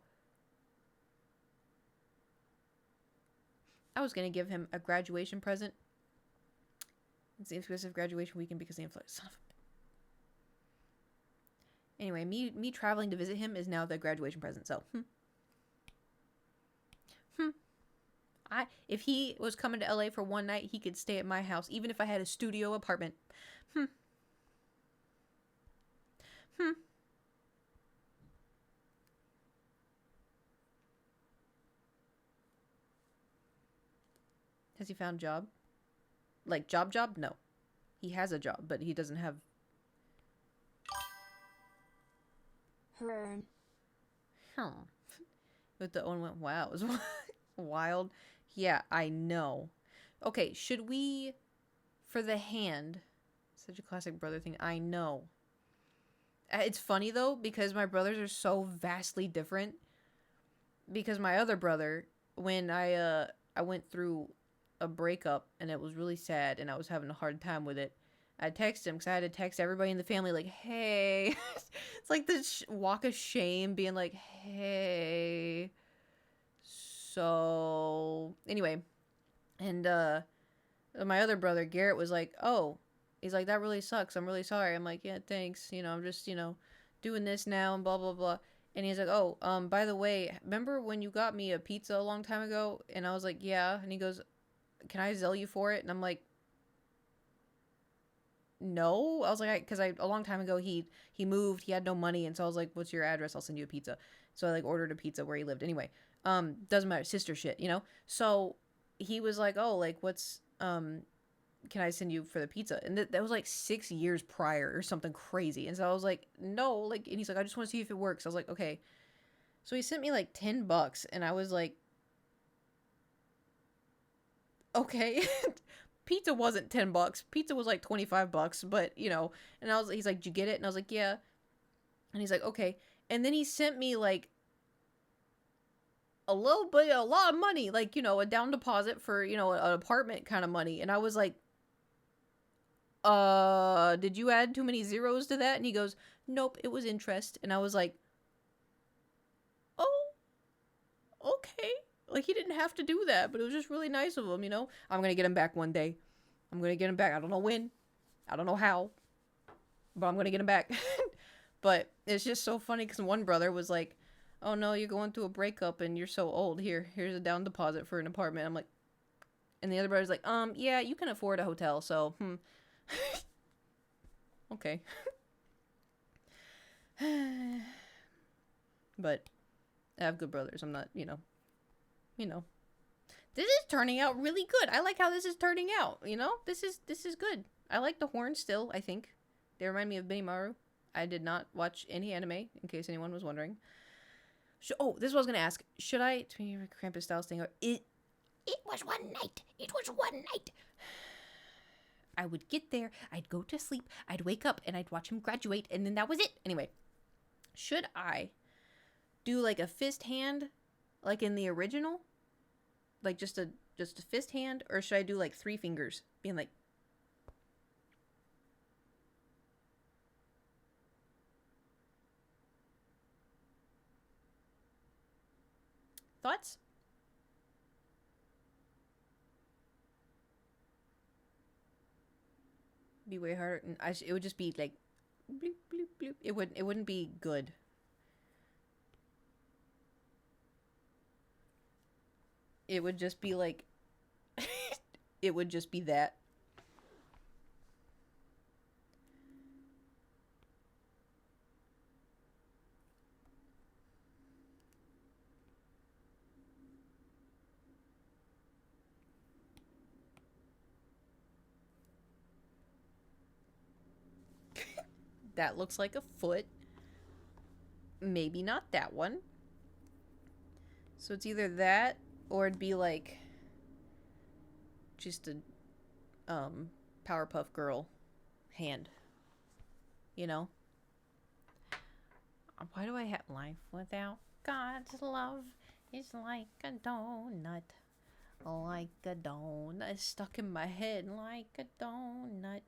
I was going to give him a graduation present. It's the exclusive graduation weekend because the influx. Son of a... Anyway, me traveling to visit him is now the graduation present. So, if he was coming to LA for one night, he could stay at my house, even if I had a studio apartment. Has he found a job? Like, job? No. He has a job, but he doesn't have... Hearn. With the one went, wow, it was wild. Yeah, I know. Okay, should we, for the hand, such a classic brother thing, I know. It's funny, though, because my brothers are so vastly different. Because my other brother, when I went through a breakup, and it was really sad, and I was having a hard time with it, I texted him, because I had to text everybody in the family, like, hey. It's like this walk of shame, being like, hey. So, anyway. And, my other brother, Garrett, was like, oh. He's like, that really sucks. I'm really sorry. I'm like, yeah, thanks. You know, I'm just, you know, doing this now and blah, blah, blah. And he's like, oh, by the way, remember when you got me a pizza a long time ago? And I was like, yeah. And he goes, can I Zelle you for it? And I'm like, no. I was like, because a long time ago, he moved. He had no money. And so I was like, what's your address? I'll send you a pizza. So I like ordered a pizza where he lived. Anyway, doesn't matter. Sister shit, you know? So he was like, oh, like, what's, can I send you for the pizza? And that was like 6 years prior or something crazy. And so I was like, no, like, and he's like, I just want to see if it works. I was like, okay. So he sent me like $10 and I was like, okay. Pizza wasn't $10. Pizza was like $25, but you know, and he's like, did you get it? And I was like, yeah. And he's like, okay. And then he sent me like a lot of money, like, you know, a down deposit for, you know, an apartment kind of money. And I was like, did you add too many zeros to that? And he goes, nope, it was interest. And I was like, oh, okay. Like, he didn't have to do that, but it was just really nice of him, you know? I'm gonna get him back one day. I'm gonna get him back. I don't know when. I don't know how. But I'm gonna get him back. But it's just so funny because one brother was like, oh no, you're going through a breakup and you're so old. Here's a down deposit for an apartment. I'm like, and the other brother's like, yeah, you can afford a hotel, so, okay. But I have good brothers. I'm not, you know. This is turning out really good. I like how this is turning out, you know? This is good. I like the horns still, I think. They remind me of Benimaru. I did not watch any anime, in case anyone was wondering. Oh, this is what I was going to ask. Should I, to me, Krampus style thing, it was one night. It was one night. I would get there, I'd go to sleep, I'd wake up, and I'd watch him graduate, and then that was it. Anyway, should I do like a fist hand, like in the original? Like just a fist hand? Or should I do like 3 fingers, being like... Thoughts? Be way harder. It would just be like bloop bloop bloop. It wouldn't be good. It would just be like it would just be that. That looks like a foot. Maybe not that one. So it's either that or it'd be like just a Powerpuff Girl hand. You know? Why do I have life without God's love is like a donut. Like a donut. It's stuck in my head like a donut.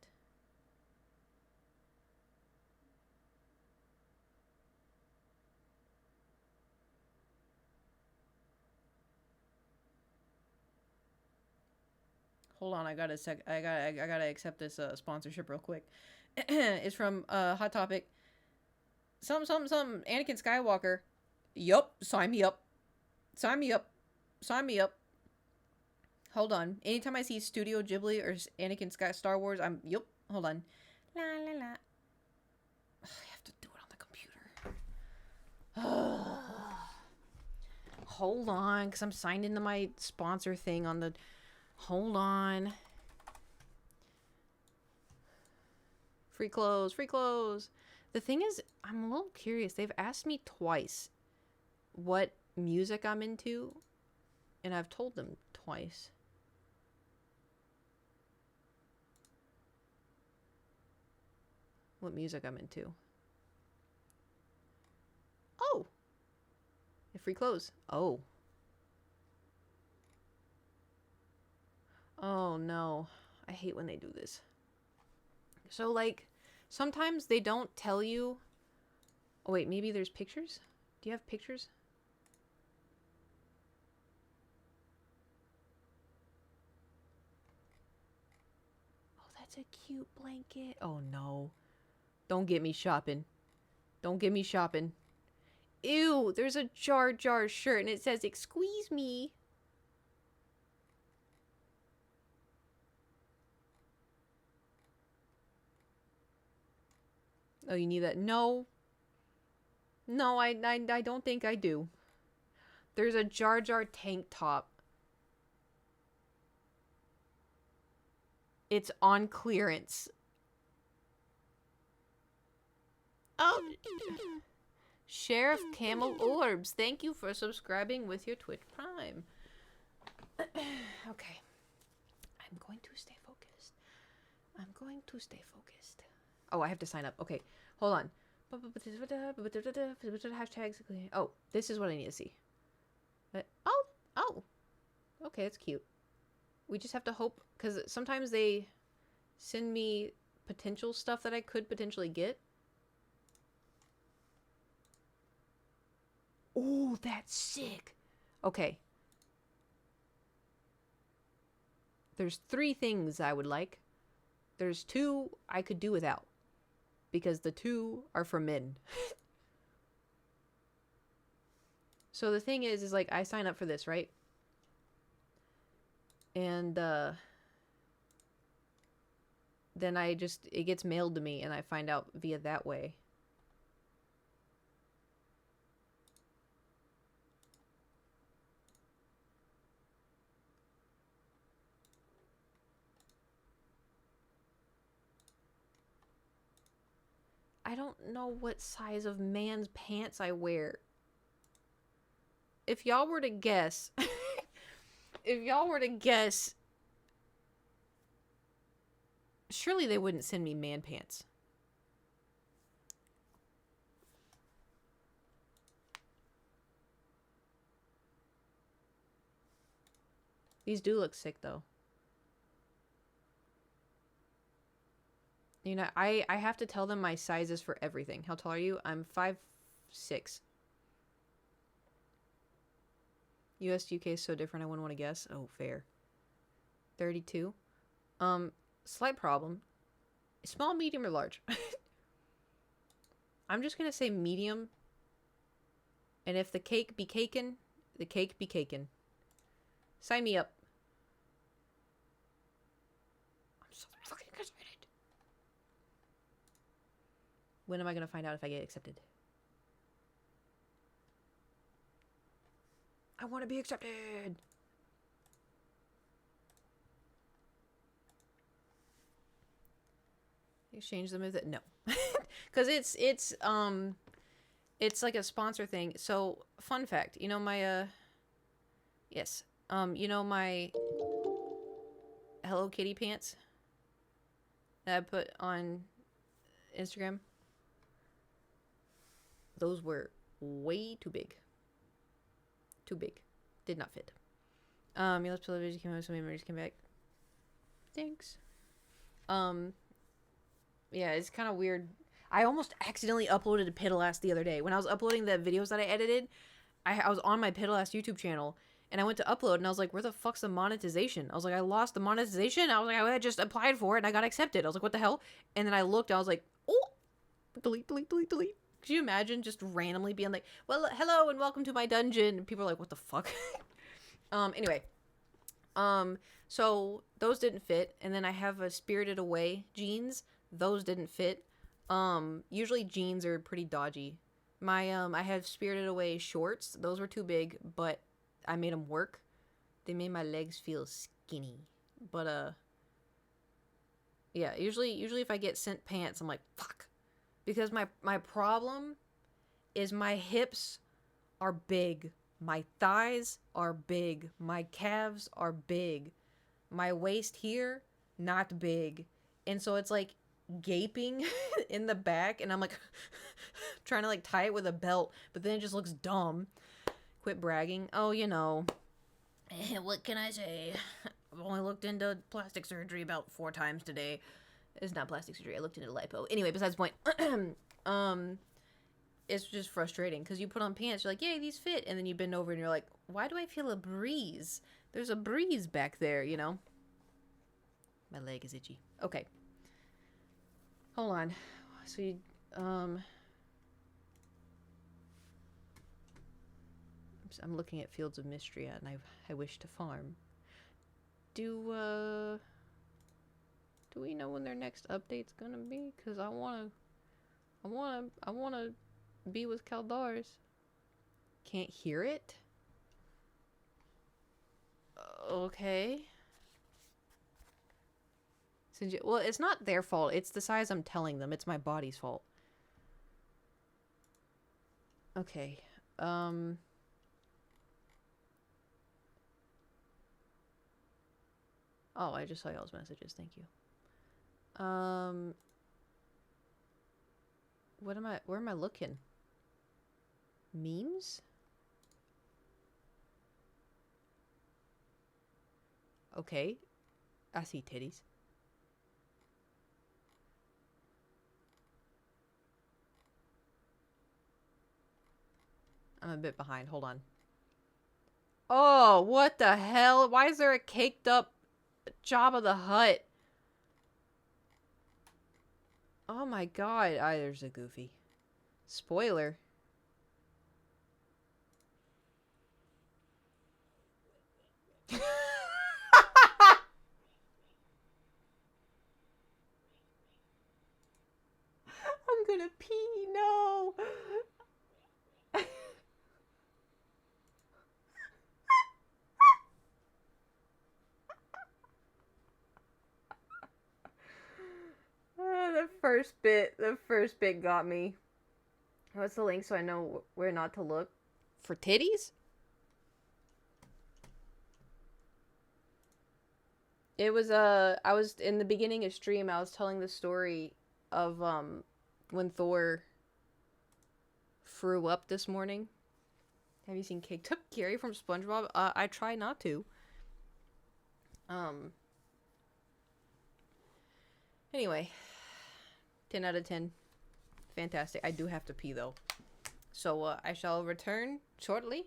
Hold on, I gotta accept this sponsorship real quick. It's from Hot Topic. Some Anakin Skywalker. Yup, sign me up. Sign me up. Sign me up. Hold on. Anytime I see Studio Ghibli or Anakin Star Wars, I'm yup. Hold on. La la la. I have to do it on the computer. Hold on, because I'm signed into my sponsor thing on the Hold on. Free clothes, free clothes. The thing is, I'm a little curious. They've asked me twice what music I'm into, and I've told them twice. What music I'm into. Oh! Free clothes. Oh. Oh no. I hate when they do this. So, like, sometimes they don't tell you... Oh, wait, maybe there's pictures? Do you have pictures? Oh, that's a cute blanket. Oh, no. Don't get me shopping. Don't get me shopping. Ew, there's a Jar Jar shirt and it says, "Squeeze me." Oh, you need that? No. No, I don't think I do. There's a Jar Jar tank top. It's on clearance. Oh. Sheriff Camel Orbs, thank you for subscribing with your Twitch Prime. Okay. I'm going to stay focused. I'm going to stay focused. Oh, I have to sign up. Okay, hold on. Hashtags. Oh, this is what I need to see. Oh. Okay, that's cute. We just have to hope, because sometimes they send me potential stuff that I could potentially get. Oh, that's sick. Okay. There's 3 things I would like. There's 2 I could do without, because the 2 are for men. So the thing is like, I sign up for this, right? And then it gets mailed to me and I find out via that way. I don't know what size of man's pants I wear. If y'all were to guess, surely they wouldn't send me man pants. These do look sick though. You know, I have to tell them my sizes for everything. How tall are you? I'm 5'6". US to UK is so different, I wouldn't want to guess. Oh, fair. 32. Slight problem. Small, medium, or large? I'm just gonna say medium. And if the cake be cakin', the cake be cakin'. Sign me up. I'm so fucking excited. When am I gonna find out if I get accepted? I want to be accepted. Exchange them with it? No. Because it's like a sponsor thing. So, fun fact, you know my yes. You know my Hello Kitty pants that I put on Instagram? Those were way too big. Too big. Did not fit. Your Let's Play video came out, so many memories came back. Thanks. Yeah, it's kind of weird. I almost accidentally uploaded a Piddle-ass the other day. When I was uploading the videos that I edited, I was on my Piddle-ass YouTube channel, and I went to upload, and I was like, where the fuck's the monetization? I was like, I lost the monetization? I was like, I just applied for it, and I got accepted. I was like, what the hell? And then I looked, I was like, oh! Delete. Could you imagine just randomly being like, well, hello and welcome to my dungeon? And people are like, what the fuck? Anyway. So those didn't fit. And then I have a Spirited Away jeans. Those didn't fit. Usually jeans are pretty dodgy. I have Spirited Away shorts. Those were too big, but I made them work. They made my legs feel skinny. skinny. But yeah, usually if I get sent pants, I'm like, fuck. Because my problem is my hips are big. My thighs are big. My calves are big. My waist here, not big. And so it's like gaping in the back, and I'm like trying to like tie it with a belt, but then it just looks dumb. Quit bragging. Oh, you know. What can I say? I've only looked into plastic surgery about 4 times today. It's not plastic surgery. I looked into lipo. Anyway, besides the point. It's just frustrating because you put on pants, you're like, yay, these fit, and then you bend over and you're like, why do I feel a breeze? There's a breeze back there, you know? My leg is itchy. Okay. Hold on. So you, I'm looking at Fields of Mystria, and I wish to farm. Do we know when their next update's gonna be? Cause I wanna be with Kaldars. Can't hear it? Okay. Well, it's not their fault. It's the size I'm telling them. It's my body's fault. Okay. Oh, I just saw y'all's messages. Thank you. Where am I looking? Memes? Okay. I see titties. I'm a bit behind. Hold on. Oh, what the hell? Why is there a caked up Jabba the Hutt? Oh my god. There's a Goofy. Spoiler. I'm gonna pee. No. The first bit got me. What's the link so I know where not to look? For titties? It was I was in the beginning of stream, I was telling the story of when Thor threw up this morning. Have you seen Caked Up Gary from SpongeBob? I try not to. Anyway, 10 out of 10. Fantastic. I do have to pee though. So I shall return shortly.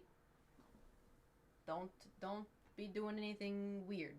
Don't be doing anything weird.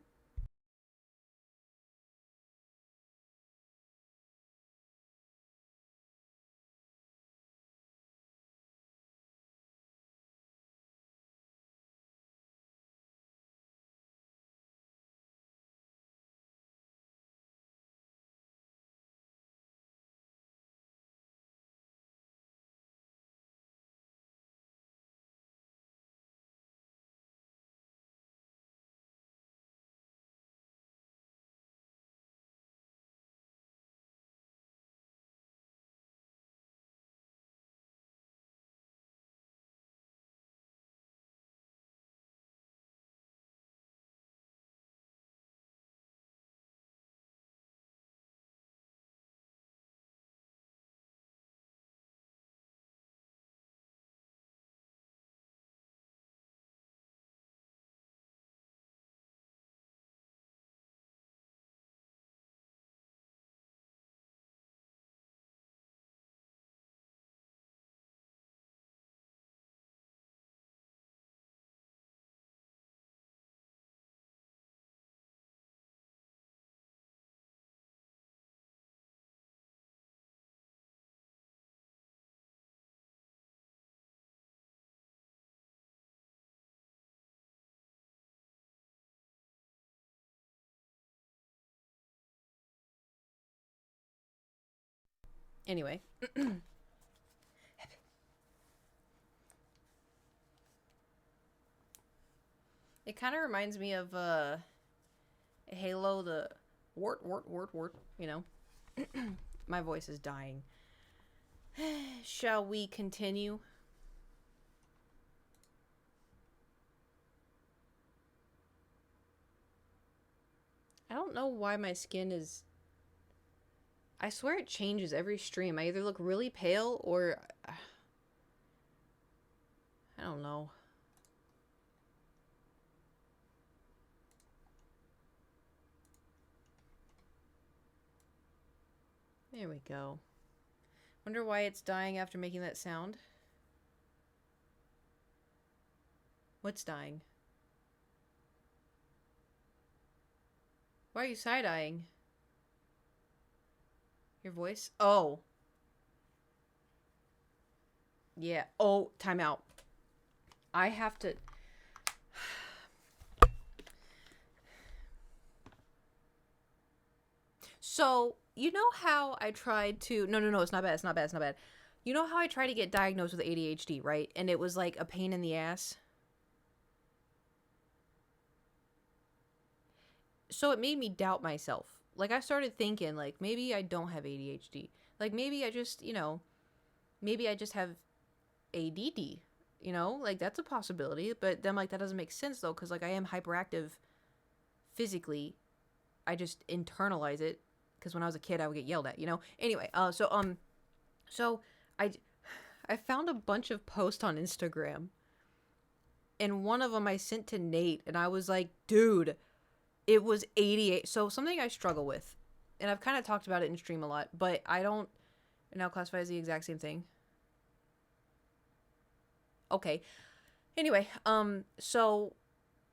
Anyway. It kind of reminds me of Halo the wart, you know. My voice is dying. Shall we continue? I don't know why my skin is... I swear it changes every stream. I either look really pale or... I don't know. There we go. Wonder why it's dying after making that sound. What's dying? Why are you side-eyeing? Your voice? Oh. Yeah. Oh, time out. I have to... So, you know how I tried to... No, it's not bad, it's not bad, it's not bad. You know how I tried to get diagnosed with ADHD, right? And it was like a pain in the ass? So it made me doubt myself. Like, I started thinking, like, maybe I don't have ADHD. Like, maybe I just, you know, maybe I just have ADD. You know, like, that's a possibility. But then, like, that doesn't make sense, though, because, like, I am hyperactive physically. I just internalize it, because when I was a kid, I would get yelled at, you know? Anyway, so I found a bunch of posts on Instagram, and one of them I sent to Nate, and I was like, dude, it was 88. So something I struggle with, and I've kind of talked about it in stream a lot, but I don't now classify as the exact same thing. Okay. Anyway, so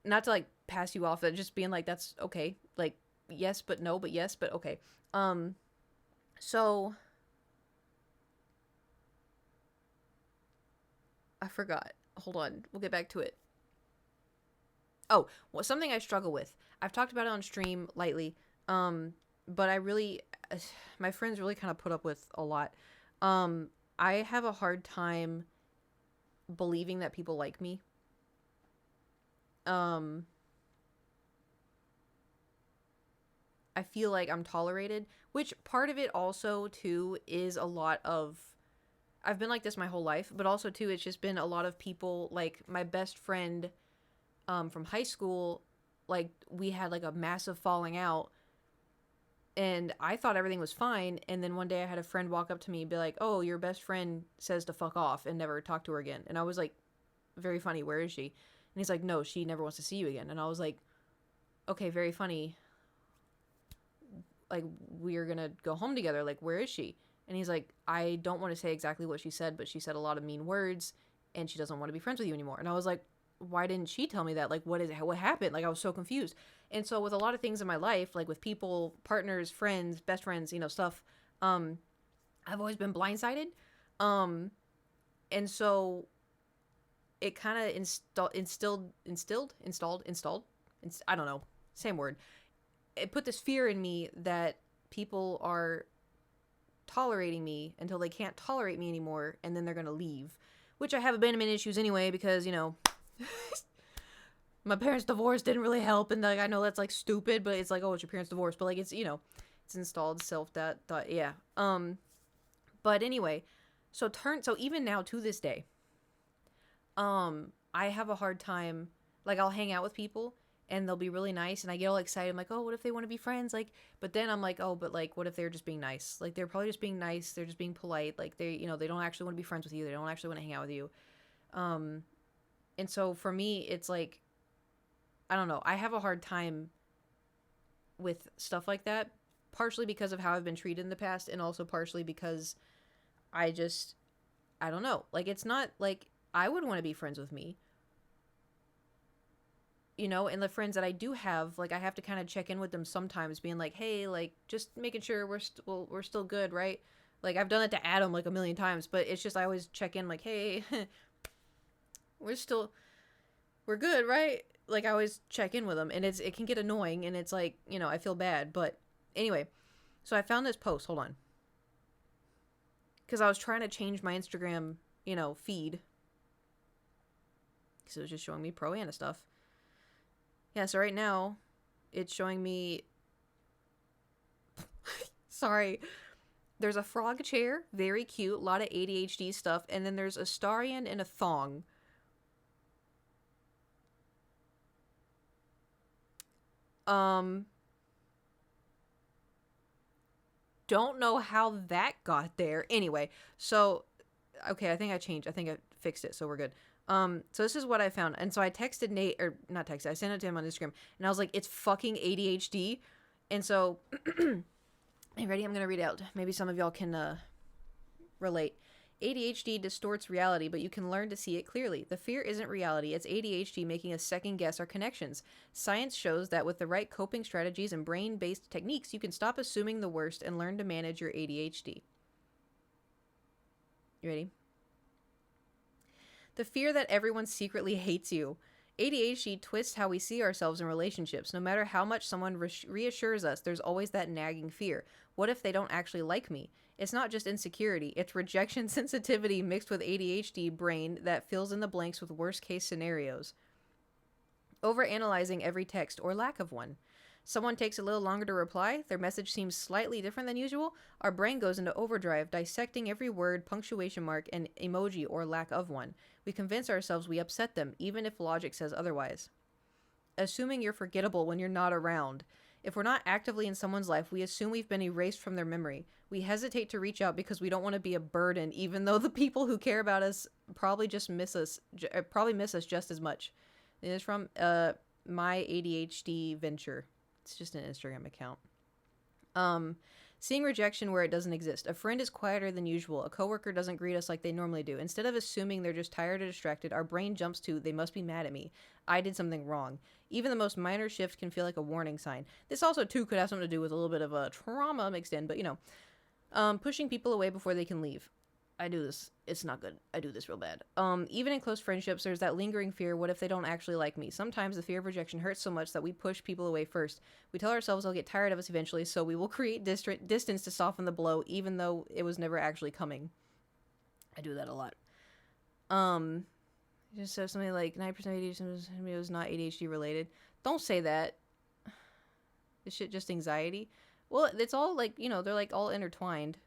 not to like pass you off, just being like, that's okay. Like, yes, but no, but yes, but okay. So I forgot. Hold on. We'll get back to it. Oh, well, something I struggle with. I've talked about it on stream lightly. But I really, my friends really kind of put up with a lot. I have a hard time believing that people like me. I feel like I'm tolerated, which part of it also too is a lot of, I've been like this my whole life, but also too it's just been a lot of people, like my best friend from high school, like we had like a massive falling out and I thought everything was fine, and then one day I had a friend walk up to me and be like, oh, your best friend says to fuck off, and never talk to her again. And I was like, very funny, where is she? And he's like, no, she never wants to see you again. And I was like, okay, very funny, like, we're gonna go home together, like, where is she? And he's like, I don't want to say exactly what she said, but she said a lot of mean words, and she doesn't want to be friends with you anymore. And I was like, why didn't she tell me that? Like, what happened? Like, I was so confused. And so with a lot of things in my life, like with people, partners, friends, best friends, you know, stuff, I've always been blindsided. And so it kind of installed, I don't know, same word. It put this fear in me that people are tolerating me until they can't tolerate me anymore, and then they're gonna leave. Which I have abandonment issues anyway, because, you know, my parents' divorce didn't really help, and like I know that's like stupid, but it's like, oh, it's your parents' divorce, but like it's, you know, it's installed self that thought, yeah. But anyway, so even now to this day, I have a hard time, like I'll hang out with people and they'll be really nice and I get all excited. I'm like, oh, what if they want to be friends? Like, but then I'm like, oh, but like, what if they're just being nice? Like, they're probably just being nice. They're just being polite. Like, they, you know, they don't actually want to be friends with you. They don't actually want to hang out with you. And so for me, it's like, I don't know. I have a hard time with stuff like that, partially because of how I've been treated in the past, and also partially because I don't know. Like, it's not like I would want to be friends with me, you know, and the friends that I do have, like, I have to kind of check in with them sometimes, being like, hey, like, just making sure we're still good, right? Like, I've done it to Adam like a million times, but it's just I always check in like, hey, we're good, right? Like, I always check in with them, and it can get annoying, and it's like, you know, I feel bad. But anyway, so I found this post. Hold on, because I was trying to change my Instagram, you know, feed, because it was just showing me pro Anna stuff. Yeah, so right now it's showing me... Sorry. There's a frog chair, very cute, a lot of ADHD stuff, and then there's a Starion in a thong. Don't know how that got there. Anyway, so okay, I think I fixed it, so we're good. So this is what I found. And so I texted Nate, or not texted, I sent it to him on Instagram, and I was like, it's fucking ADHD. And so hey, ready? I'm gonna read out. Maybe some of y'all can relate. ADHD distorts reality, but you can learn to see it clearly. The fear isn't reality, it's ADHD making us second guess our connections. Science shows that with the right coping strategies and brain-based techniques, you can stop assuming the worst and learn to manage your ADHD. You ready? The fear that everyone secretly hates you. ADHD twists how we see ourselves in relationships. No matter how much someone reassures us, there's always that nagging fear. What if they don't actually like me? It's not just insecurity, it's rejection sensitivity mixed with ADHD brain that fills in the blanks with worst-case scenarios. Overanalyzing every text or lack of one. Someone takes a little longer to reply, their message seems slightly different than usual, our brain goes into overdrive, dissecting every word, punctuation mark, and emoji or lack of one. We convince ourselves we upset them, even if logic says otherwise. Assuming you're forgettable when you're not around. If we're not actively in someone's life, we assume we've been erased from their memory. We hesitate to reach out because we don't want to be a burden, even though the people who care about us probably miss us just as much. It is from My ADHD Venture. It's just an Instagram account. Seeing rejection where it doesn't exist. A friend is quieter than usual. A coworker doesn't greet us like they normally do. Instead of assuming they're just tired or distracted, our brain jumps to, they must be mad at me. I did something wrong. Even the most minor shift can feel like a warning sign. This also, too, could have something to do with a little bit of a trauma mixed in, but, you know. Pushing people away before they can leave. I do this. It's not good. I do this real bad. Even in close friendships, there's that lingering fear, what if they don't actually like me? Sometimes the fear of rejection hurts so much that we push people away first. We tell ourselves they'll get tired of us eventually, so we will create distance to soften the blow, even though it was never actually coming. I do that a lot. Just said something like 9% of ADHD was not ADHD related. Don't say that. This shit just anxiety. Well, it's all like, you know, they're like all intertwined.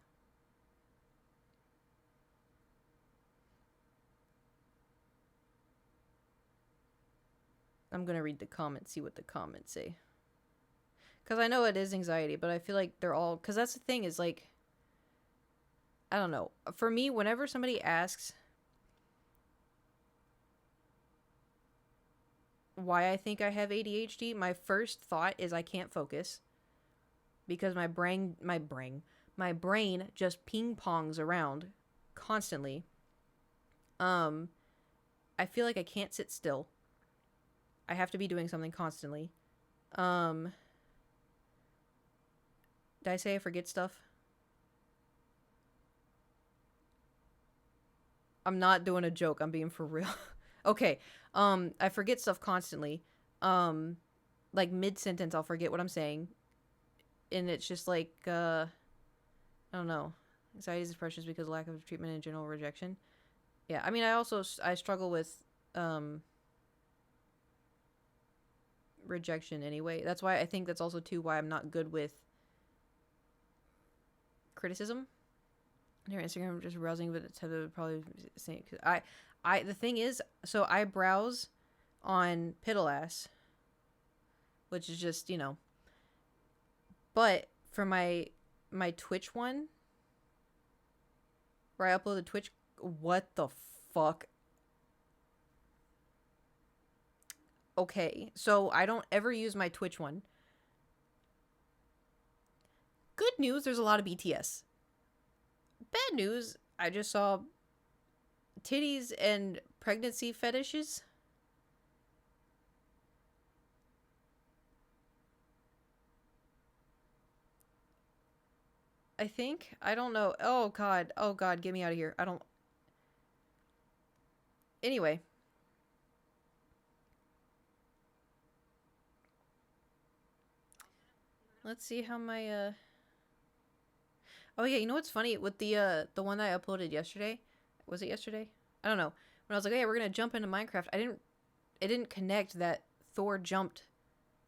I'm gonna read the comments, see what the comments say. Because I know it is anxiety, but I feel like they're all... Because that's the thing, is like... I don't know. For me, whenever somebody asks why I think I have ADHD, my first thought is I can't focus. Because my brain just ping-pongs around constantly. I feel like I can't sit still. I have to be doing something constantly. Did I say I forget stuff? I'm not doing a joke. I'm being for real. Okay. I forget stuff constantly. Like mid-sentence, I'll forget what I'm saying. And it's just like, I don't know. Anxiety is depression because of lack of treatment and general rejection. Yeah, I mean, I struggle with, rejection anyway. That's why I think that's also too why I'm not good with criticism. Their Instagram just browsing, but it's probably saying, cause the thing is, so I browse on Piddle-ass, which is just, you know, but for my Twitch one, where I upload the Twitch, what the fuck? Okay, so I don't ever use my Twitch one. Good news, there's a lot of BTS. Bad news, I just saw titties and pregnancy fetishes. I think. I don't know. Oh, God. Oh, God. Get me out of here. I don't... Anyway. Let's see how my, Oh, yeah, you know what's funny? With the one that I uploaded yesterday? Was it yesterday? I don't know. When I was like, hey, we're gonna jump into Minecraft, it didn't connect that Thor jumped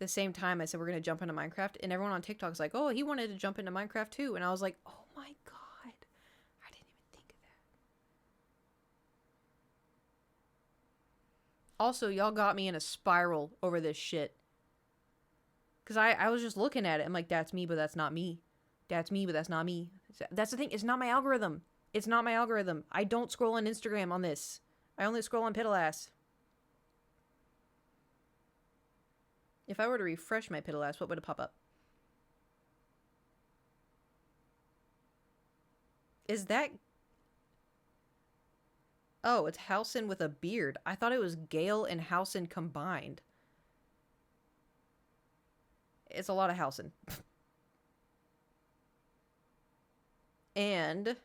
the same time I said we're going to jump into Minecraft, and everyone on TikTok's like, oh, he wanted to jump into Minecraft too. And I was like, oh my God, I didn't even think of that. Also, y'all got me in a spiral over this shit. Because I was just looking at it. I'm like, that's me, but that's not me. That's me, but that's not me. That's the thing. It's not my algorithm. It's not my algorithm. I don't scroll on Instagram on this. I only scroll on Piddle-ass. If I were to refresh my Piddle-ass, what would it pop up? Is that... Oh, it's Halsin with a beard. I thought it was Gale and Halsin combined. It's a lot of Halsin. And...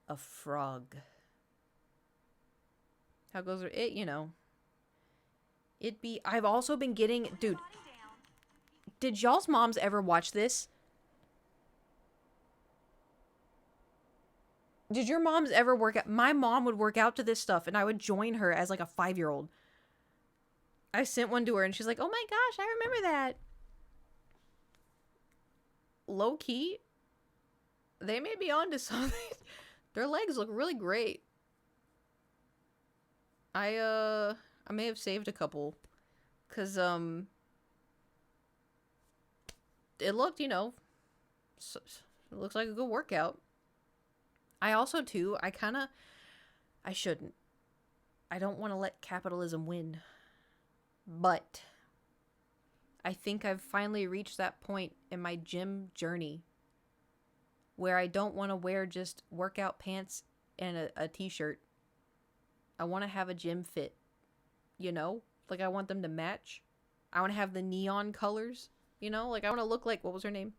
a frog. How goes it? You know... It be... I've also been getting... Dude. Did y'all's moms ever watch this? Did your moms ever work out? My mom would work out to this stuff, and I would join her as like a 5-year-old. I sent one to her, and she's like, oh my gosh, I remember that. Low key, they may be onto something. Their legs look really great. I may have saved a couple, cause it looked, you know, it looks like a good workout. I also too, I shouldn't. I don't want to let capitalism win, but I think I've finally reached that point in my gym journey where I don't want to wear just workout pants and a t-shirt. I want to have a gym fit. You know, like I want them to match. I want to have the neon colors, you know, like I want to look like, what was her name?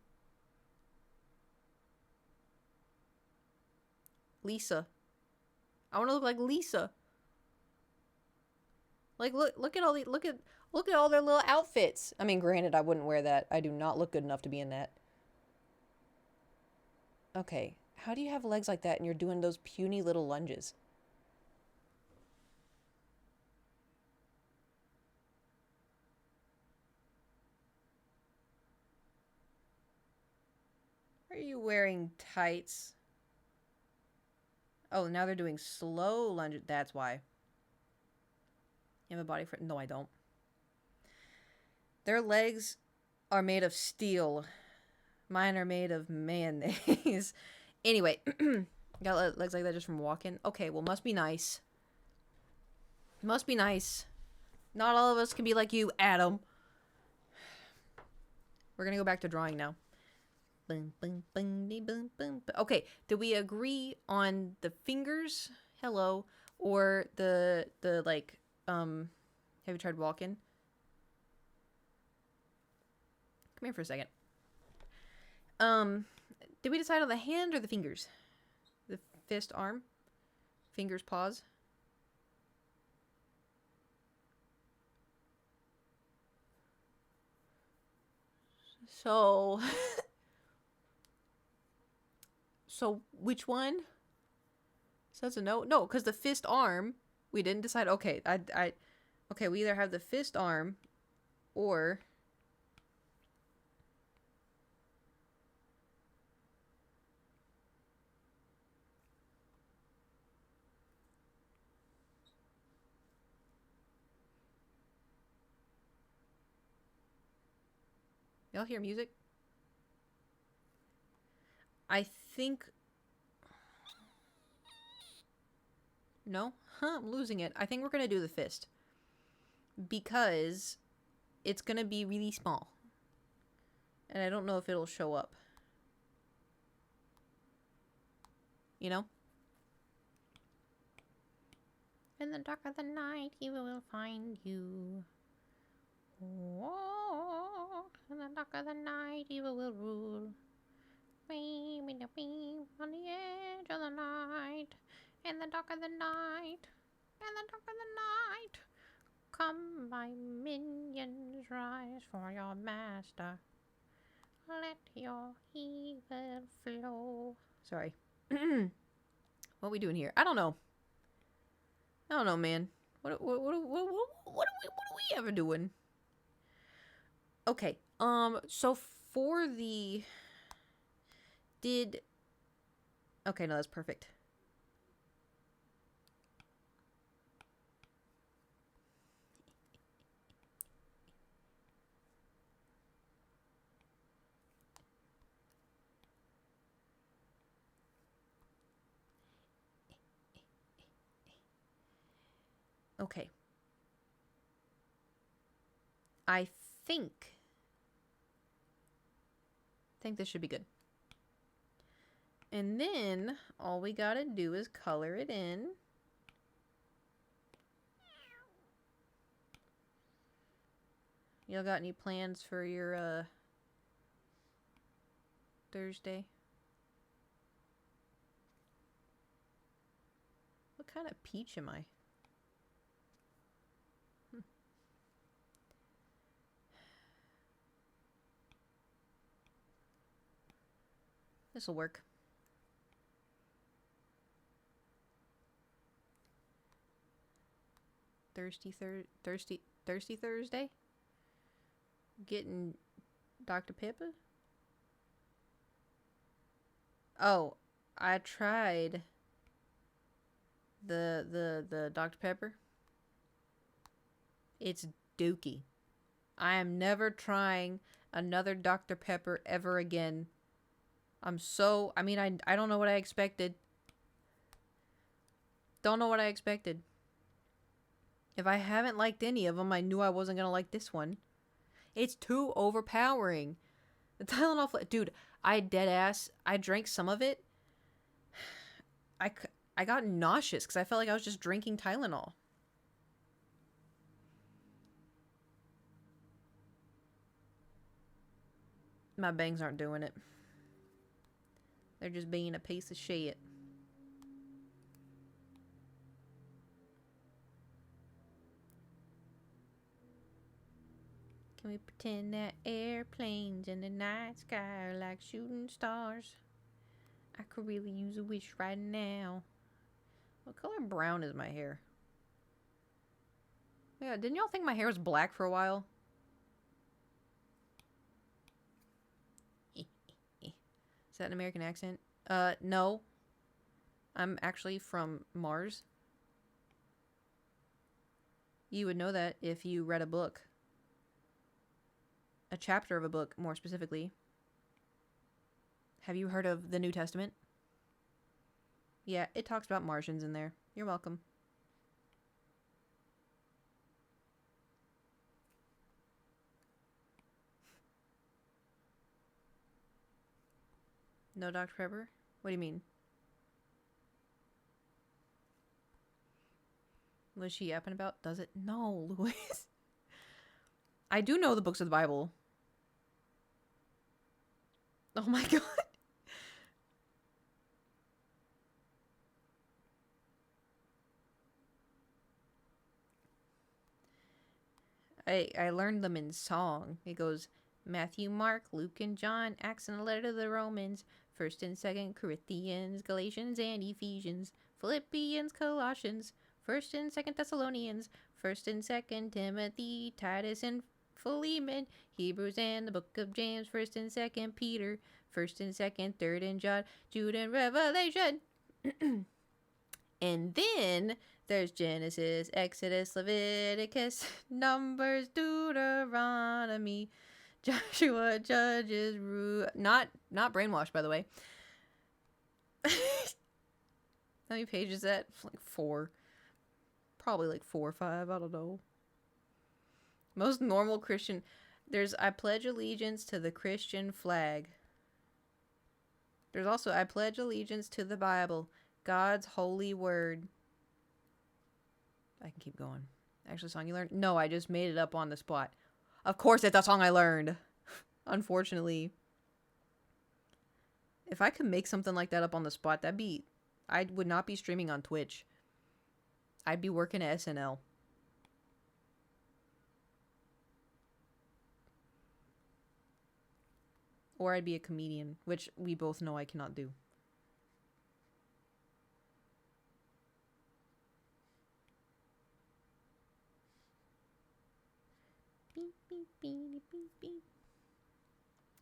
Lisa. I want to look like Lisa. Like look at all the look at all their little outfits. I mean, granted, I wouldn't wear that. I do not look good enough to be in that. Okay, how do you have legs like that and you're doing those puny little lunges? Are you wearing tights? Oh, now they're doing slow lunges. That's why. You have a body for... No, I don't. Their legs are made of steel. Mine are made of mayonnaise. Anyway, got legs like that just from walking. Okay, well, must be nice. Must be nice. Not all of us can be like you, Adam. We're gonna go back to drawing now. Boom, boom, boom, boom, boom. Okay, did we agree on the fingers? Hello, or the like? Have you tried walking? Come here for a second. Did we decide on the hand or the fingers? The fist, arm, fingers, paws. So. So which one? So that's a no. No, because the fist arm, we didn't decide. Okay, okay, we either have the fist arm, or y'all hear music? I think... No? Huh, I'm losing it. I think we're going to do the fist. Because it's going to be really small. And I don't know if it'll show up. You know? In the dark of the night, evil will find you. Oh, in the dark of the night, evil will rule. On the edge of the night, in the dark of the night, in the dark of the night, come my minions, rise for your master. Let your evil flow. Sorry. What are we doing here? I don't know. I don't know, man. What are we ever doing? Okay. So for the did okay, no, that's perfect. Okay. I think this should be good. And then all we gotta do is color it in. Y'all got any plans for your Thursday? What kind of peach am I? This'll work. Thirsty Thursday? Getting Dr. Pepper? Oh, I tried the Dr. Pepper. It's dookie. I am never trying another Dr. Pepper ever again. I mean, I don't know what I expected. Don't know what I expected. If I haven't liked any of them, I knew I wasn't going to like this one. It's too overpowering. The Tylenol, dude, I drank some of it. I got nauseous because I felt like I was just drinking Tylenol. My bangs aren't doing it. They're just being a piece of shit. Can we pretend that airplanes in the night sky are like shooting stars? I could really use a wish right now. What color brown is my hair? Yeah, didn't y'all think my hair was black for a while? Is that an American accent? No. I'm actually from Mars. You would know that if you read a book. A chapter of a book, more specifically. Have you heard of the New Testament? Yeah, it talks about Martians in there. You're welcome. No Dr. Pepper? What do you mean? Was she yapping about? Does it? No, Louis. I do know the books of the Bible. Oh my god. I learned them in song. It goes Matthew, Mark, Luke, and John, Acts and a letter to the Romans, 1st and 2nd Corinthians, Galatians and Ephesians, Philippians, Colossians, 1st and 2nd Thessalonians, 1st and 2nd Timothy, Titus and Philemon, Hebrews and the book of James, 1st and 2nd Peter, 1st and 2nd, 3rd and John, Jude and Revelation. And then there's Genesis, Exodus, Leviticus, Numbers, Deuteronomy, Joshua, Judges, not Brainwashed, by the way. How many pages is that? Like 4. Probably like 4 or 5, I don't know. Most normal Christian. There's I pledge allegiance to the Christian flag. There's also I pledge allegiance to the Bible, God's holy word. I can keep going. Actually, a song you learned? No, I just made it up on the spot. Of course, it's a song I learned. Unfortunately. If I could make something like that up on the spot, I would not be streaming on Twitch. I'd be working at SNL. Or I'd be a comedian, which we both know I cannot do.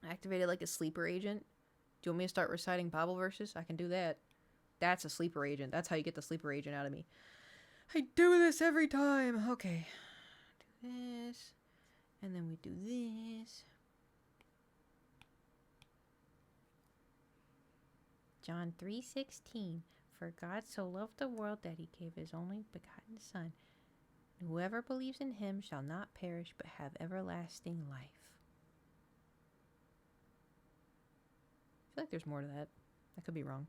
Activated like a sleeper agent. Do you want me to start reciting Bible verses? I can do that. That's a sleeper agent. That's how you get the sleeper agent out of me. I do this every time. Okay. Do this. And then we do this. John 3:16. For God so loved the world that he gave his only begotten Son. Whoever believes in him shall not perish but have everlasting life. I feel like there's more to that. I could be wrong.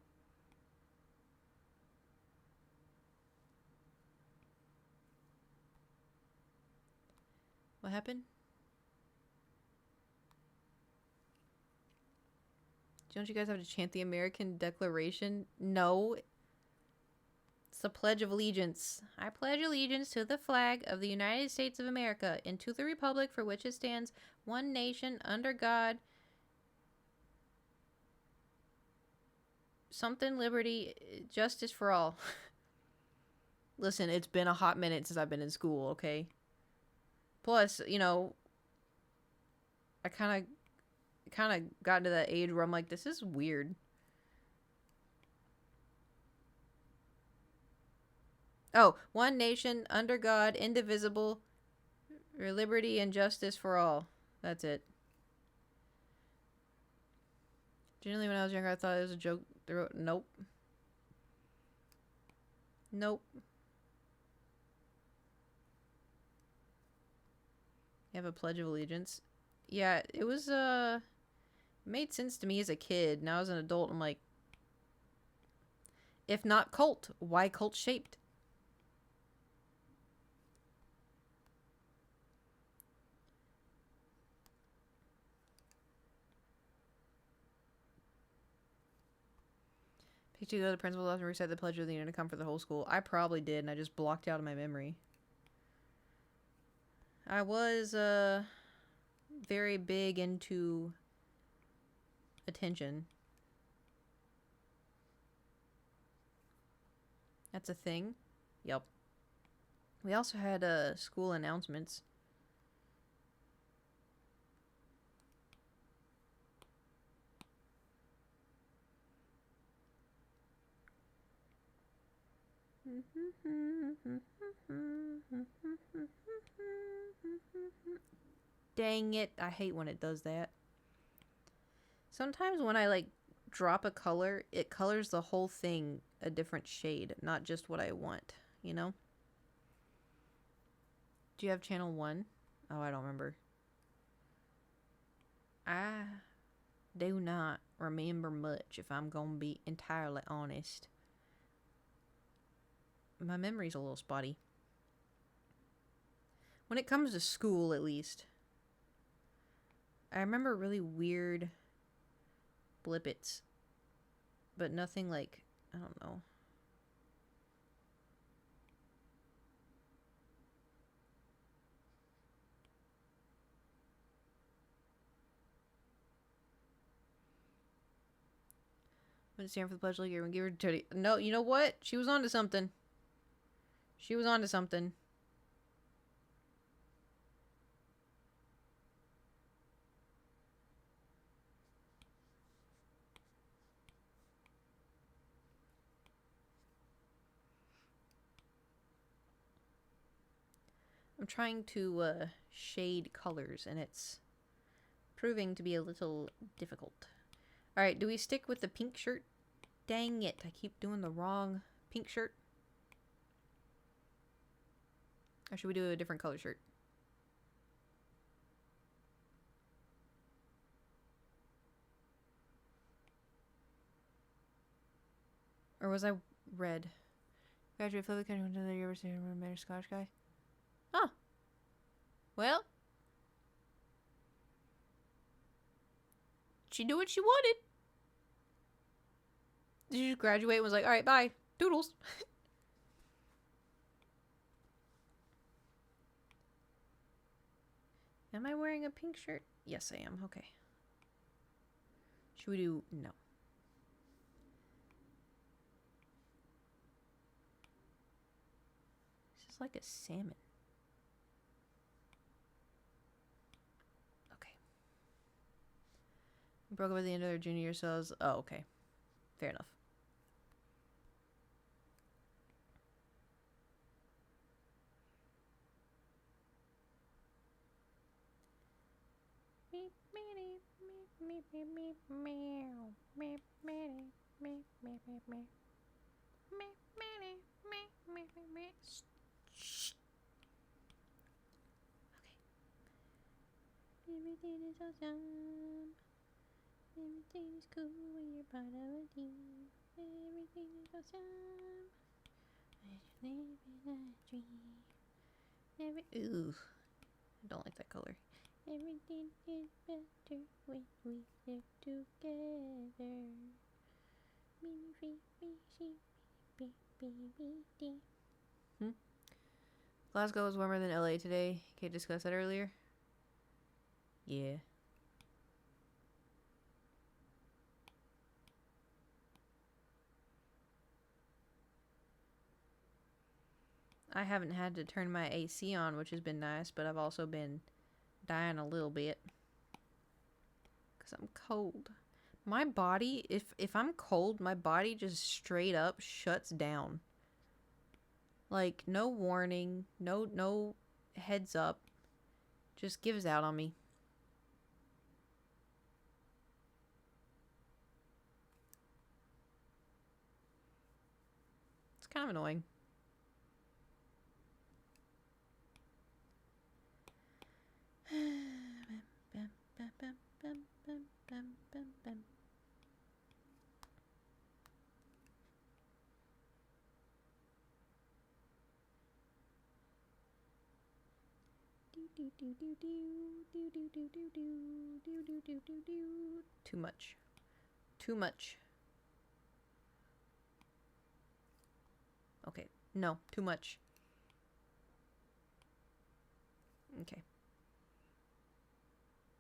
What happened? Don't you guys have to chant the American Declaration? No. It's the Pledge of Allegiance. I pledge allegiance to the flag of the United States of America and to the republic for which it stands, one nation, under God. Something, liberty, justice for all. Listen, it's been a hot minute since I've been in school, okay? Plus, you know, I kind of got to that age where I'm like, this is weird. Oh, one nation, under God, indivisible, for liberty and justice for all. That's it. Generally, when I was younger, I thought it was a joke. Nope. Nope. You have a Pledge of Allegiance. Yeah, it was, made sense to me as a kid. Now as an adult, I'm like, if not cult, why cult shaped? Picture the principal often recite the Pledge of the Union to come for the whole school. I probably did, and I just blocked out of my memory. I was, very big into attention. That's a thing. Yep. We also had school announcements. Dang it, I hate when it does that. Sometimes when I like drop a color, it colors the whole thing a different shade, not just what I want, you know? Do you have channel 1? Oh, I don't remember. I do not remember much, if I'm gonna be entirely honest. My memory's a little spotty. When it comes to school, at least. I remember really weird blippets. But nothing like, I don't know. When it's stand for the pledge, like everyone give her to. No, you know what? She was onto something. She was onto something. I'm trying to shade colors, and it's proving to be a little difficult. Alright, do we stick with the pink shirt? Dang it, I keep doing the wrong pink shirt. Or should we do a different color shirt? Or was I red? Graduate for the country until the University of Mayor Scottish guy. Huh. Well. She knew what she wanted. She just graduated and was like, alright, bye. Doodles. Am I wearing a pink shirt? Yes, I am. Okay. Should we do... No. This is like a salmon. Broke up at the end of their junior year, so I was... Oh, okay. Fair enough. Everything is awesome. Everything is cool when you're part of a team. Everything is awesome. I live in a dream. Ooh, I don't like that color. Everything is better when we live together. Glasgow was warmer than LA today. Kate discussed that earlier. Yeah. I haven't had to turn my AC on, which has been nice, but I've also been dying a little bit because I'm cold. My body, if I'm cold, my body just straight up shuts down. Like, no warning, no heads up, just gives out on me. It's kind of annoying. Too much. Too much. Okay. No, too much. Okay.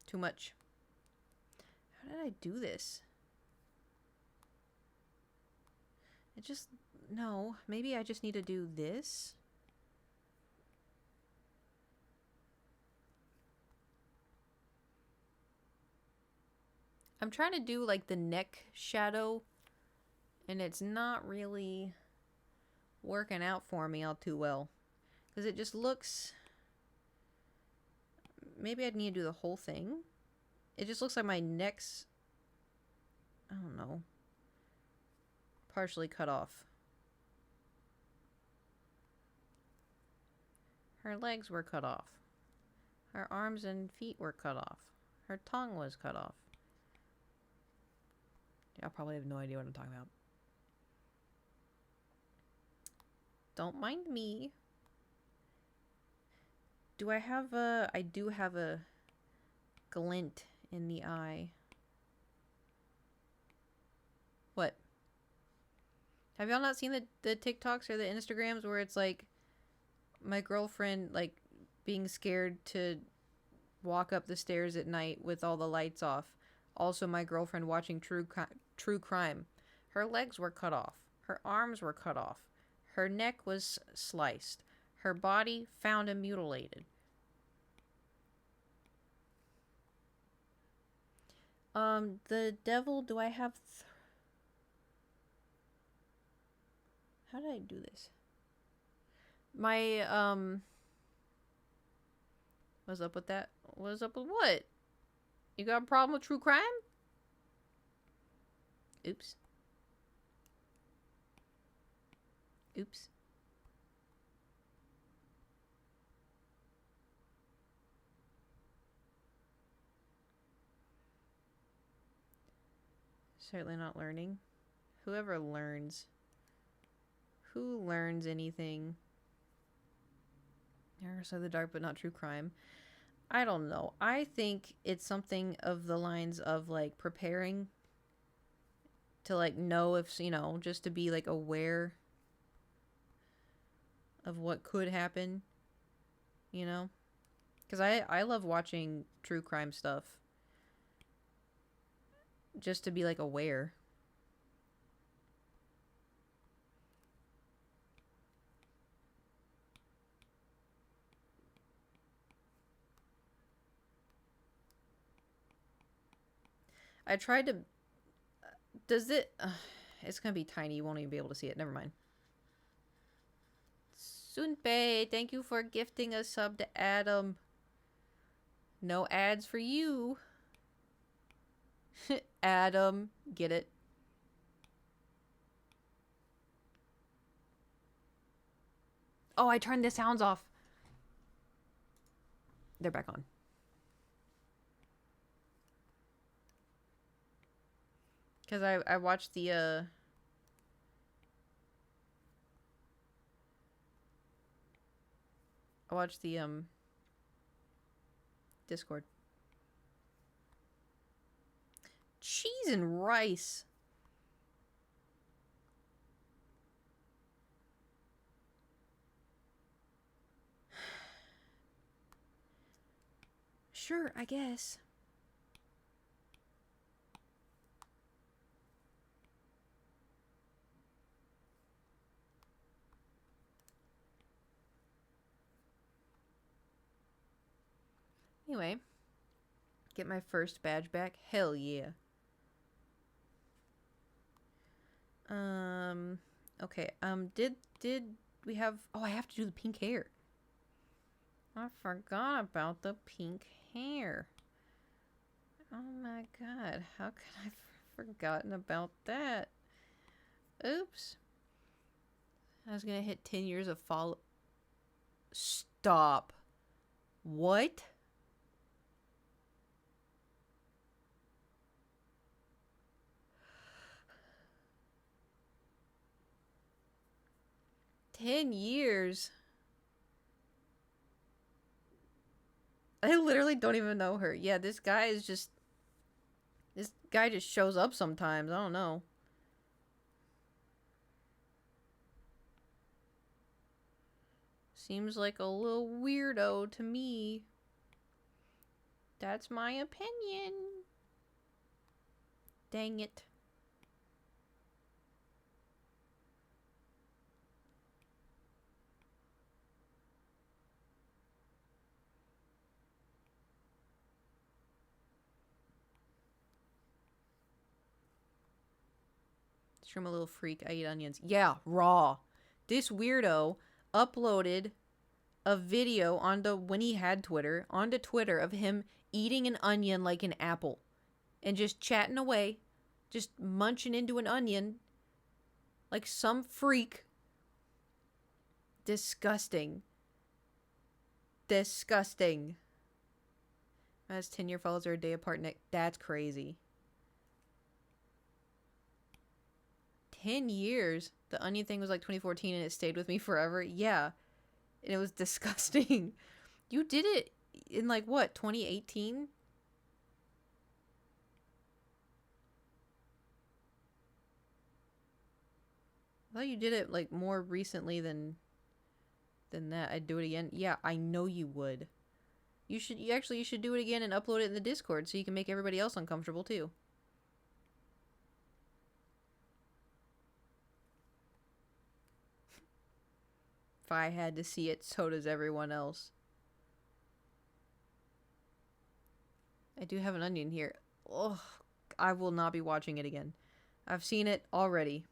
Too much. How did I do this? It just... No. Maybe I just need to do this? I'm trying to do like the neck shadow, and it's not really working out for me all too well. Because it just looks... Maybe I'd need to do the whole thing. It just looks like my neck's... I don't know. Partially cut off. Her legs were cut off. Her arms and feet were cut off. Her tongue was cut off. Y'all probably have no idea what I'm talking about. Don't mind me. Do I have a... I do have a glint in the eye. What? Have y'all not seen the TikToks or the Instagrams where it's like my girlfriend like being scared to walk up the stairs at night with all the lights off? Also, my girlfriend watching true crime. Her legs were cut off. Her arms were cut off. Her neck was sliced. Her body found and mutilated. The devil, do I have... How did I do this? My, what's up with that? What's up with what? You got a problem with true crime? Oops. Oops. Certainly not learning. Whoever learns. Who learns anything? Dark Side of the Dark, but not true crime. I don't know. I think it's something of the lines of like preparing to like know if, you know, just to be like aware of what could happen, you know? Because I love watching true crime stuff just to be like aware. I tried to... Does it... it's gonna be tiny. You won't even be able to see it. Never mind. Sunpei, thank you for gifting a sub to Adam. No ads for you. Adam, get it? Oh, I turned the sounds off. They're back on. Because I watched the, Discord. Cheese and rice. Sure, I guess. Anyway, get my first badge back. Hell yeah. Okay. Did we have... Oh, I have to do the pink hair. I forgot about the pink hair. Oh my god. How could I have forgotten about that? Oops. I was gonna hit 10 years of follow... Stop. What? $10 years. I literally don't even know her. Yeah, this guy just shows up sometimes. I don't know. Seems like a little weirdo to me. That's my opinion. Dang it. I'm a little freak. I eat onions. Yeah, raw. This weirdo uploaded a video when he had Twitter, onto Twitter of him eating an onion like an apple. And just chatting away. Just munching into an onion. Like some freak. Disgusting. Disgusting. As 10-year follows are a day apart. That's crazy. 10 years. The onion thing was like 2014 and it stayed with me forever. Yeah. And it was disgusting. You did it in like what, 2018? I thought you did it like more recently than that. I'd do it again. Yeah, I know you would. You should do it again and upload it in the Discord so you can make everybody else uncomfortable too. If I had to see it, so does everyone else. I do have an onion here. Ugh, I will not be watching it again. I've seen it already.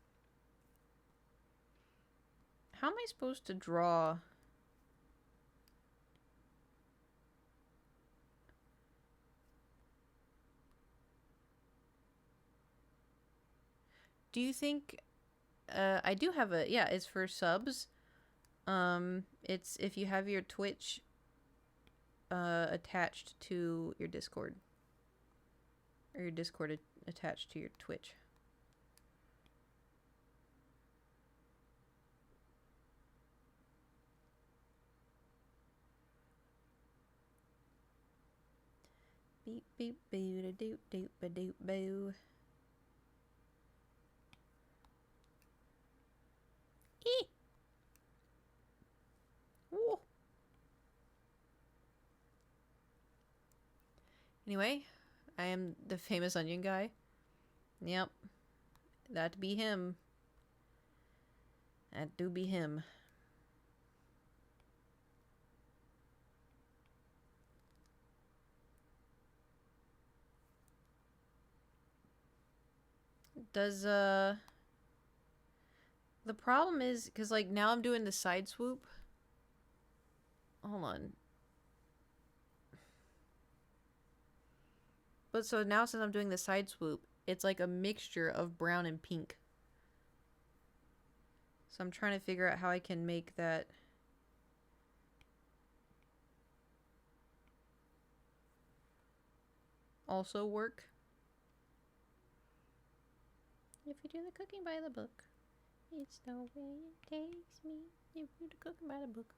How am I supposed to draw? Do you think... I do have a... Yeah, it's for subs. It's if you have your Twitch attached to your Discord. Or your Discord attached to your Twitch. Beep beep boo da doop doop ba doop boo. Eee! Ooh. Anyway, I am the famous onion guy. Yep. That be him. That do be him. Does, the problem is, because, like, now I'm doing the side swoop. Hold on. But so now since I'm doing the side swoop, it's like a mixture of brown and pink. So I'm trying to figure out how I can make that also work. If you do the cooking by the book, it's the way it takes me. If you do the cooking by the book,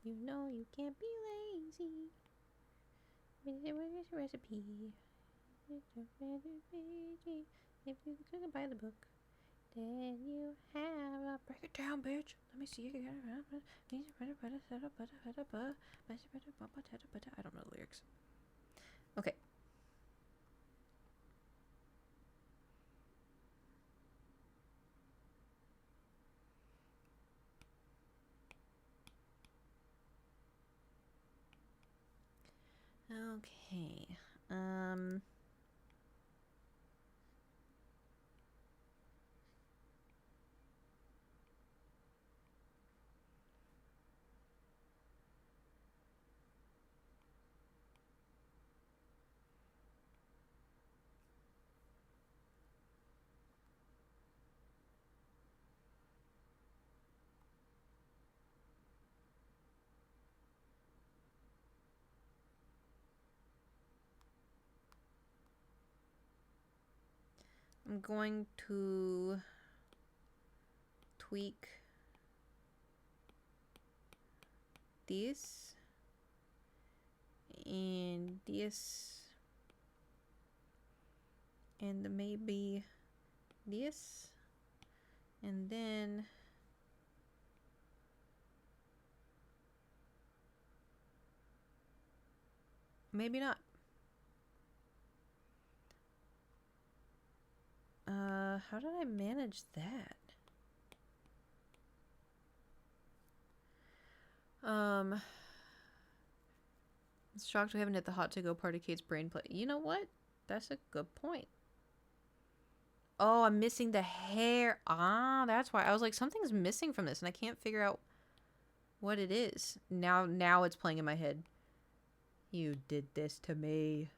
you know you can't be lazy. Where's your recipe? It's a recipe. If you do the cooking by the book, then you have a break it down, bitch. Let me see. I don't know the lyrics. Okay. Okay. I'm going to tweak this and this and maybe this, and then maybe not. How did I manage that? I'm shocked we haven't hit the hot to go party Kate's brain play. You know what? That's a good point. Oh, I'm missing the hair. Ah, that's why. I was like, something's missing from this, and I can't figure out what it is. Now it's playing in my head. You did this to me.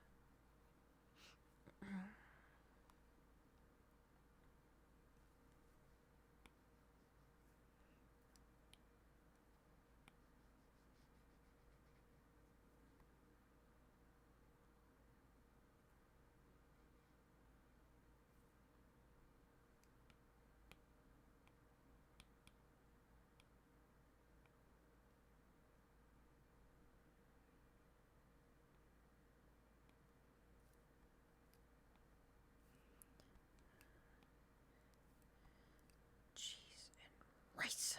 Cheese and rice.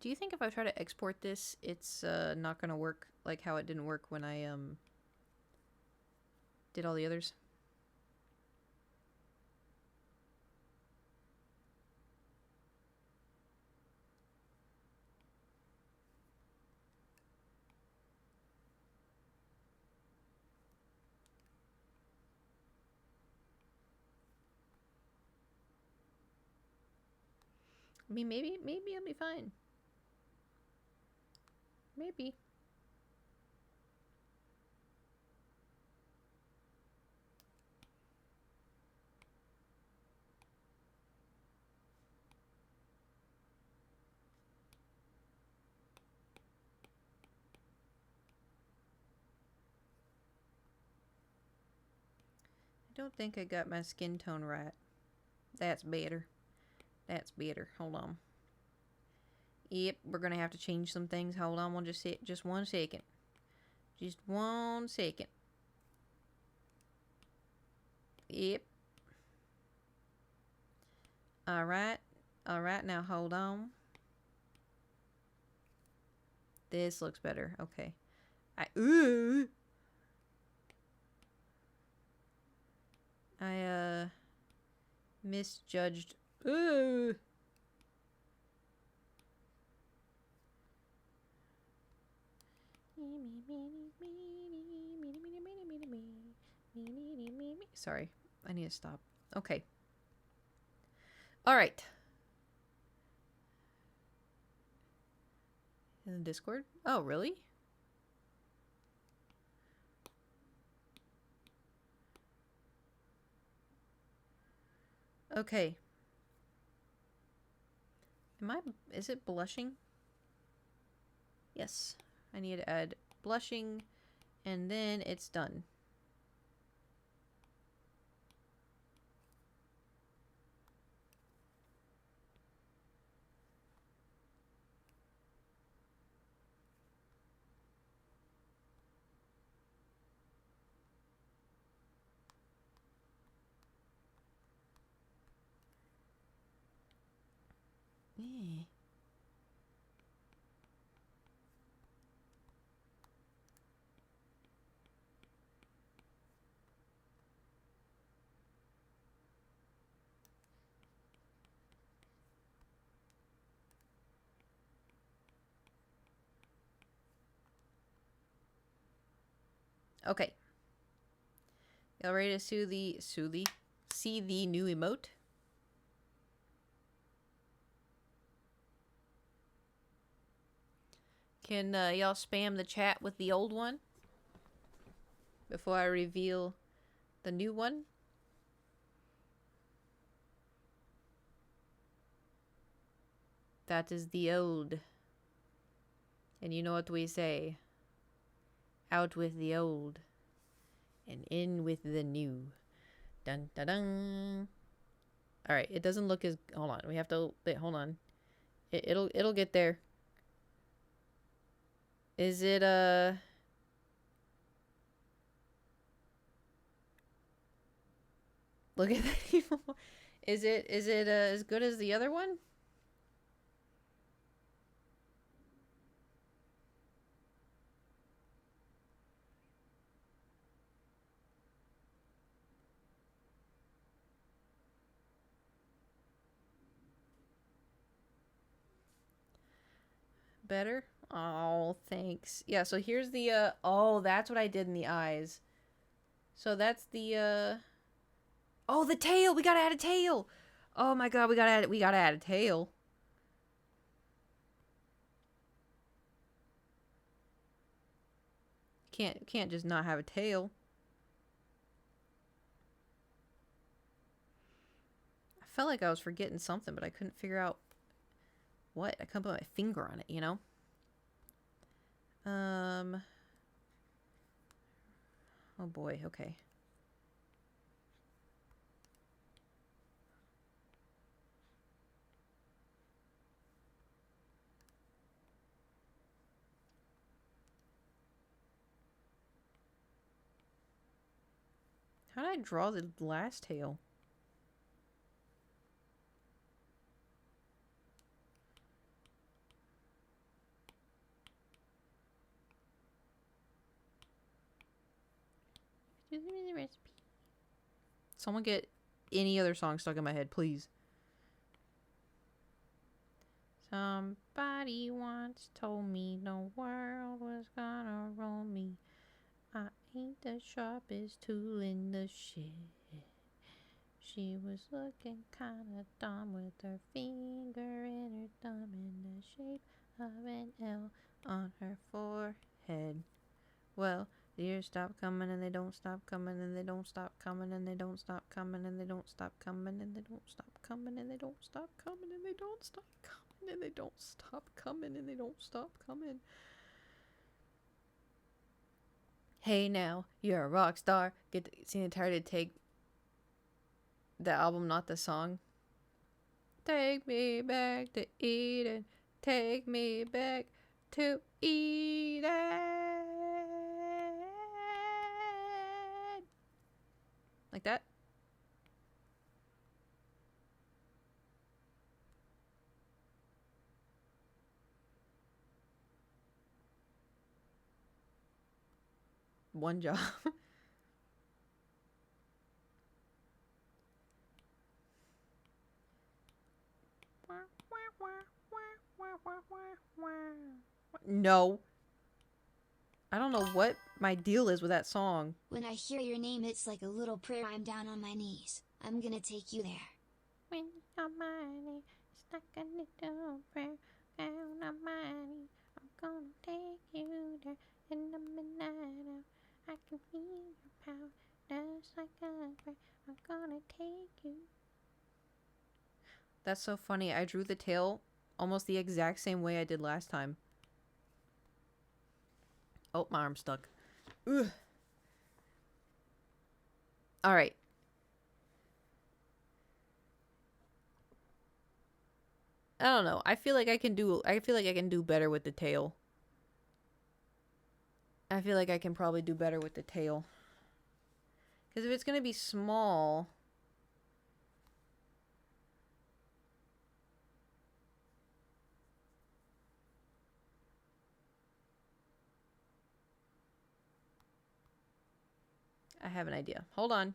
Do you think if I try to export this, it's not gonna work like how it didn't work when I did all the others? I mean, maybe it'll be fine. Maybe. I don't think I got my skin tone right. That's better. That's better. Hold on. Yep, we're gonna have to change some things. Hold on, we'll just sit just 1 second. Just 1 second. Yep. Alright. Alright, now hold on. This looks better. Okay. I misjudged Ooh. Sorry, I need to stop. Okay. All right. In the Discord? Oh, really? Okay. Is it blushing? Yes. I need to add blushing, and then it's done. Yeah. Okay. Y'all ready to see the new emote? Can y'all spam the chat with the old one before I reveal the new one? That is the old. And you know what we say? Out with the old and in with the new. Dun dun dun. All right, it doesn't look as. Hold on, we have to. Wait, hold on. It'll get there. Is it Look at that. Is it as good as the other one? Better? Oh, thanks. Yeah, so here's the oh, that's what I did in the eyes. So that's the oh, the tail. We got to add a tail. Oh my god, we got to add a tail. Can't just not have a tail. I felt like I was forgetting something, but I couldn't figure out what. I couldn't put my finger on it, you know? Oh boy, okay. How did I draw the last tail? Give me the recipe. Someone get any other song stuck in my head, please. Somebody once told me the world was gonna roll me. I ain't the sharpest tool in the shed. She was looking kinda dumb with her finger in her thumb in the shape of an L on her forehead. Well, the years stop coming and they don't stop coming and they don't stop coming and they don't stop coming and they don't stop coming and they don't stop coming and they don't stop coming and they don't stop coming and they don't stop coming and they don't stop coming. Hey now, you're a rock star. Sing entirely to take the album, not the song. Take me back to Eden. Take me back to Eden. Like that. One job. No. I don't know what my deal is with that song. When I hear your name, it's like a little prayer. I'm down on my knees. I'm gonna take you there. When you're mighty, it's like a little prayer. Down on my knees, I'm gonna take you there. In the midnight hour, I can feel your power. Just like a prayer, I'm gonna take you. That's so funny. I drew the tail almost the exact same way I did last time. Oh, my arm's stuck. Ugh. All right. I don't know. I feel like I can do better with the tail. I feel like I can probably do better with the tail. Cuz if it's going to be small, I have an idea. Hold on.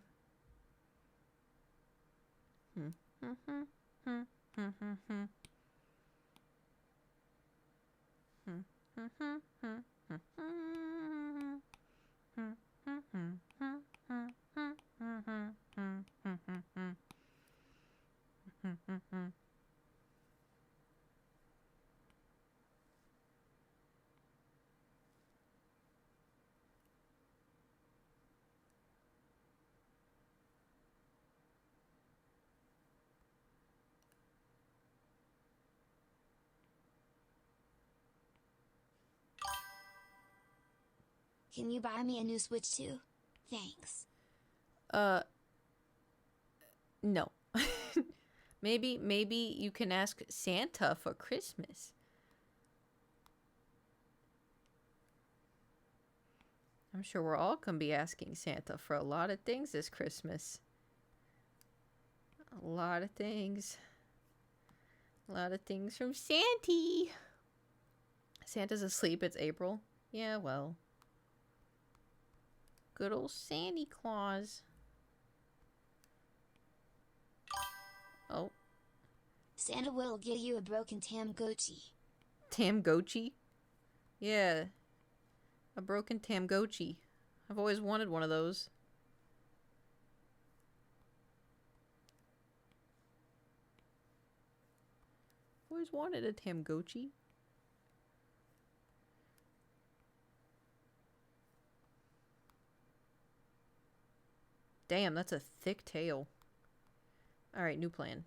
Can you buy me a new Switch too? Thanks. No. Maybe you can ask Santa for Christmas. I'm sure we're all gonna be asking Santa for a lot of things this Christmas. A lot of things. A lot of things from Santy. Santa's asleep. It's April. Yeah, well. Good old Santa Claus. Oh. Santa will get you a broken Tamagotchi. Tamagotchi? Yeah. A broken Tamagotchi. I've always wanted one of those. Always wanted a Tamagotchi. Damn, that's a thick tail. Alright, new plan.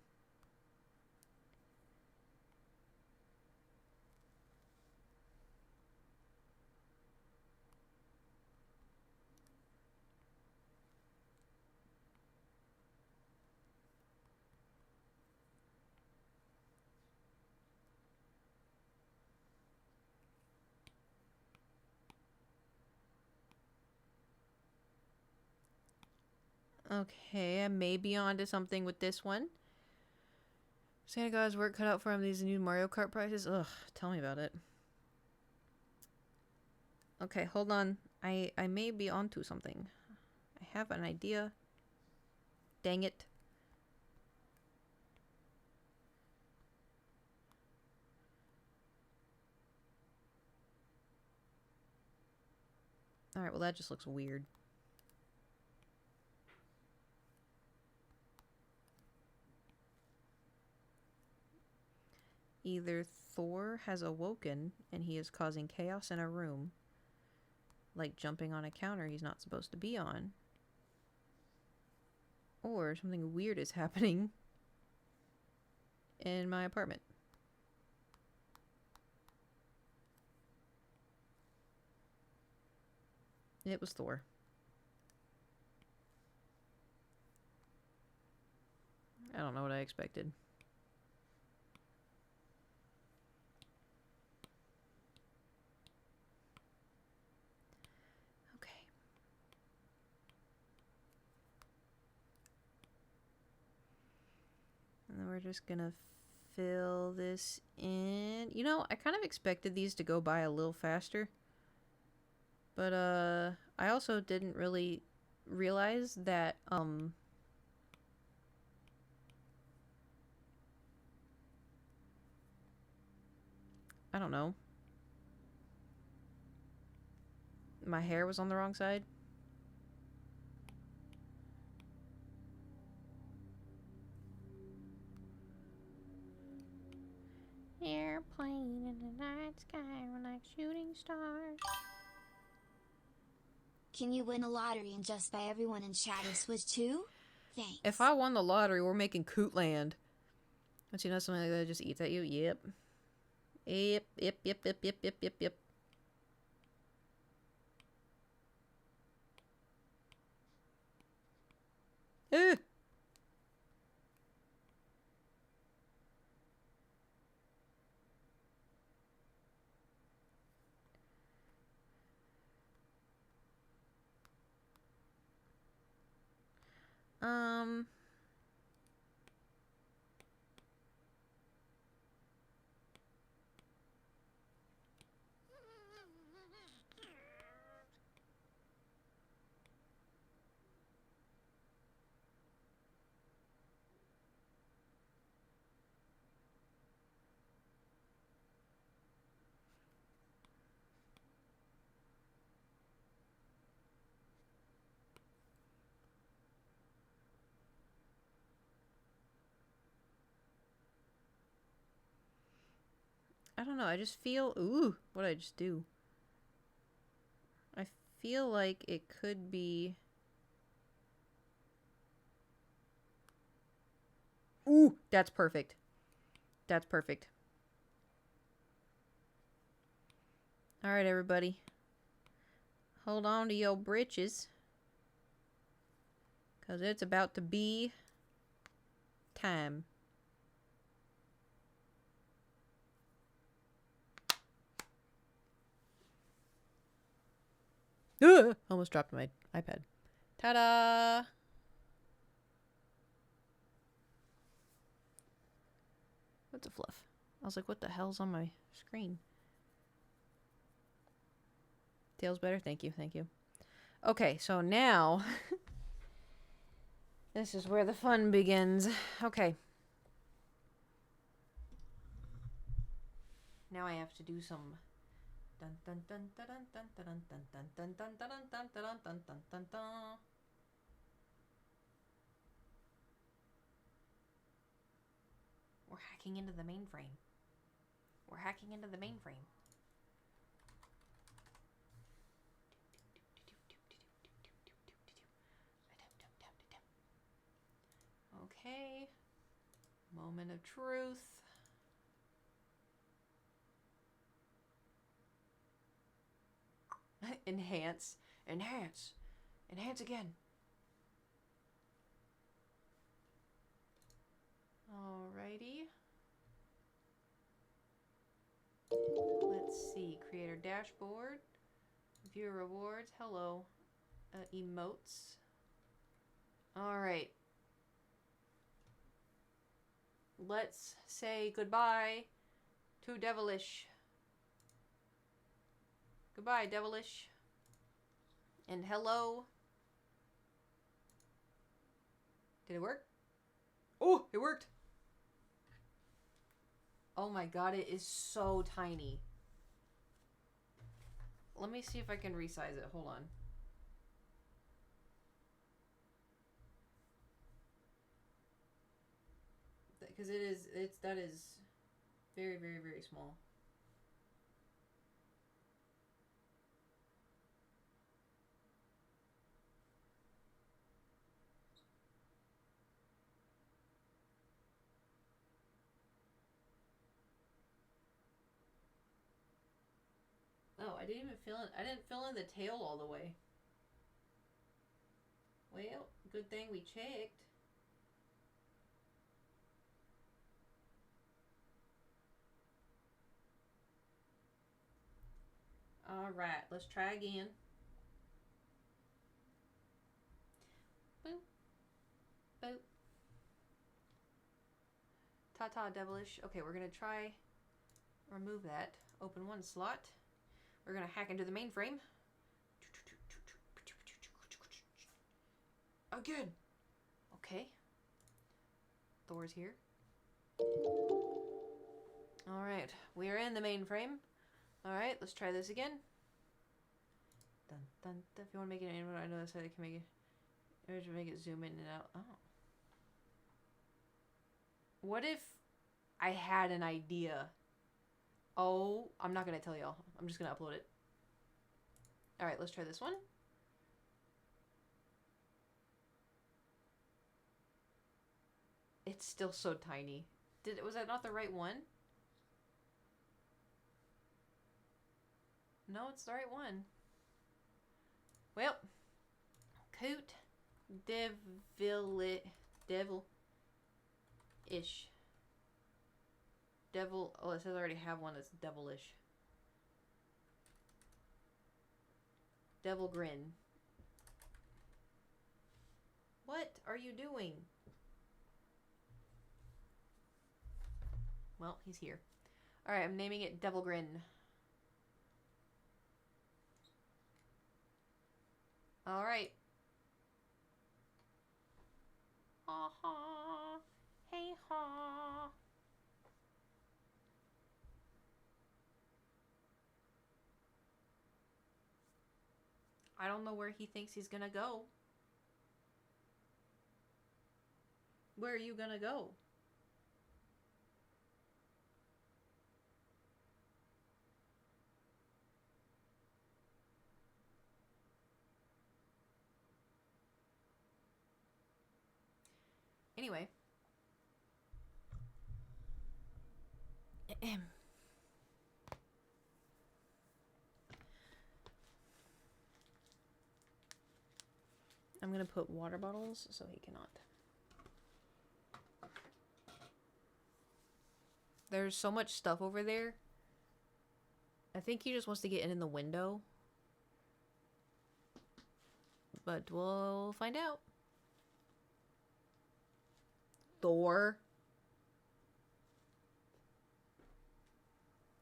Okay, I may be onto something with this one. Santa got his work cut out for him. These new Mario Kart prizes. Ugh, tell me about it. Okay, hold on. I may be onto something. I have an idea. Dang it. Alright, well that just looks weird. Either Thor has awoken and he is causing chaos in a room, like jumping on a counter he's not supposed to be on, or something weird is happening in my apartment. It was Thor. I don't know what I expected. Okay. And then we're just gonna fill this in. You know, I kind of expected these to go by a little faster. But, I also didn't really realize that, I don't know. my hair was on the wrong side. Airplane in the night sky like shooting stars. Can you win a lottery and just buy everyone in chat a Switch too? Thanks. If I won the lottery, we're making Cootland. Don't you know something like that just eats at you? Yep. Yep, yep, yep, yep, yep, yep, yep, yep. Eh. Um... I don't know, I just feel... Ooh, what did I just do? I feel like it could be... Ooh, that's perfect. That's perfect. Alright, everybody. Hold on to your britches. Because it's about to be... time. Almost dropped my iPad. Ta-da! What's a fluff? I was like, what the hell's on my screen? Tail's better? Thank you, thank you. Okay, so now... this is where the fun begins. Okay. Now I have to do some... Dun dun dun dun dun dun dun dun dun dun dun dun dun dun dun dun dun dun. We're hacking into the mainframe. We're hacking into the mainframe. Okay. Moment of truth. Enhance. Enhance. Enhance again. Alrighty. Let's see. Creator dashboard. Viewer rewards. Hello. Emotes. Alright. Let's say goodbye to Devilish. Goodbye, Devilish. And hello. Did it work? Oh, it worked. Oh my god, it is so tiny. Let me see if I can resize it. Hold on. Because that is very, very, very small. Oh, I didn't fill in the tail all the way. Well, good thing we checked. Alright, let's try again. Boop. Boop. Ta-ta, Devilish. Okay, we're gonna try remove that. Open one slot. We're gonna hack into the mainframe. Again. Okay. Thor's here. Alright, we are in the mainframe. Alright, let's try this again. Dun, dun, dun. If you want to make it inward, I know that's how they can make it. Image make it zoom in and out. Oh. What if I had an idea? Oh, I'm not gonna tell y'all. I'm just gonna upload it. All right, let's try this one. It's still so tiny. Was that not the right one? No, it's the right one. Well, coot devil-ish. Devil, oh, it says I already have one that's devilish. Devil grin. What are you doing? Well, he's here. Alright, I'm naming it Devil Grin. Alright. Ha ha. Hey ha. I don't know where he thinks he's gonna go. Where are you gonna go? Anyway. I'm gonna put water bottles so he cannot. There's so much stuff over there. I think he just wants to get in the window. But we'll find out. Thor.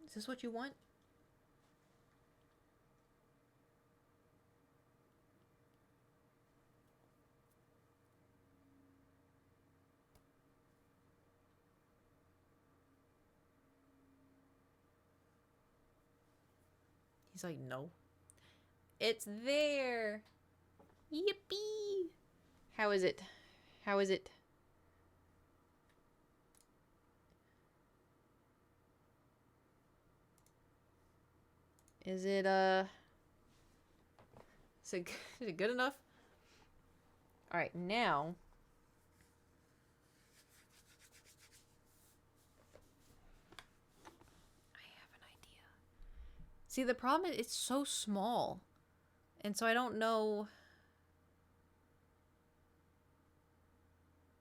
Is this what you want? He's like, no. It's there. Yippee. How is it? How is it? Is it, is it good enough? Alright, now. I have an idea. See, the problem is it's so small. And so I don't know.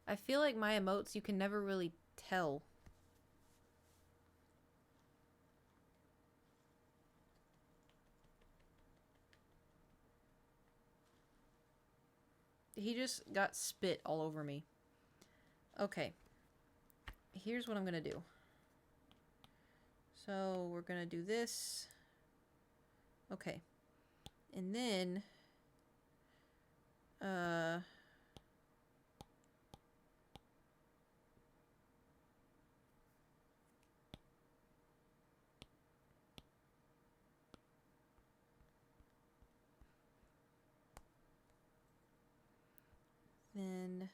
I feel like my emotes, you can never really tell. He just got spit all over me. Okay. Here's what I'm gonna do. So we're gonna do this. Okay. And then then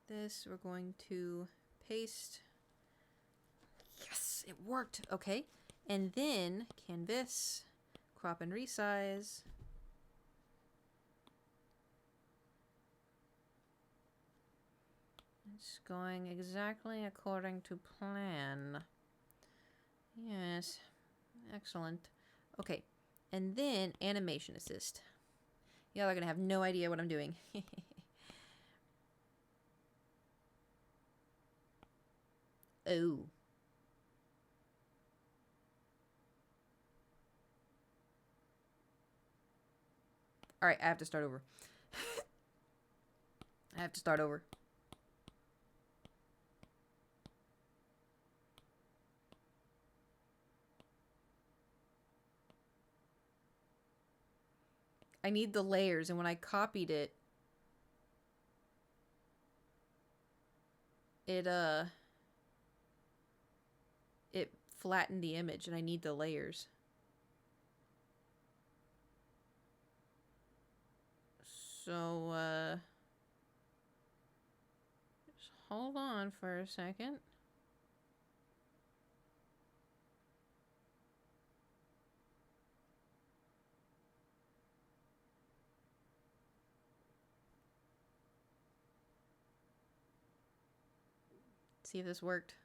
this we're going to paste. Yes, it worked. Okay. And then canvas, crop and resize. It's going exactly according to plan. Yes. Excellent. Okay. And then animation assist. Y'all are going to have no idea what I'm doing. Oh. Alright, I have to start over. I have to start over. I need the layers, and when I copied it, it flattened the image, and I need the layers. So, just hold on for a second. See if this worked.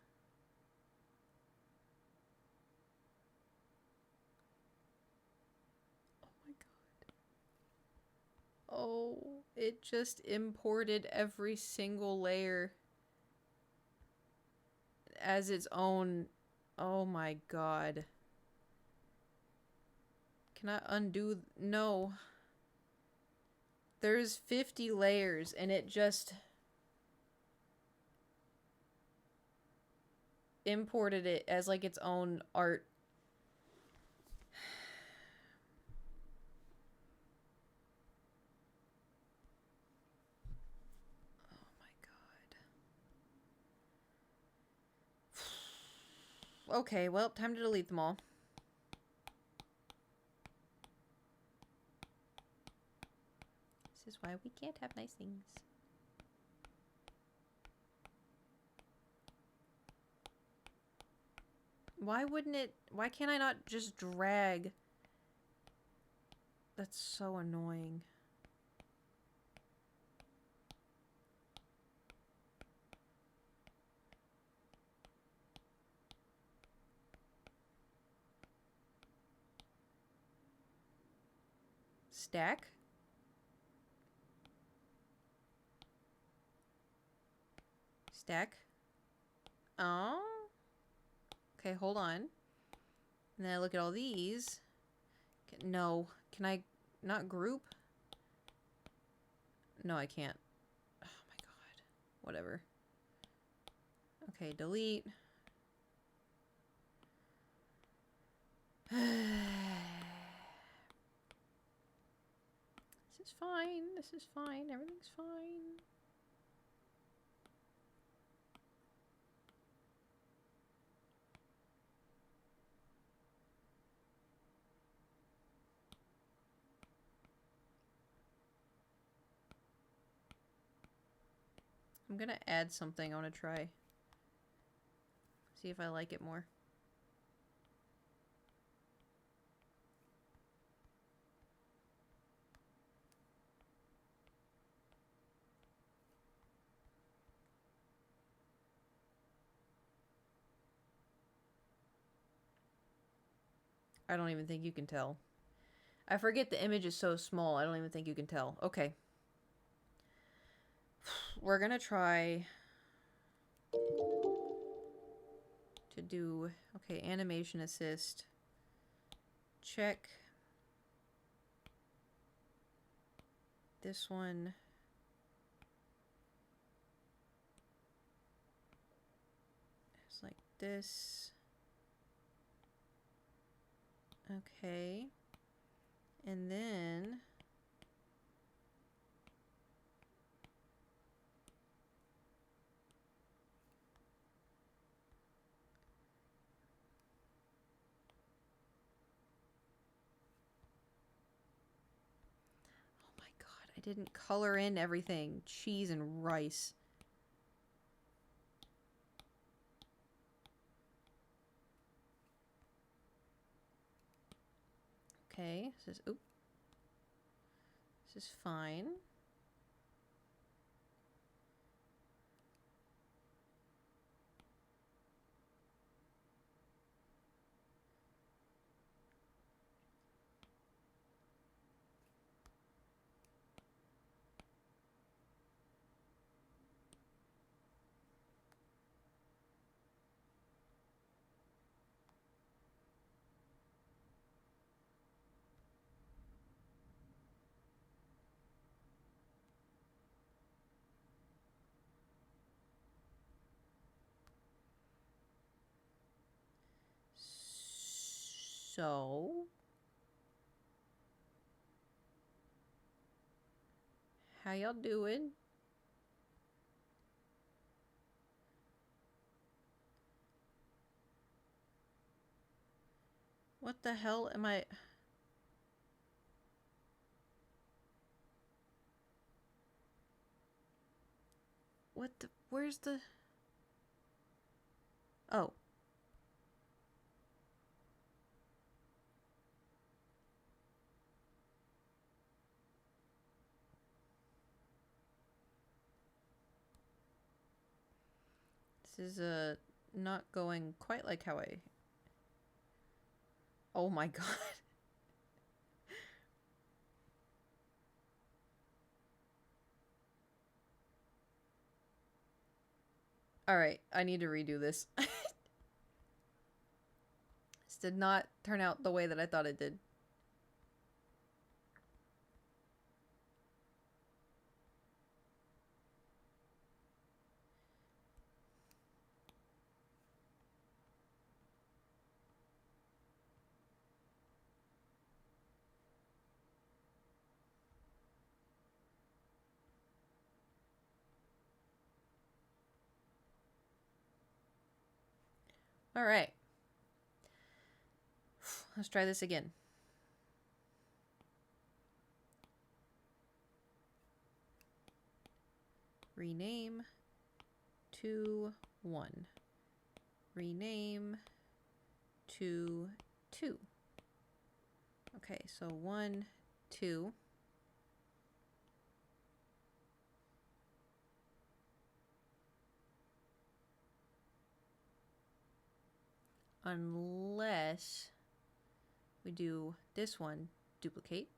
Oh my god. Oh, it just imported every single layer as its own. Oh my god. Can I undo? No. There's 50 layers and it just imported it as like its own art. Oh my god. Okay, well, time to delete them all. This is why we can't have nice things. Why wouldn't it... Why can't I not just drag? That's so annoying. Stack? Stack? Oh? Okay, hold on. And then I look at all these. No. Can I not group? No, I can't. Oh my god. Whatever. Okay, delete. This is fine. This is fine. Everything's fine. I'm gonna add something I want to try. See if I like it more. I don't even think you can tell. I forget the image is so small. I don't even think you can tell. Okay. We're gonna try to do... Okay, animation assist. Check. This one. It's like this. Okay. And then... Oh my god, I didn't color in everything. Cheese and rice. Okay, this is... Oop. This is fine. So... How y'all doing? What the hell am I... What the... Where's the... Oh. This is, not going quite like how I... Oh my god. Alright, I need to redo this. This did not turn out the way that I thought it did. Alright. Let's try this again. Rename to 1. Rename to 2. Okay, so 1, 2. Unless we do this one, duplicate.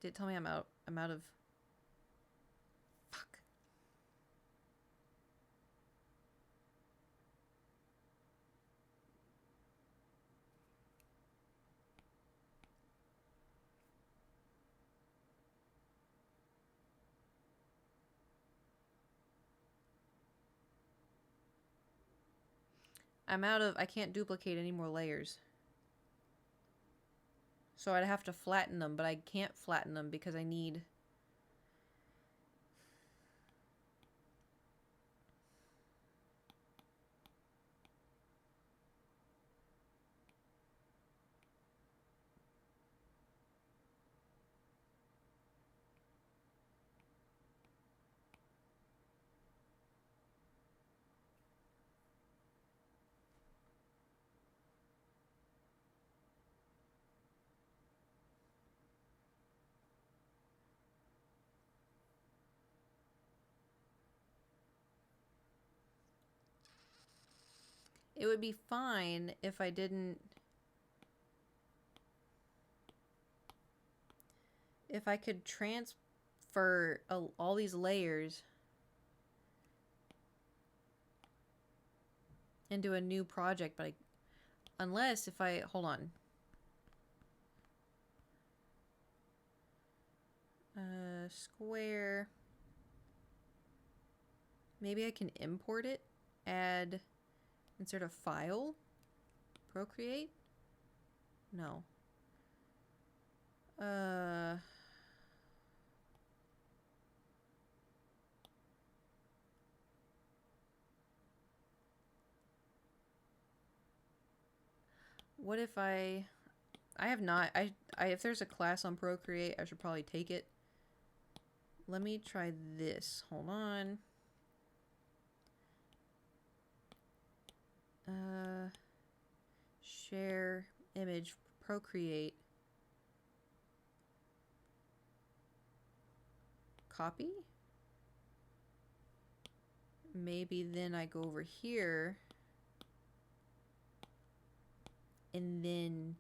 Did it tell me I'm out of... Fuck. I can't duplicate any more layers. So I'd have to flatten them, but I can't flatten them because I need... It would be fine if I didn't... If I could transfer all these layers into a new project, but unless if I... Hold on. Square. Maybe I can import it. Add... Insert a file? Procreate? No. What if I have not... if there's a class on Procreate, I should probably take it. Let me try this. Hold on. Share image, Procreate. Copy? Maybe then I go over here and then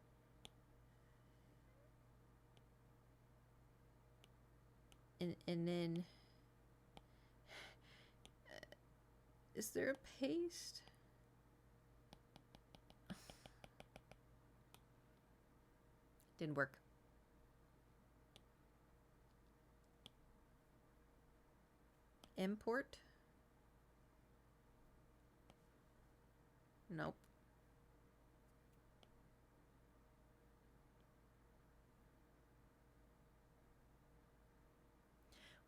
and then is there a paste? Didn't work. Import? Nope.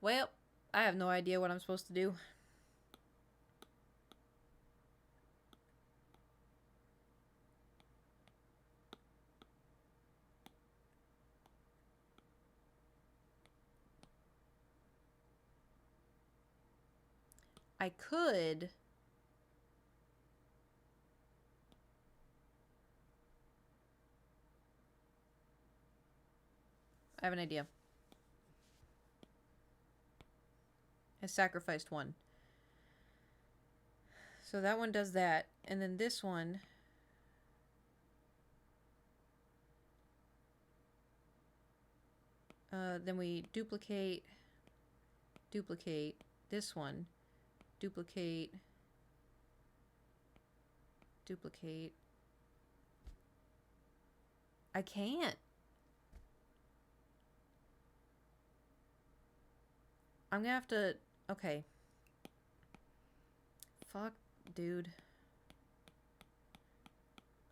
Well, I have no idea what I'm supposed to do. I could... I have an idea. I sacrificed one. So that one does that. And then this one... then we duplicate this one, duplicate. I can't. I'm gonna have to, okay. Fuck, dude.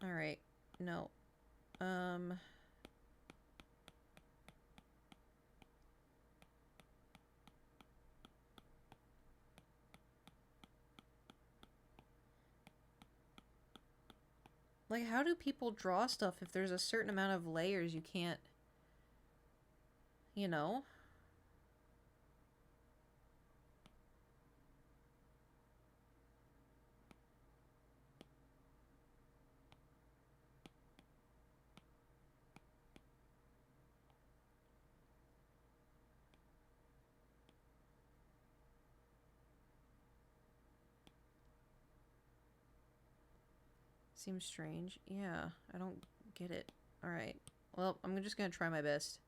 Alright, no. Like, how do people draw stuff if there's a certain amount of layers you can't, you know? Seems strange. Yeah, I don't get it. Alright. Well, I'm just gonna try my best.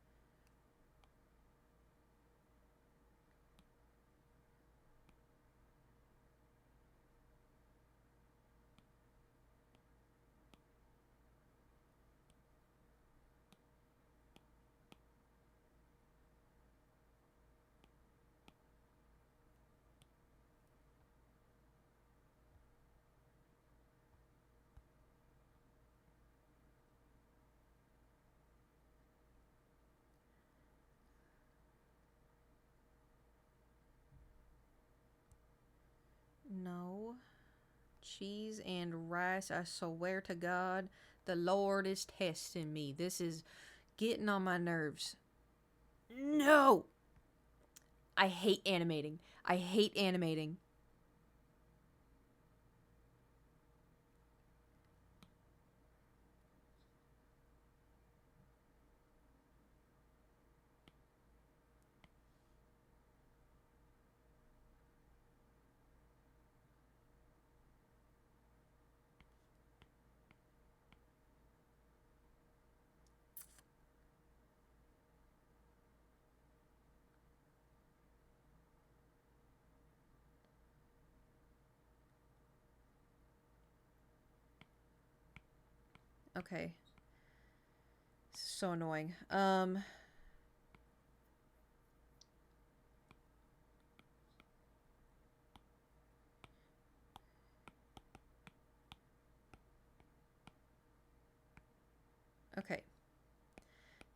No. Cheese and rice. I swear to God, the Lord is testing me. This is getting on my nerves. No! I hate animating. I hate animating. Okay. So annoying. Okay.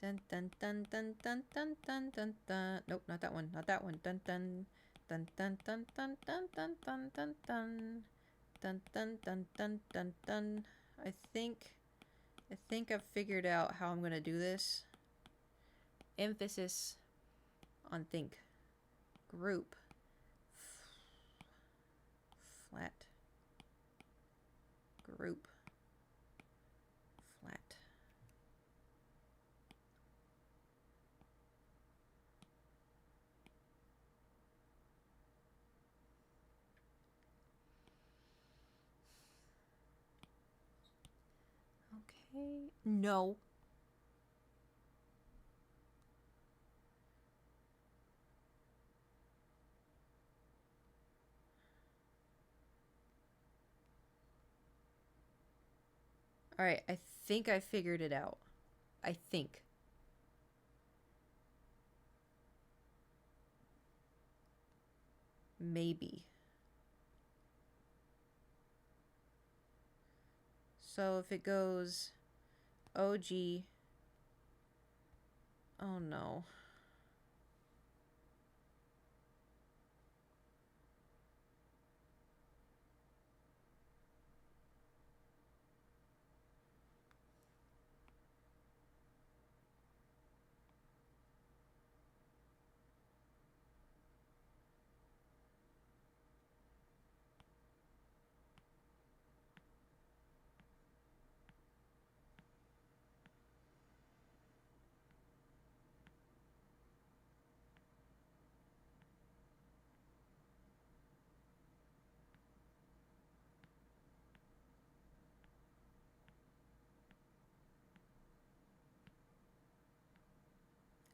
Dun dun dun dun dun dun dun dun dun. Nope, not that one. Not that one. Dun dun dun dun dun dun dun dun dun dun dun dun dun dun dun dun dun. I think I've figured out how I'm gonna do this. Emphasis on think. Group. Flat. Group. Flat. Okay. No. Alright, I think I figured it out. I think. Maybe. So if it goes OG. Oh no.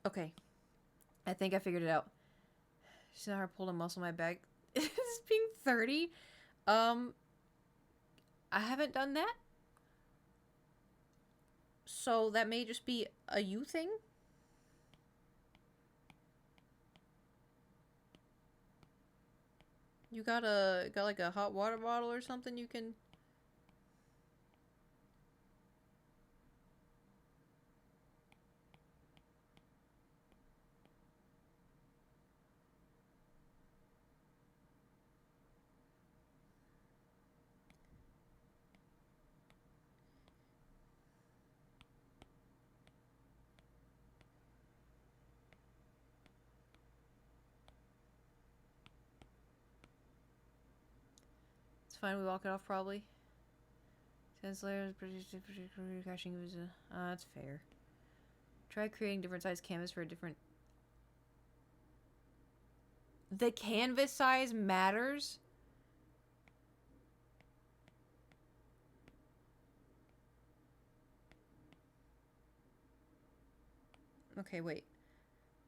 Okay. I think I figured it out. She's not pulled a muscle in my back. Is being 30? I haven't done that. So that may just be a you thing. You got like a hot water bottle or something you can... It's fine, we walk it off probably. 10 layers, crashing was that's fair. Try creating different size canvas for a different... The canvas size matters? Okay, wait.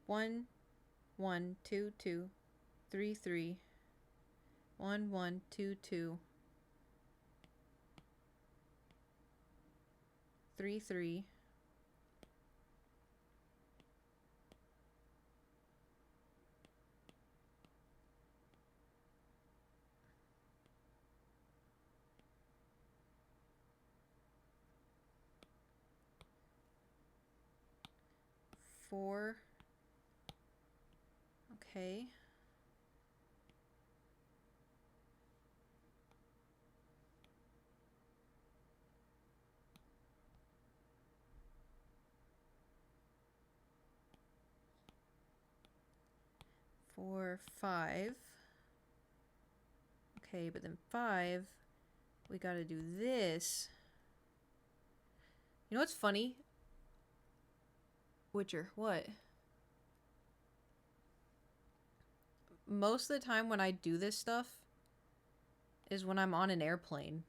1, 1, 2, 2, 3, 3. 1, 1, 2, 2. 3, 3. 4. Okay. Four, 5. Okay, but then 5, we gotta do this. You know what's funny? Witcher, what? Most of the time when I do this stuff is when I'm on an airplane.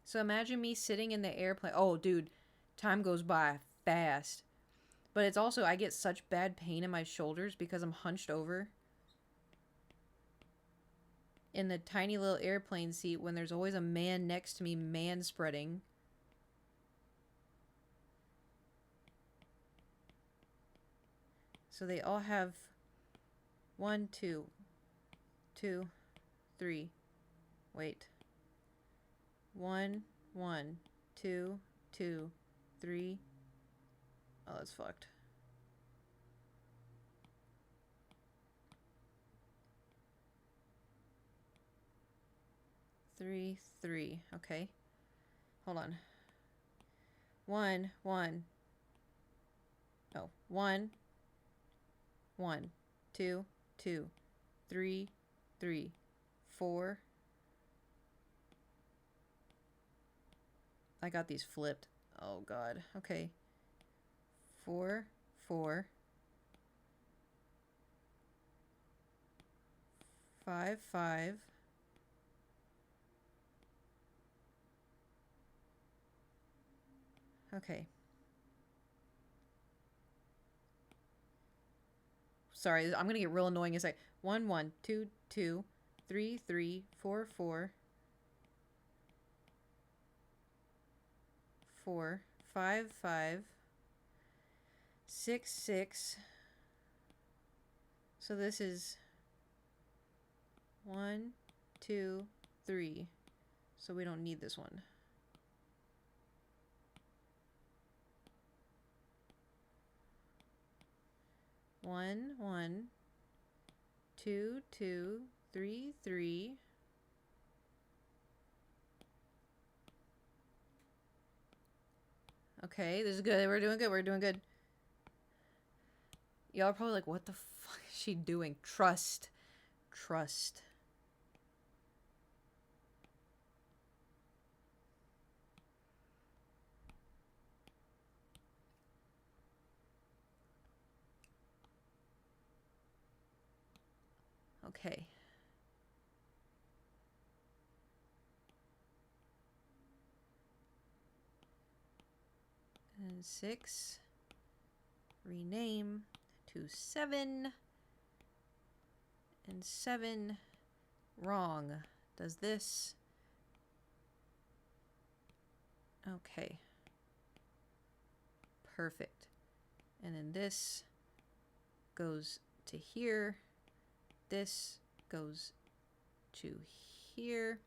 So imagine me sitting in the airplane. Oh, dude, time goes by fast. But it's also, I get such bad pain in my shoulders because I'm hunched over in the tiny little airplane seat when there's always a man next to me man-spreading. So they all have 1, 2, 2, 3. Wait. 1, 1, 2, 2, 3. Oh, that's fucked. 3, 3. Okay. Hold on. 1, 1. Oh, 1, 1, 2, 2, 3, 3, 4. I got these flipped. Oh god. Okay. 4, 4. 5, 5. Okay. Sorry, I'm gonna get real annoying in a sec. 1, 1, 2, 2, 3, 3, 4, 4. 4, 5, 5. 6, 6. So this is 1, 2, 3. So we don't need this one. 1, 1, 2, 2, 3, 3. Okay, this is good. We're doing good. We're doing good. Y'all are probably like, what the fuck is she doing? Trust. Trust. Okay. And 6. Rename to 7. And 7. Wrong. Does this... Okay. Perfect. And then this goes to here. This goes to here.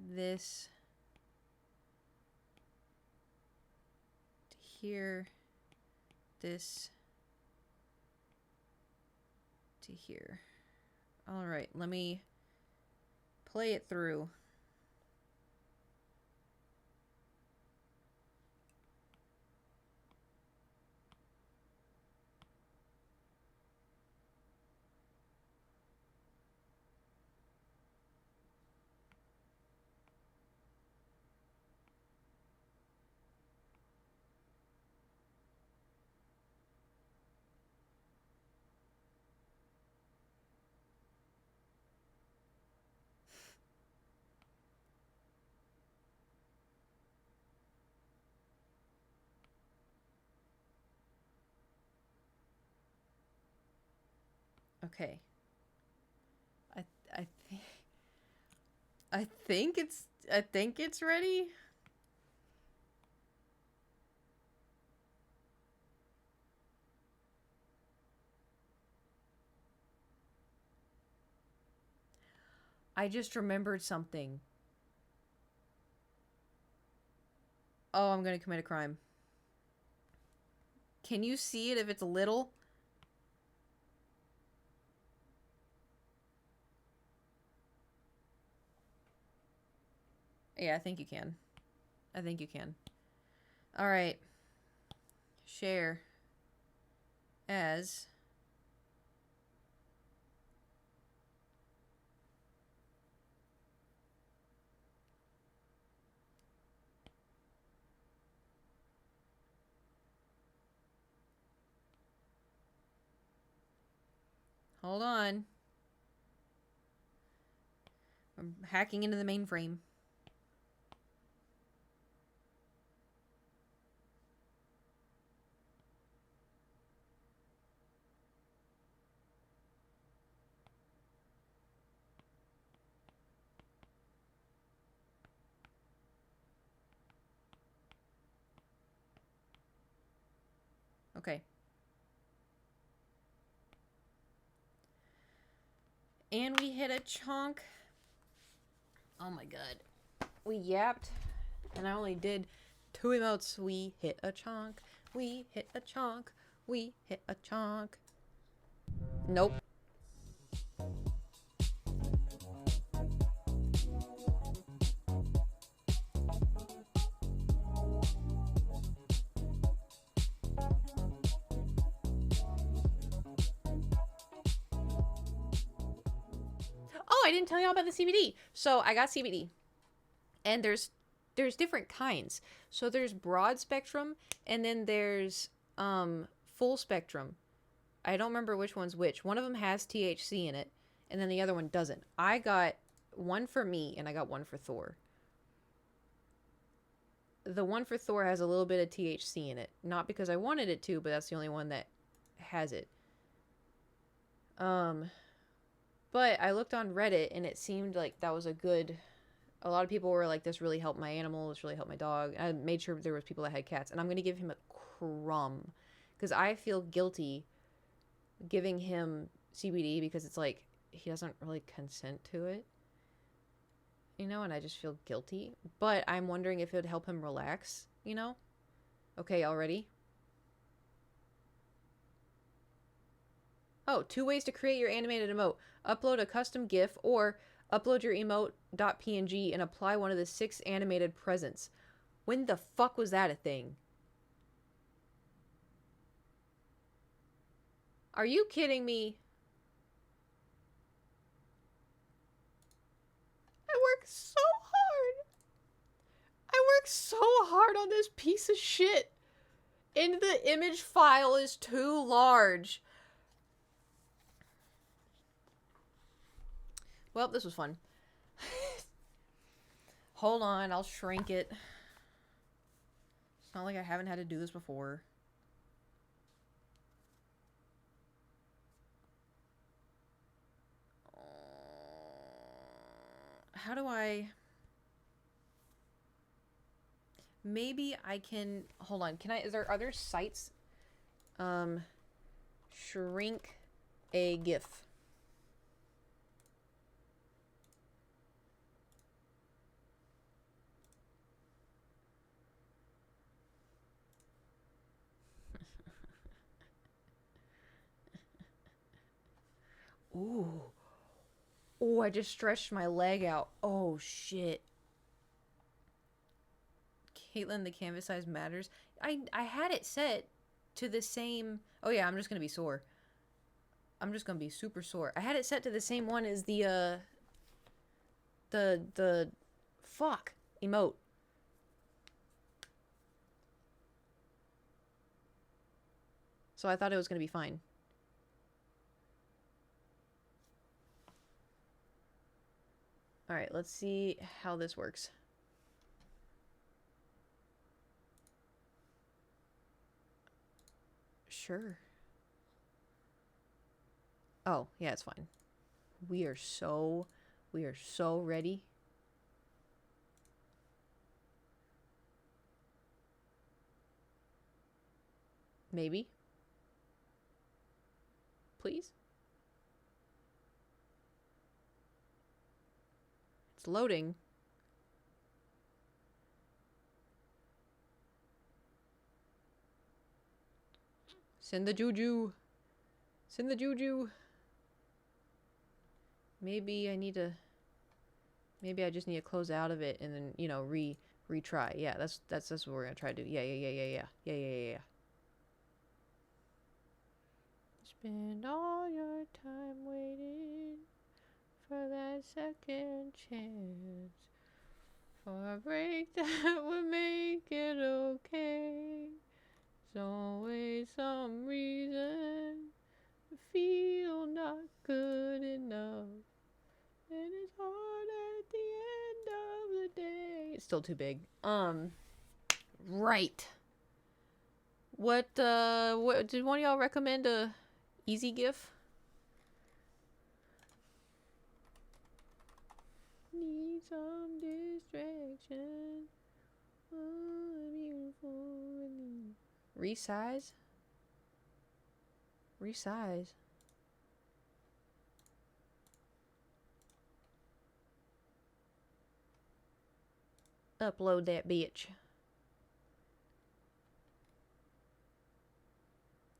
This to here. This to here. All right, let me play it through. Okay. I think I think it's ready. I just remembered something. Oh, I'm gonna commit a crime. Can you see it if it's little? Yeah, I think you can. I think you can. All right. Share as hold on. I'm hacking into the mainframe. Okay. And we hit a chunk. Oh my god. We yapped. And I only did 2 emotes. We hit a chunk. We hit a chunk. We hit a chunk. Nope. Oh, I didn't tell you about the CBD. So I got CBD. And there's different kinds. So there's broad spectrum and then there's full spectrum. I don't remember which one's which. One of them has THC in it and then the other one doesn't. I got one for me and I got one for Thor. The one for Thor has a little bit of THC in it. Not because I wanted it to, but that's the only one that has it. But I looked on Reddit and it seemed like that was a lot of people were like, this really helped my animal, this really helped my dog. I made sure there was people that had cats. And I'm going to give him a crumb. Because I feel guilty giving him CBD because it's like, he doesn't really consent to it. You know, and I just feel guilty. But I'm wondering if it would help him relax, you know? Okay, all ready? Oh, 2 ways to create your animated emote. Upload a custom GIF or upload your emote.png and apply one of the 6 animated presents. When the fuck was that a thing? Are you kidding me? I work so hard. I work so hard on this piece of shit. And the image file is too large. Well, this was fun. Hold on, I'll shrink it. It's not like I haven't had to do this before. How do I... Maybe I can... Hold on, can I... Is there other sites? Shrink a GIF. Ooh. Oh, I just stretched my leg out. Oh, shit. Caitlin, the canvas size matters. I had it set to the same... Oh, yeah, I'm just going to be sore. I'm just going to be super sore. I had it set to the same one as the fuck emote. So I thought it was going to be fine. All right, let's see how this works. Sure. Oh, yeah, it's fine. We are so ready. Maybe. Please. It's loading. Send the juju. Send the juju. Maybe I need to... Maybe I just need to close out of it and then, you know, retry. Yeah, that's what we're gonna try to do. Yeah. Spend all your time waiting for that second chance, for a break that would make it okay. There's always some reason to feel not good enough, and it's hard at the end of the day. It's still too big. Right. What did one of y'all recommend a easy GIF? Need some distraction. Oh, beautiful. Resize? Resize. Upload that bitch.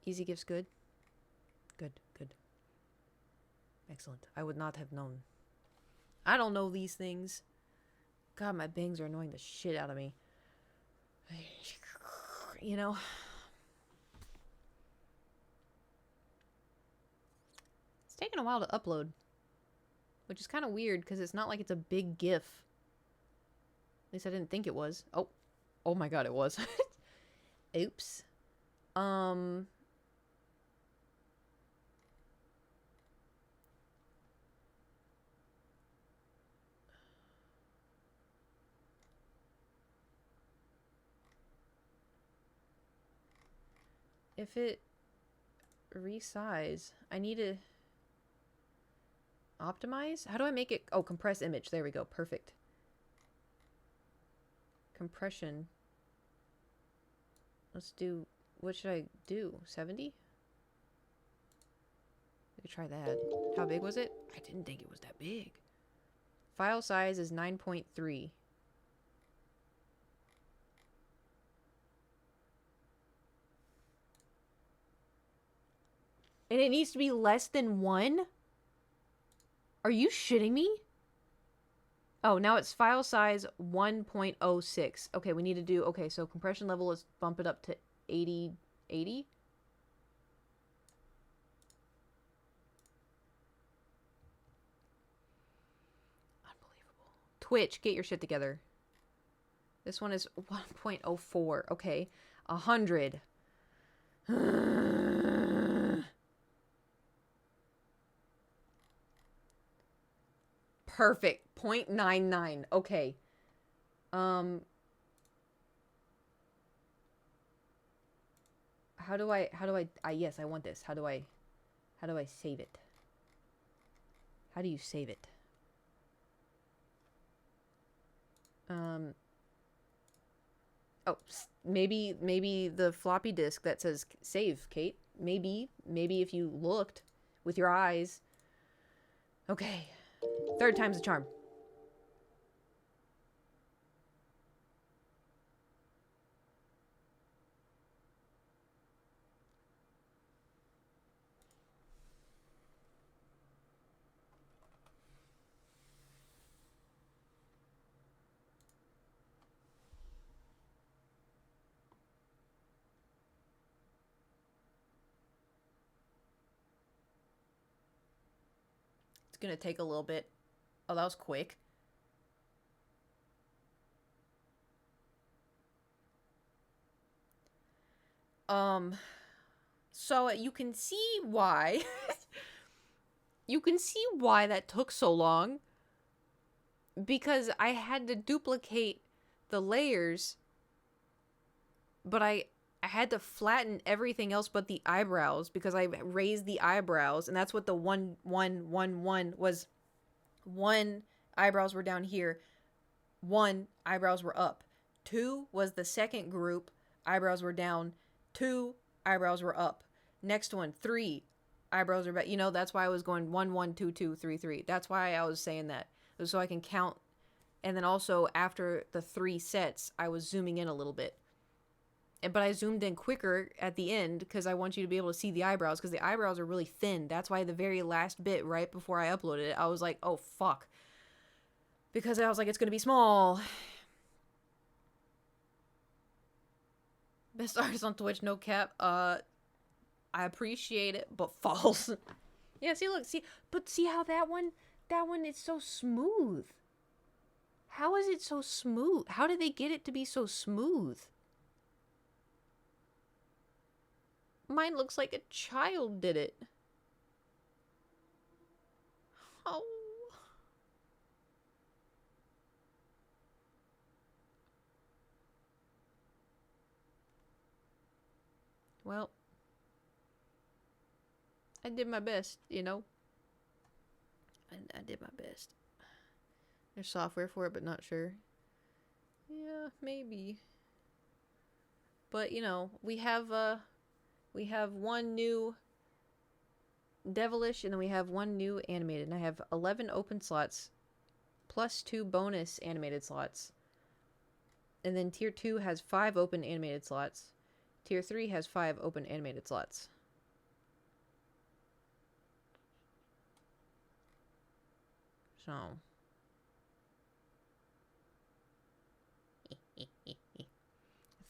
Easy GIF's good? Good. Excellent. I would not have known. I don't know these things. God, my bangs are annoying the shit out of me. You know? It's taking a while to upload. Which is kind of weird, because it's not like it's a big GIF. At least I didn't think it was. Oh my god, it was. Oops. If it resize, I need to optimize? How do I make it? Oh, compress image. There we go. Perfect. Compression. Let's do, what should I do? 70? We could try that. How big was it? I didn't think it was that big. File size is 9.3. And it needs to be less than 1? Are you shitting me? Oh, now it's file size 1.06. Okay, we need to do... Okay, so compression level, let's bump it up to 80... 80? Unbelievable. Twitch, get your shit together. This one is 1.04. Okay. 100. Perfect. 0.99. Okay. Yes, I want this. How do I save it? How do you save it? Oh, maybe the floppy disk that says save, Kate. Maybe if you looked with your eyes. Okay. Third time's a charm. It's gonna take a little bit. Oh, that was quick. So you can see why you can see why that took so long, because I had to duplicate the layers, but I had to flatten everything else but the eyebrows, because I raised the eyebrows, and that's what the 1 1 1 1 was. 1 eyebrows were down here, 1 eyebrows were up. 2 was the second group, eyebrows were down. 2 eyebrows were up. Next one, 3 eyebrows are back. You know, that's why I was going 1 1 2 2 3 3. That's why I was saying that. It was so I can count. And then also after the 3 sets, I was zooming in a little bit. But I zoomed in quicker at the end because I want you to be able to see the eyebrows, because the eyebrows are really thin. That's why the very last bit right before I uploaded it, I was like, oh fuck. Because I was like, it's gonna be small. Best artist on Twitch, no cap. I appreciate it, but false. Yeah, see, look, but see how that one is so smooth. How is it so smooth? How did they get it to be so smooth? Mine looks like a child did it. Oh. Well, I did my best, you know. I did my best. There's software for it, but not sure. Yeah, maybe. But, you know, we have one new devilish, and then we have one new animated. And I have 11 open slots, plus 2 bonus animated slots. And then tier 2 has 5 open animated slots. Tier 3 has 5 open animated slots. So.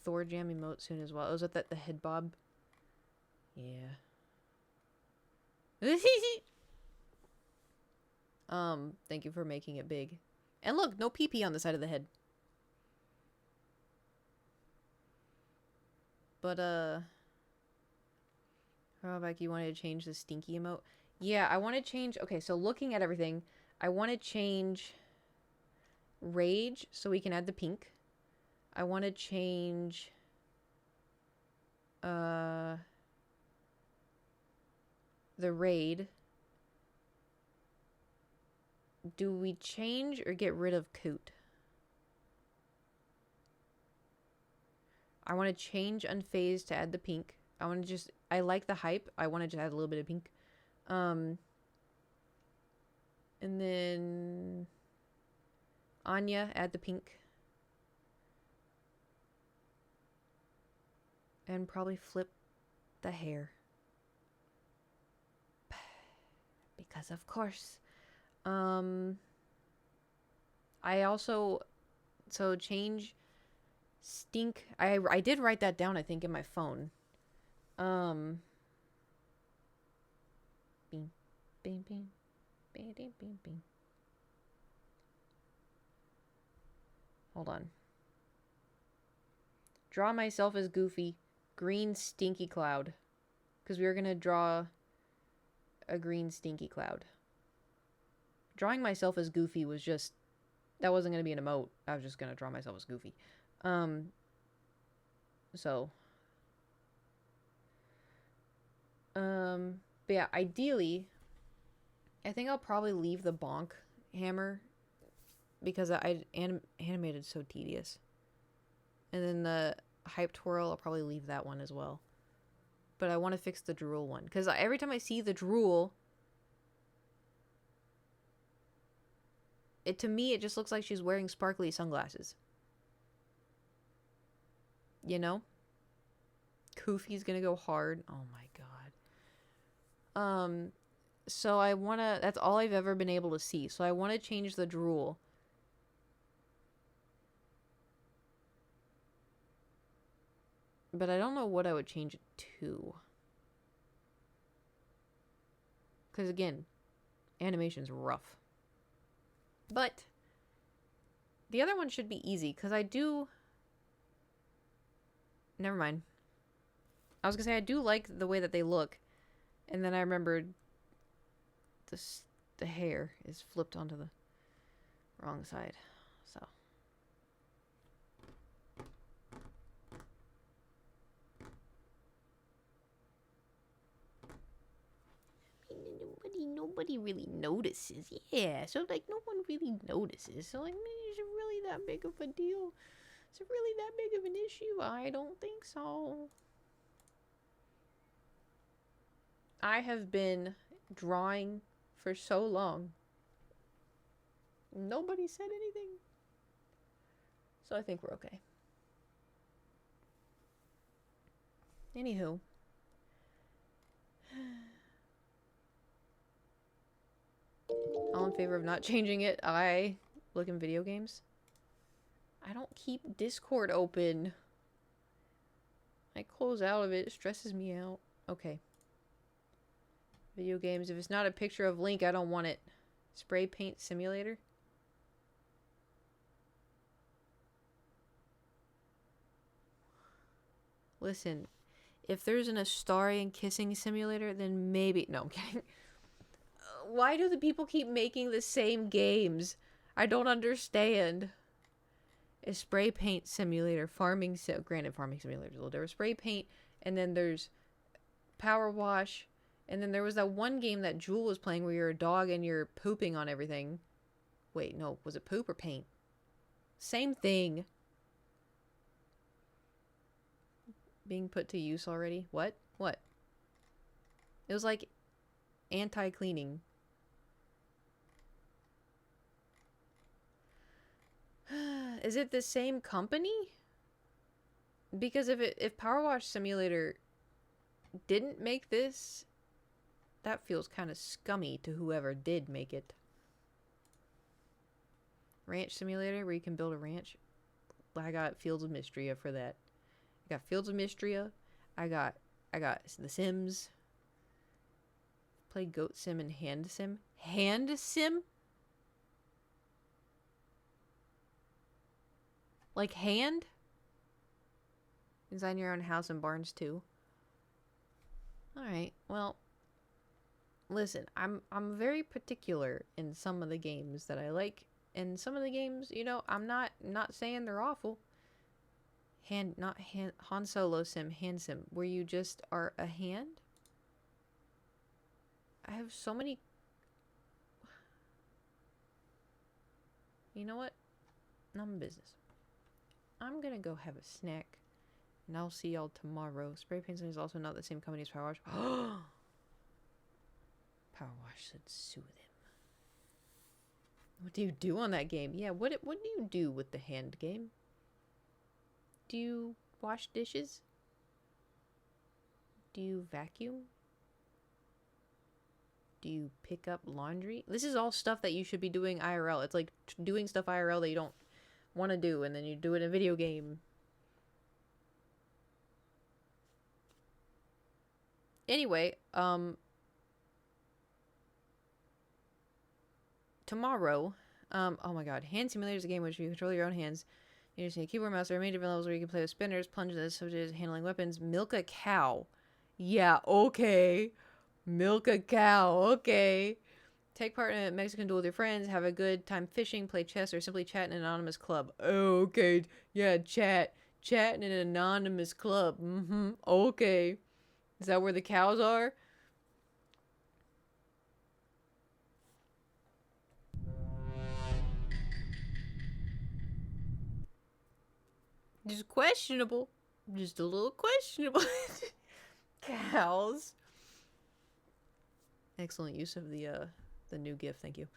Thor jam emote soon as well. Oh, is that the head bob? Yeah. Thank you for making it big. And look, no pee-pee on the side of the head. But, Rawback, you wanted to change the stinky emote? Yeah, I want to change... Okay, so looking at everything, I want to change Rage so we can add the pink. I want to change... the Raid. Do we change or get rid of Coot? I want to change Unfazed to add the pink. I want to just... I like the hype. I want to just add a little bit of pink. And then... Anya, add the pink. And probably flip the hair. Because of course. I also... So change... Stink. I did write that down, I think, in my phone. Bing. Bing, bing. Bing, bing, bing, bing. Hold on. Draw myself as Goofy. Green stinky cloud. Because we were going to draw a green stinky cloud. drawing myself as Goofy was just, that wasn't going to be an emote. I was just going to draw myself as Goofy. So. But yeah, ideally, I think I'll probably leave the bonk hammer because animated so tedious. And then the hype twirl, I'll probably leave that one as well. But I want to fix the drool one because every time I see the drool, to me it just looks like she's wearing sparkly sunglasses. You know? Goofy's gonna go hard. Oh my god. So I wanna, that's all I've ever been able to see. So I want to change the drool. But I don't know what I would change it to. Because again, animation's rough. But the other one should be easy because I do... Never mind. I was going to say I do like the way that they look. And then I remembered the hair is flipped onto the wrong side. So. Nobody really notices. Yeah, so like no one really notices. So like, is it really that big of a deal? Is it really that big of an issue? I don't think so. I have been drawing for so long. Nobody said anything. So I think we're okay. Anywho. All in favor of not changing it. I look in video games. I don't keep Discord open. I close out of it. It stresses me out. Okay. Video games. If it's not a picture of Link, I don't want it. Spray paint simulator. Listen, if there's an Astarian kissing simulator, then maybe... No, I'm kidding. Why do the people keep making the same games? I don't understand. A spray paint simulator, granted farming simulator is a little different. Spray paint, and then there's power wash, and then there was that one game that Jewel was playing where you're a dog and you're pooping on everything. Wait, no, was it poop or paint? Same thing. Being put to use already? What? What? It was like anti-cleaning. Is it the same company? Because if Power Wash Simulator didn't make this, that feels kind of scummy to whoever did make it. Ranch Simulator, where you can build a ranch. I got Fields of Mystria for that. I got Fields of Mystria. I got The Sims. Played Goat Sim and Hand Sim. Hand Sim? Like hand? Design your own house and barns too. Alright, well, listen, I'm Han particular in some of the games that I like. And some of the games, you know, I'm not saying they're awful. Han Solo Sim, Hand Sim, where you just are a hand. I have so many... You know what? Not my business. I'm gonna go have a snack. And I'll see y'all tomorrow. Spray painting is also not the same company as Power Wash. Power Wash should sue them. What do you do on that game? Yeah, what do you do with the hand game? Do you wash dishes? Do you vacuum? Do you pick up laundry? This is all stuff that you should be doing IRL. It's like doing stuff IRL that you don't want to do, and then you do it in a video game. Anyway, tomorrow, oh my god, Hand Simulator is a game in which you control your own hands. You just need a keyboard, mouse. There are many different levels where you can play with spinners, plunges, such as handling weapons. Milk a cow. Yeah, okay. Milk a cow. Okay. Take part in a Mexican duel with your friends, have a good time fishing, play chess, or simply chat in an anonymous club. Oh, okay. Yeah, chat. Chat in an anonymous club. Mm-hmm. Okay. Is that where the cows are? Just questionable. Just a little questionable. Cows. Excellent use of the new GIF, thank you.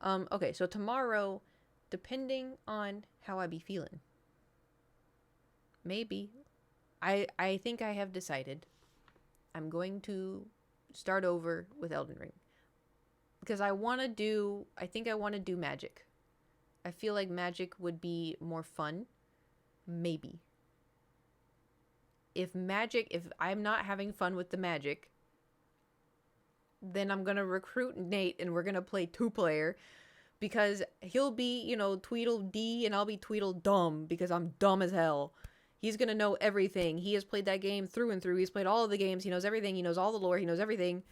Okay, so tomorrow, depending on how I be feeling, maybe I think I have decided I'm going to start over with Elden Ring. Because I think I want to do Magic. I feel like Magic would be more fun. Maybe. If I'm not having fun with the Magic, then I'm going to recruit Nate and we're going to play 2-player. Because he'll be, Tweedledee and I'll be Tweedledum because I'm dumb as hell. He's going to know everything. He has played that game through and through. He's played all of the games. He knows everything. He knows all the lore. He knows everything.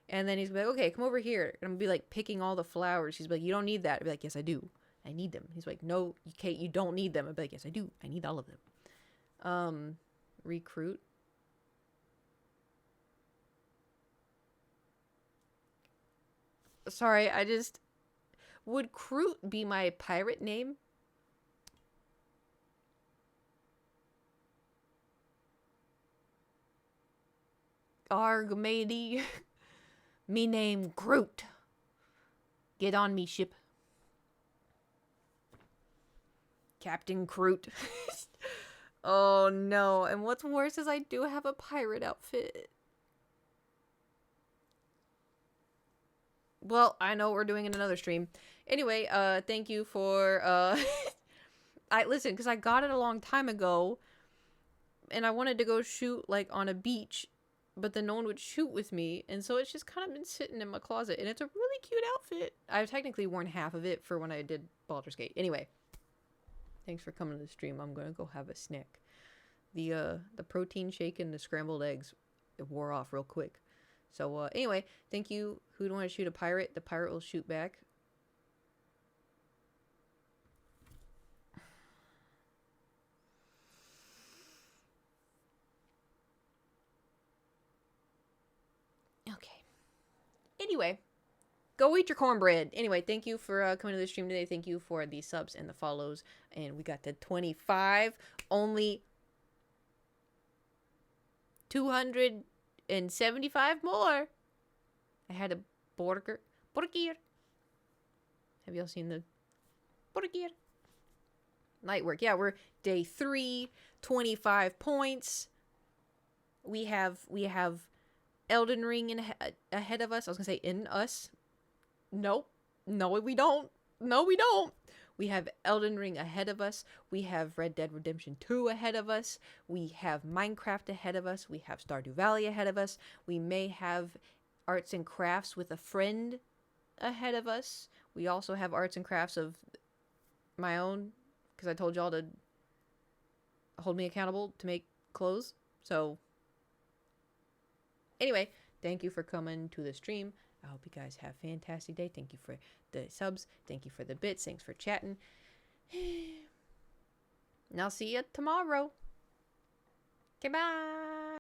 And then he's going to be like, okay, come over here. And I'm going to be like picking all the flowers. He's like, you don't need that. I'll be like, yes, I do. I need them. He's like, no, you can't. You don't need them. I'll be like, yes, I do. I need all of them. Recruit. Sorry, would Kroot be my pirate name? Arg, matey. Me name Groot. Get on me ship. Captain Kroot. Oh no, and what's worse is I do have a pirate outfit. Well, I know we're doing in another stream. Anyway, thank you for, listen, because I got it a long time ago, and I wanted to go shoot, like, on a beach, but then no one would shoot with me, and so it's just kind of been sitting in my closet, and it's a really cute outfit. I've technically worn half of it for when I did Baldur's Gate. Anyway, thanks for coming to the stream. I'm gonna go have a snack. The protein shake and the scrambled eggs, it wore off real quick. So, anyway, thank you. Who'd want to shoot a pirate? The pirate will shoot back. Okay. Anyway, go eat your cornbread. Anyway, thank you for coming to the stream today. Thank you for the subs and the follows. And we got to 25. Only 275 more. I had a burger. Have y'all seen the burger? Light work. Yeah, we're day 3, 25 points. We have Elden Ring ahead of us. I was gonna say in us. Nope. No, we don't. No, we don't. We have Elden Ring ahead of us. We have Red Dead Redemption 2 ahead of us. We have Minecraft ahead of us. We have Stardew Valley ahead of us. We may have Arts and Crafts with a friend ahead of us. We also have Arts and Crafts of my own, because I told y'all to hold me accountable to make clothes. So, anyway, thank you for coming to the stream. I hope you guys have a fantastic day. Thank you for the subs. Thank you for the bits. Thanks for chatting. And I'll see you tomorrow. Goodbye.